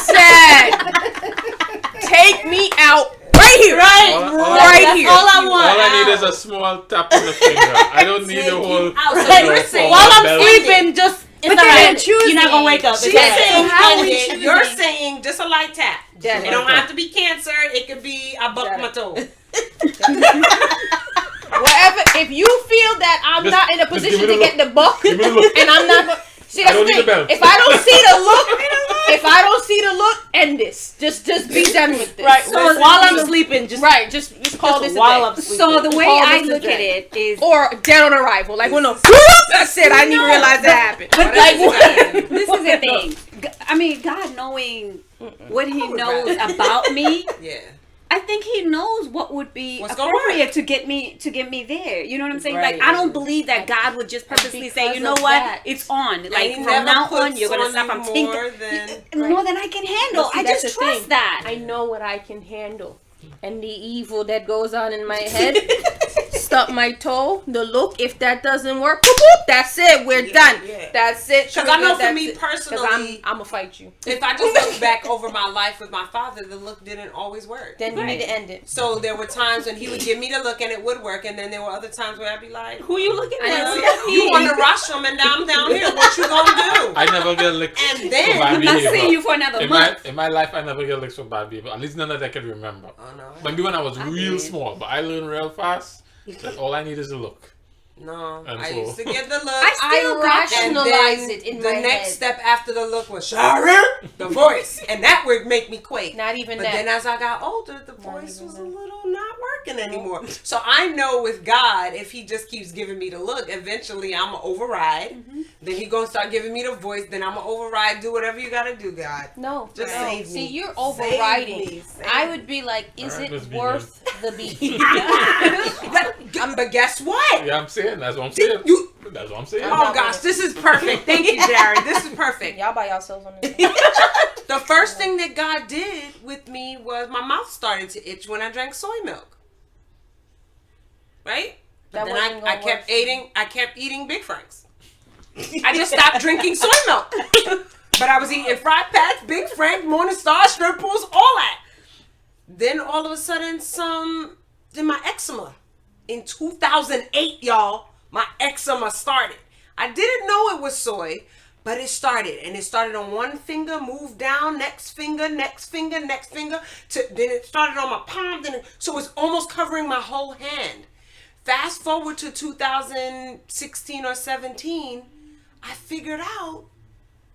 said. Take me out right here. Right here. All I want. All I need is a small tap on the finger. I don't need the whole. So you're saying While while I'm I'm sleeping, just it's But alright. then choosing. You're not gonna wake up. She's It's alright. saying how we anything. choosing? You're saying just a light tap. That It don't have to be cancer. It could be I bucked my toe. Whatever. If you feel that I'm Just- not in a just position give me to the get the buck, Give me the look. and I'm not. See, I that's don't the need thing. the belt. If I don't see the look, if I don't see the look, end this. Just be done with this. Right. So while I'm sleeping, just Right. Just call this a while day. I'm sleeping. So the way Call I this a look at day. it is, Or dead on arrival. Like when no, that's it. I didn't even realize that happened. but Like like, this is the thing. I mean, God knowing what He would knows rather- about me, Yeah. I think He knows what would be What's gonna appropriate to get me there. You know what I'm saying? Right. Like, I don't believe that God would just purposely say, because you know of what, that- it's on. And Like he from never now puts on, you're gonna on stop. you I'm more thinking than- more than I can handle. But see, I that's just the thing. trust that. I know what I can handle. And the evil that goes on in my head, stub my toe, the look, if that doesn't work, boop, boop, that's it, we're done. yeah. That's it. Because I know for That's me it. 'Cause personally, I'm gonna fight you. if I just look back over my life with my father, the look didn't always work. Then you need to end it. So there were times when he would give me the look and it would work, and then there were other times where I'd be like, who you looking I at? know. "You on the rostrum and I'm down here. What you gonna do?" I never get licked And for then- bad I'm not seeing behavior. you for another month. In my life, I never get licked for bad behavior. At least none that I can remember. Oh no. Maybe when I was real did. small, but I learned real fast that all I need is a look. No, And I so- used to get the look. still got and rationalize then it in the my next head. step after the look was Sharon, the voice, and that would make me quake. Not even But that. then as I got older, the voice was a little not working anymore. So I know with God, if He just keeps giving me the look, eventually I'm gonna override. Then He gonna start giving me the voice. Then I'm gonna override. Do whatever you gotta do, God. No, Just no. save See, me. you're Save overriding. me. Save I me. would be like, is Alright, it let's be worth the beat? But guess what? Yeah, I'm saying. That's what I'm saying. You. That's what I'm saying. Oh gosh, this is perfect. Thank you, Jared. This is perfect. Y'all by yourselves on this. The first thing that God did with me was my mouth started to itch when I drank soy milk. Right? But That then wasn't I gonna kept work. I kept eating Big Franks. I just stopped drinking soy milk. But I was eating Fried Pats, Big Frank, Morningstar, Shrimp Pools, all that. Then all of a sudden then my eczema. In 2008, y'all, my eczema started. I didn't know it was soy, but it started. And it started on one finger, moved down, next finger, next finger, next finger. Then it started on my palm. So it was almost covering my whole hand. Fast forward to 2016 or 17, I figured out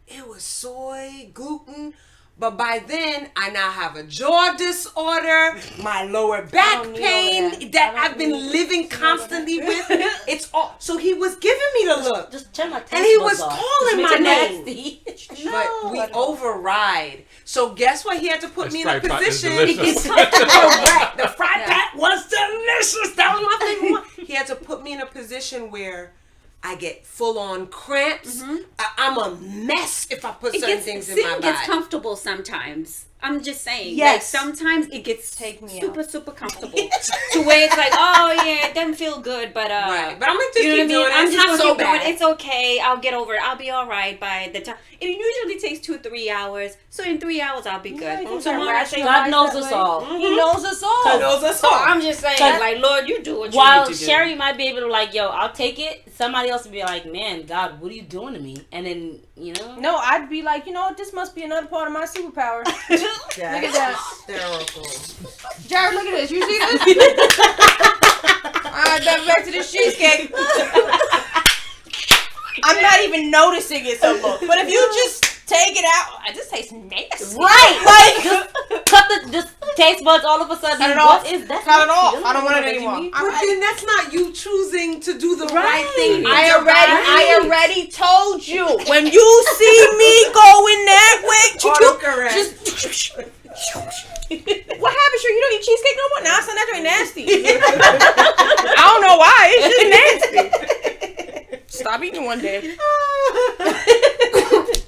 it was soy, gluten. But by then, I now have a jaw disorder, my lower back don't need pain all that. that I don't I've been need living constantly with. It's all. So he was giving me the look, Just turn my taste and he buds was off. calling It's my name. nasty. But we override. So guess what? He had to put This me in a fried pat is position. delicious. Correct. The fried pat was delicious. That was my favorite one. He had to put me in a position where I get full on cramps. I'm a mess if I put certain things in my Sitting body. gets comfortable sometimes. I'm just saying. Yes. Like sometimes it gets Take me super comfortable to where it's like, oh yeah, it doesn't feel good, but Right. But I'm gonna just you know keep what I mean? doing it. I'm It's just not gonna so keep doing bad. it. It's okay. I'll get over it. I'll be all right by the time. It usually takes 2-3 hours. So in 3 hours, I'll be good. you can Tomorrow, I say, God knows that us way. all. He knows us all. He knows us So all. I'm just saying, Cause- like, Lord, you do what you While need to do. Sherry might be able to like, yo, I'll take it. Somebody else would be like, man, God, what are you doing to me? And then, you know, No, I'd be like, you know what? This must be another part of my superpower. Look at that. Hysterical. Jared, look at this. You see this? Alright, back to the cheesecake. I'm not even noticing it so much. But if you just take it out, it just tastes nasty. right? Like, cut the just taste buds all of a sudden. Cut it What off. is that? Cut it off. feeling I don't want it that you anymore. need? But then that's not you choosing to do the right thing. I already told you. When you see me going cheesecake. Autocorrect. Just what happened? Sure, you don't eat cheesecake no more? Nah, son, that joint nasty. I don't know why. It's just nasty. Stop eating one day.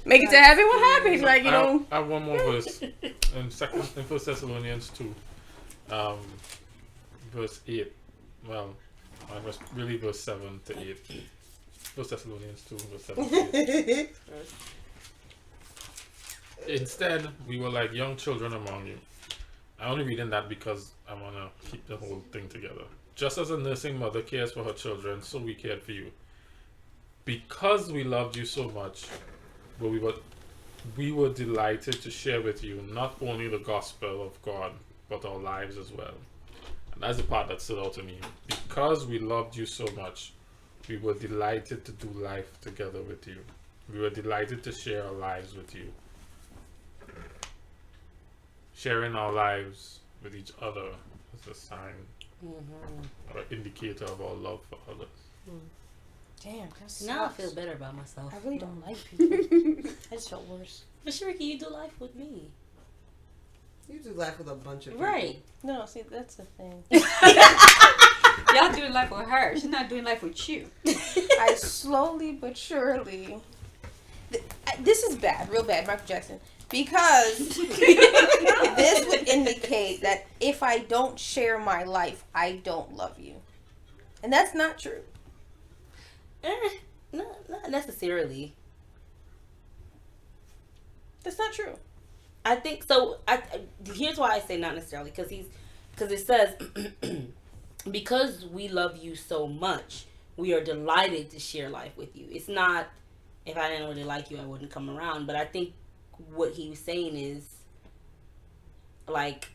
Make it to heaven. What happened? Like, you know. I have one more verse in 1 Thessalonians 2, verse 8. Well, I was really verse 7 to 8. 1 Thessalonians 2, verse 7 to 8. Instead, we were like young children among you. I'm only reading that because I want to keep the whole thing together. Just as a nursing mother cares for her children, so we cared for you. Because we loved you so much, but we were delighted to share with you not only the gospel of God, but our lives as well. And that's the part that stood out to me. Because we loved you so much, we were delighted to do life together with you. We were delighted to share our lives with you. Sharing our lives with each other is a sign or an indicator of our love for others. Damn, that's Now I feel better about myself. I really don't like people. I just felt worse. But Sharika, you do life with me. You do life with a bunch of people. Right. No, see, that's the thing. Y'all doing life with her. She's not doing life with you. I slowly but surely. This is bad, real bad, Michael Jackson. Because this would indicate that if I don't share my life, I don't love you. And that's not true. No, not necessarily. That's not true. I think so. Here's why I say not necessarily, because it says because we love you so much, we are delighted to share life with you. It's not if I didn't really like you, I wouldn't come around. But I think what he was saying is like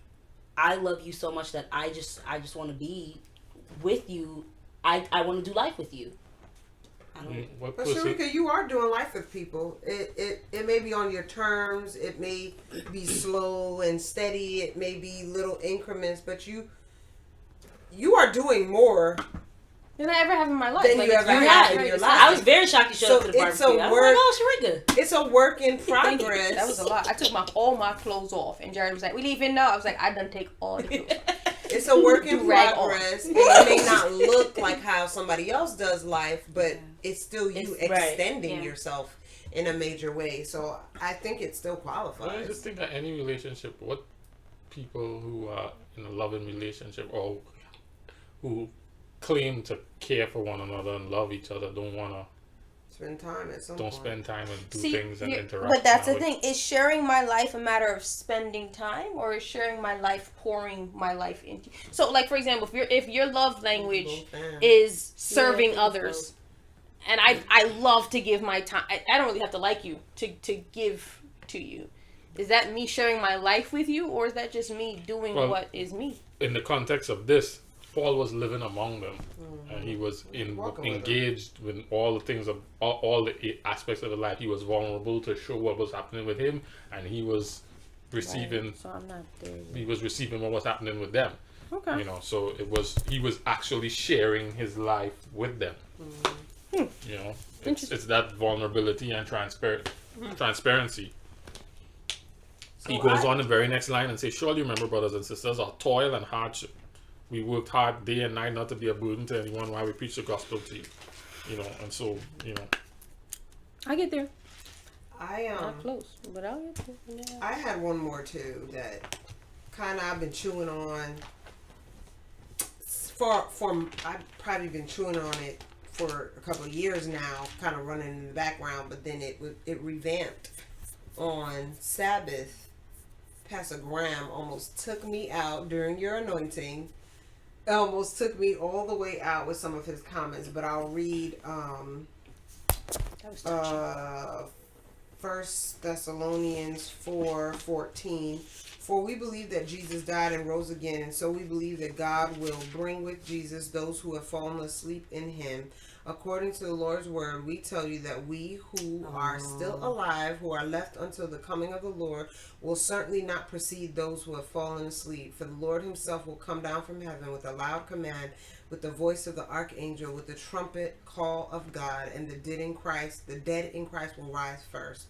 I love you so much that I just want to be with you. I want to do life with you. What But person- Sharika, you are doing life with people. It may be on your terms. It may be slow and steady. It may be little increments. But you are doing more Than I ever have in my life. than Like, you it's ever very had accurate. in your It's life. I was very shocked you showed So up to the it's a barbecue. I was work- like, oh, Sharika. It's a work in Thank you. progress. That was a lot. I took all my clothes off, and Jared was like, "We leaving now?" I was like, "I done take all the clothes off." It's a work in Drag progress. And it may not look like how somebody else does life, but it's still you It's right. extending Yeah. yourself in a major way. So I think it still Well, I qualifies. just think that any relationship, what people who are in a loving relationship or who claim to care for one another and love each other don't want to Spend time at some don't point. spend time and do See, things and interact. but that's that the way. thing. Is sharing my life a matter of spending time, or is sharing my life pouring my life into? So, like for example, if your love language Both ends. is serving Yeah, others, and I love to give my time. I don't really have to like you to give to you. Is that me sharing my life with you, or is that just me doing Well, what is me? In the context of this, Paul was living among them, and he was Walking with engaged with all the things of all the aspects of the life. He was vulnerable to show what was happening with him, and he was receiving. So I'm not there. He was receiving what was happening with them. Okay. You know, so he was actually sharing his life with them. You know, it's that vulnerability and transparency. He goes on the very next line and says, "Surely remember, brothers and sisters, our toil and hardship. We worked hard day and night not to be a burden to anyone while we preach the gospel to you." You know, and so, you know. I get there. Not close, but I'll get to it. Yeah. I had one more too that kind of I've been chewing on for I've probably been chewing on it for a couple of years now, kind of running in the background, but then it revamped on Sabbath. Pastor Graham almost took me out during your anointing. Almost took me all the way out with some of his comments, but I'll read That was touching. 1 Thessalonians 4:14. For we believe that Jesus died and rose again, and so we believe that God will bring with Jesus those who have fallen asleep in him. According to the Lord's word, we tell you that we who are still alive, who are left until the coming of the Lord, will certainly not precede those who have fallen asleep. For the Lord himself will come down from heaven with a loud command, with the voice of the archangel, with the trumpet call of God, and the dead in Christ will rise first.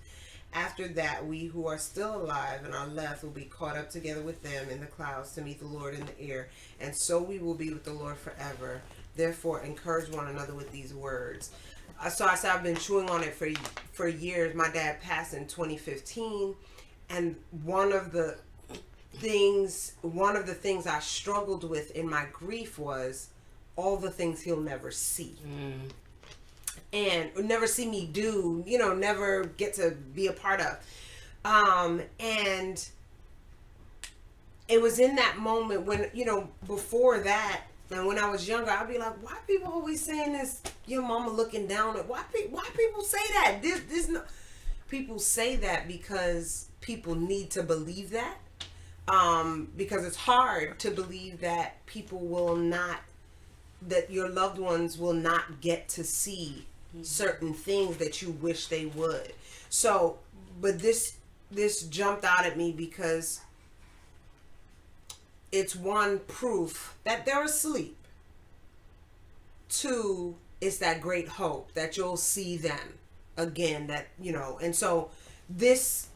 After that, we who are still alive and are left will be caught up together with them in the clouds to meet the Lord in the air, and so we will be with the Lord forever. Therefore, encourage one another with these words. So I said I've been chewing on it for years. My dad passed in 2015, and one of the things I struggled with in my grief was all the things he'll never see. And never see me do, never get to be a part of. And it was in that moment when, before that, and when I was younger, I'd be like, why people always saying this, your mama looking down at, why people say that? People say that because people need to believe that. Because it's hard to believe that people will not, that your loved ones will not get to see certain things that you wish they would. So, but this jumped out at me because it's one, proof that they're asleep. Two, it's that great hope that you'll see them again, and so this,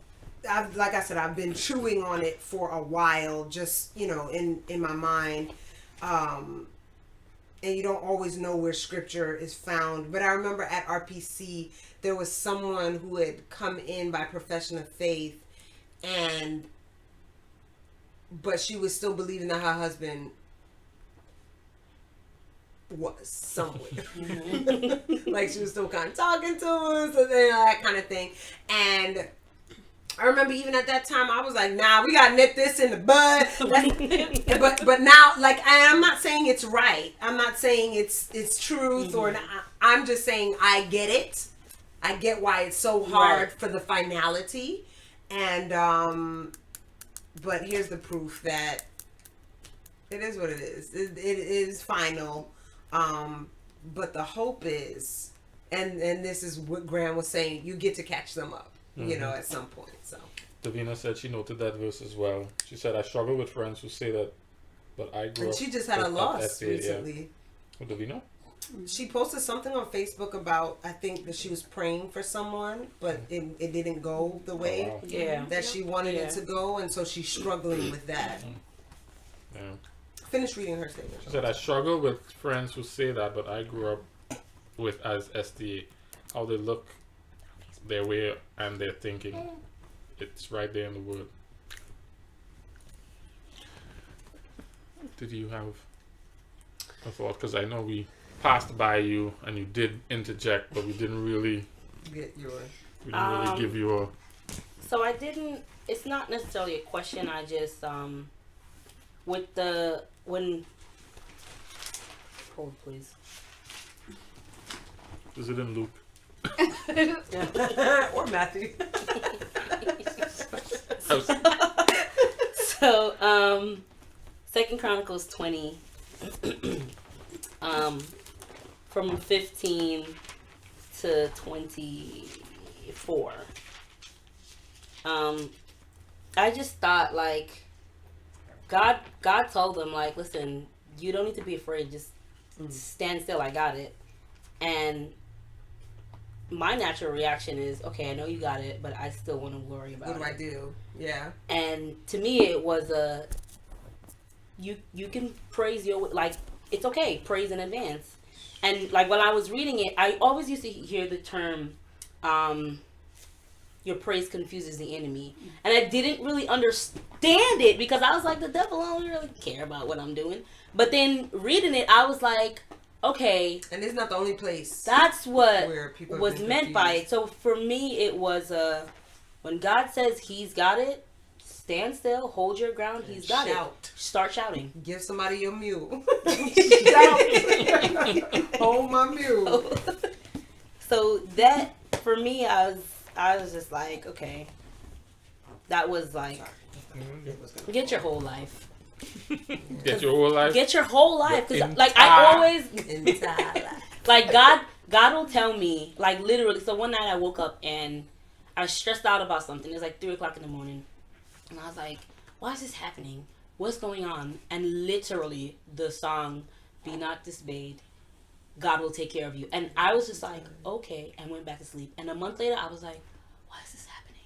like I said, I've been chewing on it for a while, just, in my mind. And you don't always know where scripture is found. But I remember at RPC, there was someone who had come in by profession of faith, but she was still believing that her husband was somewhere. Like, she was still kind of talking to us, and that kind of thing. And I remember even at that time, I was like, nah, we gotta nip this in the bud. but now, like, I'm not saying it's right. I'm not saying it's truth or not. I'm just saying I get it. I get why it's so hard for the finality. And, but here's the proof that it is what it is. It is final. But the hope is, and this is what Graham was saying, you get to catch them up. At some point. So Davina said she noted that verse as well. She said, I struggle with friends who say that, but I grew up. And she just had a loss FA, recently. Yeah. Davina? She posted something on Facebook about, I think that she was praying for someone, but it didn't go the way that she wanted it to go, and so she's struggling with that. Yeah. Finish reading her statement. She said, I struggle with friends who say that, but I grew up with as SDA. How they look, their way, and their thinking. It's right there in the word. Did you have a thought? Because I know we passed by you and you did interject, but we didn't really get yours. We didn't really give you a. So I didn't. It's not necessarily a question. I just when. Hold please. Is it in Luke? Or Matthew. So, 2 Chronicles 20, from 15 to 24. I just thought, like, God told them, like, listen, you don't need to be afraid. Just stand still. I got it. And my natural reaction is, okay, I know you got it, but I still want to worry about it. What do I do? Yeah. And to me, it was you can praise like, it's okay, praise in advance. And like, when I was reading it, I always used to hear the term, your praise confuses the enemy. And I didn't really understand it because I was like, the devil don't really care about what I'm doing. But then reading it, I was like, okay. And it's not the only place. That's what people was meant by it. So for me, it was when God says he's got it, stand still, hold your ground, he's got it. Start shouting. Give somebody your mule. Shout. Hold my mule. So that, for me, I was just like, okay. That was like, get your whole life. Get your whole life? Get your whole life. Because, like, I always... Like, God will tell me, like, literally. So one night I woke up and I was stressed out about something. It was like 3 o'clock in the morning. And I was like, why is this happening? What's going on? And literally the song, Be Not Dismayed, God will take care of you. And I was just like, okay, and went back to sleep. And a month later, I was like, why is this happening?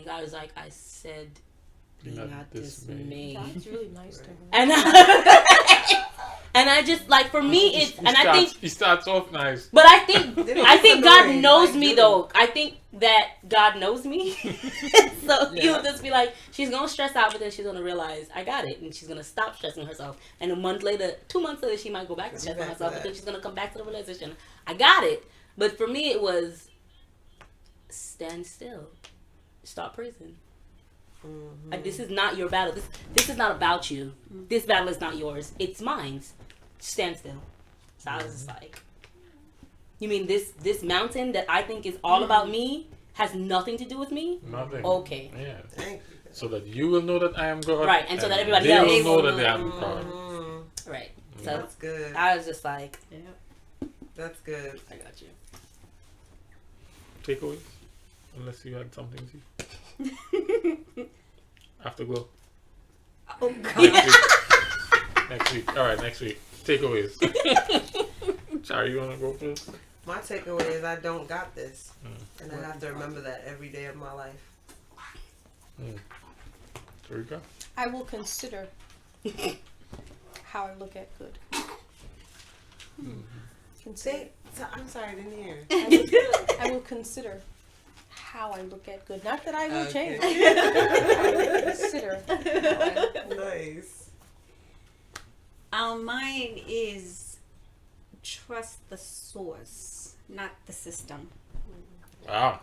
And God was like, I said, be not dismayed. That's really nice to her. And and I just like for me it's I think he starts off nice. but I think God annoying, knows like, me dude. though. I think that God knows me. So he'll just be like, she's gonna stress out, but then she's gonna realize I got it, and she's gonna stop stressing herself. And a month later, 2 months later, she might go back to stressing back to herself, but that. then she's gonna come back to the realization, I got it. But for me, it was stand still, stop praising. Like, this is not your battle. This is not about you. This battle is not yours. It's mine. Stand still. So I was just like, you mean this mountain that I think is all about me has nothing to do with me? Nothing. Okay. Yeah. Thank you. So that you will know that I am God. Right, and so that everybody they else will know will that they know. am God. Right. So That's good. I was just like, That's good. I got you. Takeaways? Unless you had something to. Afterglow. Oh God. Next week. All right, next week. Takeaways. Sorry, you want to go first? My takeaway is I don't got this, and I have to remember that every day of my life. Tarika? I will consider how I look at good. Consider. I'm sorry, I didn't hear. I will consider how I look at good. Not that I will Okay. change. I will consider how I look at good. Nice. Mine is trust the source, not the system. Wow.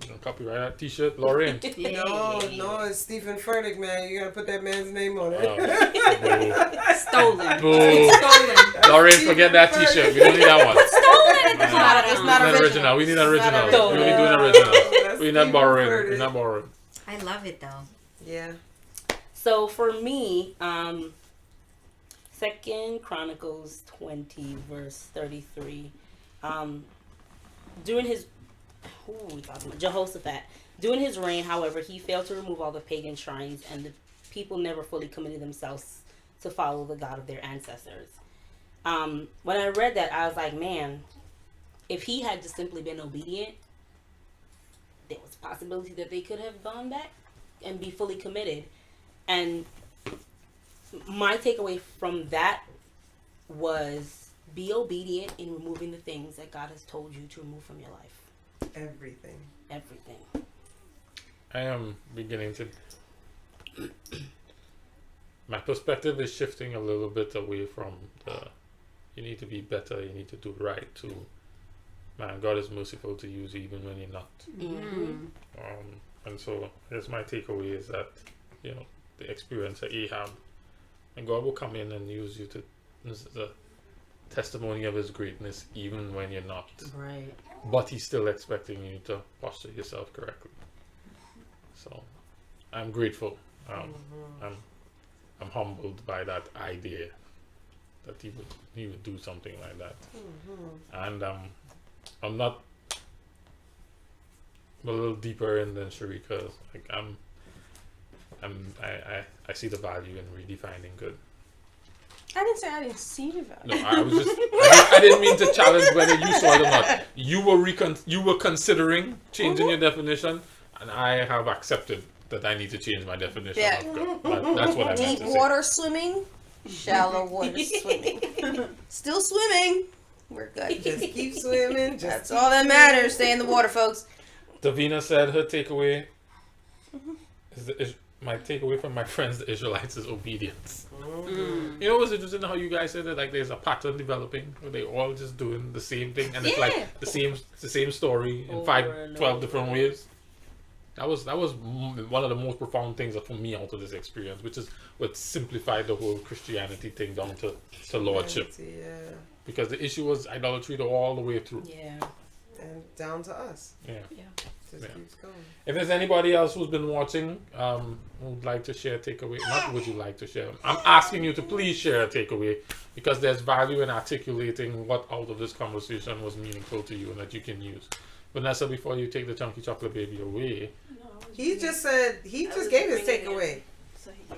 Don't copyright that t-shirt, Lauren. No, it's Stephen Furtick, man. You gotta put that man's name on it. Stolen. Boo. Stolen. Lauren, forget that t-shirt. We don't need that one. Stolen. It's not original. We need original. original. We only doing original. That's We're not Stephen borrowing. Furtick. We're not borrowing. I love it though. Yeah. So for me, 2 Chronicles 20 verse 33, during his Jehoshaphat, during his reign, however, he failed to remove all the pagan shrines, and the people never fully committed themselves to follow the God of their ancestors. When I read that, I was like, man, if he had just simply been obedient, there was a possibility that they could have gone back and be fully committed. And my takeaway from that was be obedient in removing the things that God has told you to remove from your life. Everything. Everything. I am beginning to. My perspective is shifting a little bit away from the you need to be better, you need to do right, to man, God is merciful to use even when you're not. And so here's my takeaway is that, you know, the experience of Ahab, and God will come in and use you to as the testimony of his greatness even when you're not. Right. But he's still expecting you to posture yourself correctly. So I'm grateful. I'm humbled by that idea that he would do something like that. And I'm not a little deeper in than Sharika. Like I see the value in redefining good. I didn't say I didn't see the value. No, I was just I didn't mean to challenge whether you saw it or not. You were considering changing your definition, and I have accepted that I need to change my definition Yeah. of good. But that's what I meant Deep to say. water swimming, shallow water swimming. Still swimming. We're good. Just keep swimming. That's all that matters. Stay in the water, folks. Davina said her takeaway is my takeaway from my friends, the Israelites, is obedience. You know what's interesting how you guys said that like there's a pattern developing where they all just doing the same thing and it's like the same story in 12 different ways. That was one of the most profound things for me out of this experience, which is what simplified the whole Christianity thing down to lordship. Yeah. Because the issue was idolatry all the way through. Yeah. And down to us. Yeah. Just Yeah. keeps going. If there's anybody else who's been watching, would like to share a takeaway, not would you like to share. I'm asking you to please share a takeaway because there's value in articulating what out of this conversation was meaningful to you and that you can use. Vanessa, before you take the chunky chocolate baby away, He just said he just gave his takeaway.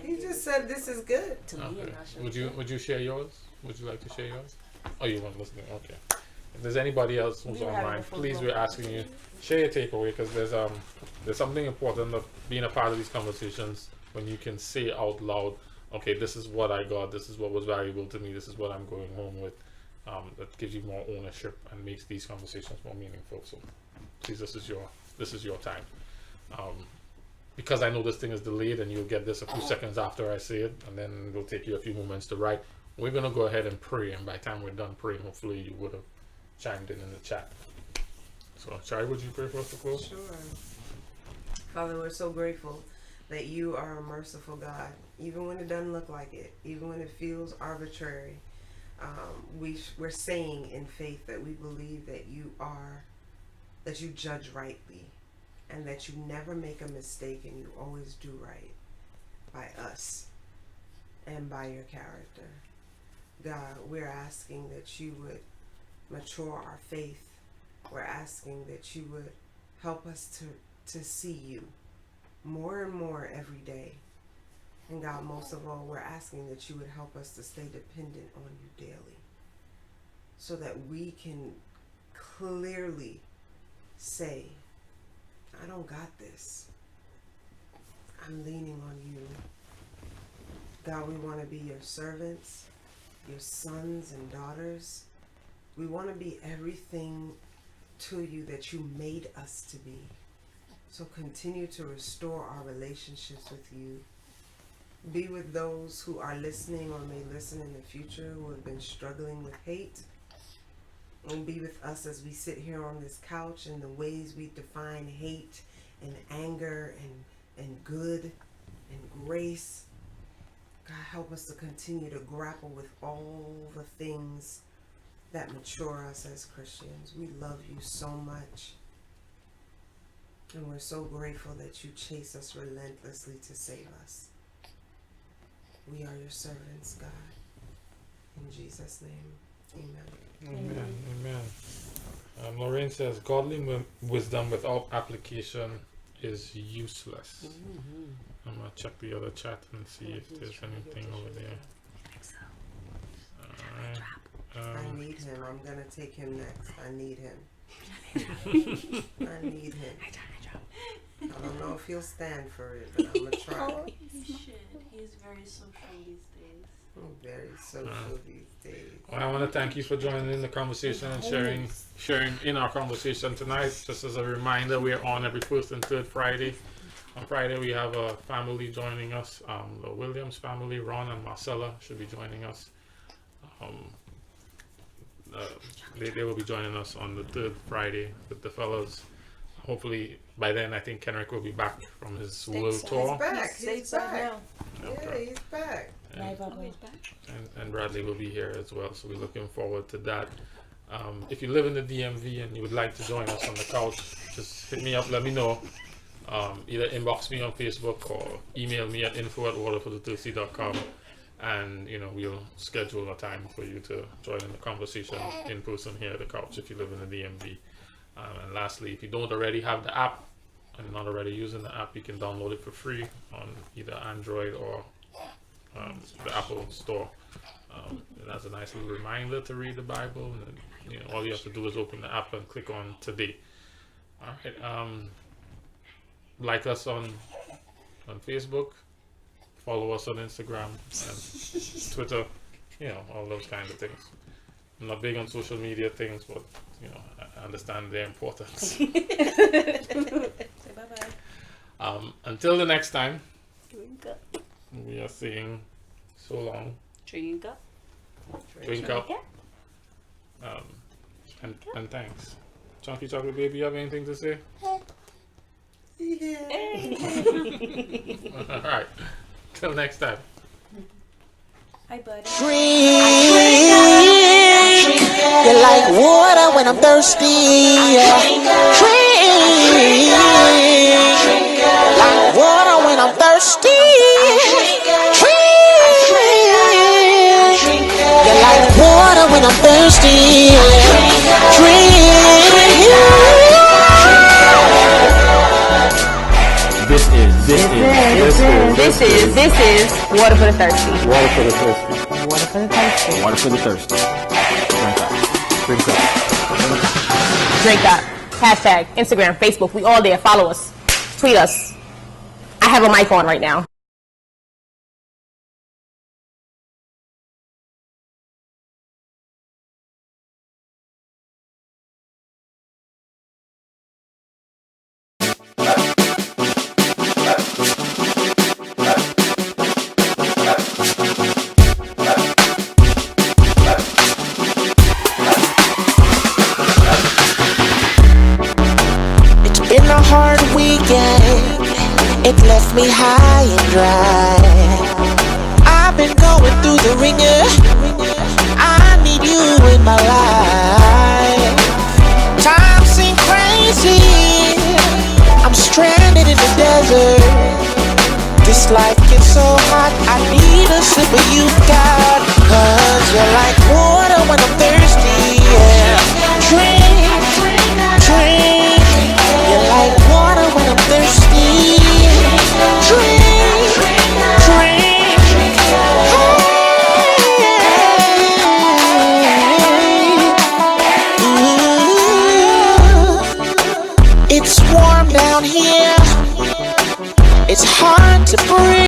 He just said this is good. To me, I'm okay. not sure. Would you share yours? Would you like to share yours? Oh, you weren't listening. Okay. if there's anybody else who's online, please, we're asking you, share your takeaway, because there's something important of being a part of these conversations when you can say out loud, okay, this is what I got, this is what was valuable to me, this is what I'm going home with. That gives you more ownership and makes these conversations more meaningful. So please, this is your time. Because I know this thing is delayed and you'll get this a few seconds after I say it, and then it'll take you a few moments to write. We're gonna go ahead and pray, and by the time we're done praying, hopefully you would have chimed in the chat. So Shari, would you pray for us to close? Sure. Father, we're so grateful that you are a merciful God, even when it doesn't look like it, even when it feels arbitrary. We're saying in faith that we believe that that you judge rightly, and that you never make a mistake, and you always do right by us and by your character. God, we're asking that you would mature our faith. We're asking that you would help us to see you more and more every day. And God, most of all, we're asking that you would help us to stay dependent on you daily, so that we can clearly say, I don't got this. I'm leaning on you. God, we want to be your servants, your sons and daughters. We want to be everything to you that you made us to be. So continue to restore our relationships with you. Be with those who are listening or may listen in the future who have been struggling with hate. And be with us as we sit here on this couch and the ways we define hate and anger and good and grace. God, help us to continue to grapple with all the things that mature us as Christians. We love you so much. And we're so grateful that you chase us relentlessly to save us. We are your servants, God. In Jesus' name, amen. Amen. Amen. Lorraine says, godly wisdom without application is useless. I'm going to check the other chat and see if there's anything over there. I need him. I'm going to take him next. I need him. I need him. I don't know if he'll stand for it, but I'm going to try. He should. He's very social these days. I'm very social these days. Well, I want to thank you for joining in the conversation and sharing in our conversation tonight. Just as a reminder, we are on every first and third Friday. On Friday, we have a family joining us. The Williams family, Ron and Marcella, should be joining us. They will be joining us on the third Friday with the fellows. Hopefully, by then, I think Kenrick will be back from his world tour. He's back. He's back. Okay. Yeah, he's back. And Bradley will be here as well, so we're looking forward to that. If you live in the DMV and you would like to join us on the couch, just hit me up, let me know. Either inbox me on Facebook or email me at info@waterforthethirsty.com, and we'll schedule a time for you to join in the conversation in person here at the couch if you live in the DMV. And lastly, if you don't already have the app and not already using the app, you can download it for free on either Android or the Apple Store. And that's a nice little reminder to read the Bible, and all you have to do is open the app and click on Today. All right. Like us on Facebook, follow us on Instagram and Twitter, all those kinds of things. I'm not big on social media things, but I understand their importance. Say bye-bye. Until the next time, we are saying so long. Drink up. Drink up. And thanks. Chunky Chocolate Baby, you have anything to say? Yeah. Alright. Till next time. Hi, buddy. Drink. You're like water when I'm thirsty. Drink. Like water when I'm thirsty. Drink. You're like water when I'm thirsty. Drink. This is Water for the Thirsty. Water for the thirsty. Water for the thirsty. Water for the thirsty. Drink up. Drink up. Drink Up. Hashtag Instagram, Facebook. We all there. Follow us. Tweet us. I have a mic on right now. Been a hard weekend, it left me high and dry. I've been going through the ringer, I need you in my life. Time seems crazy, I'm stranded in the desert.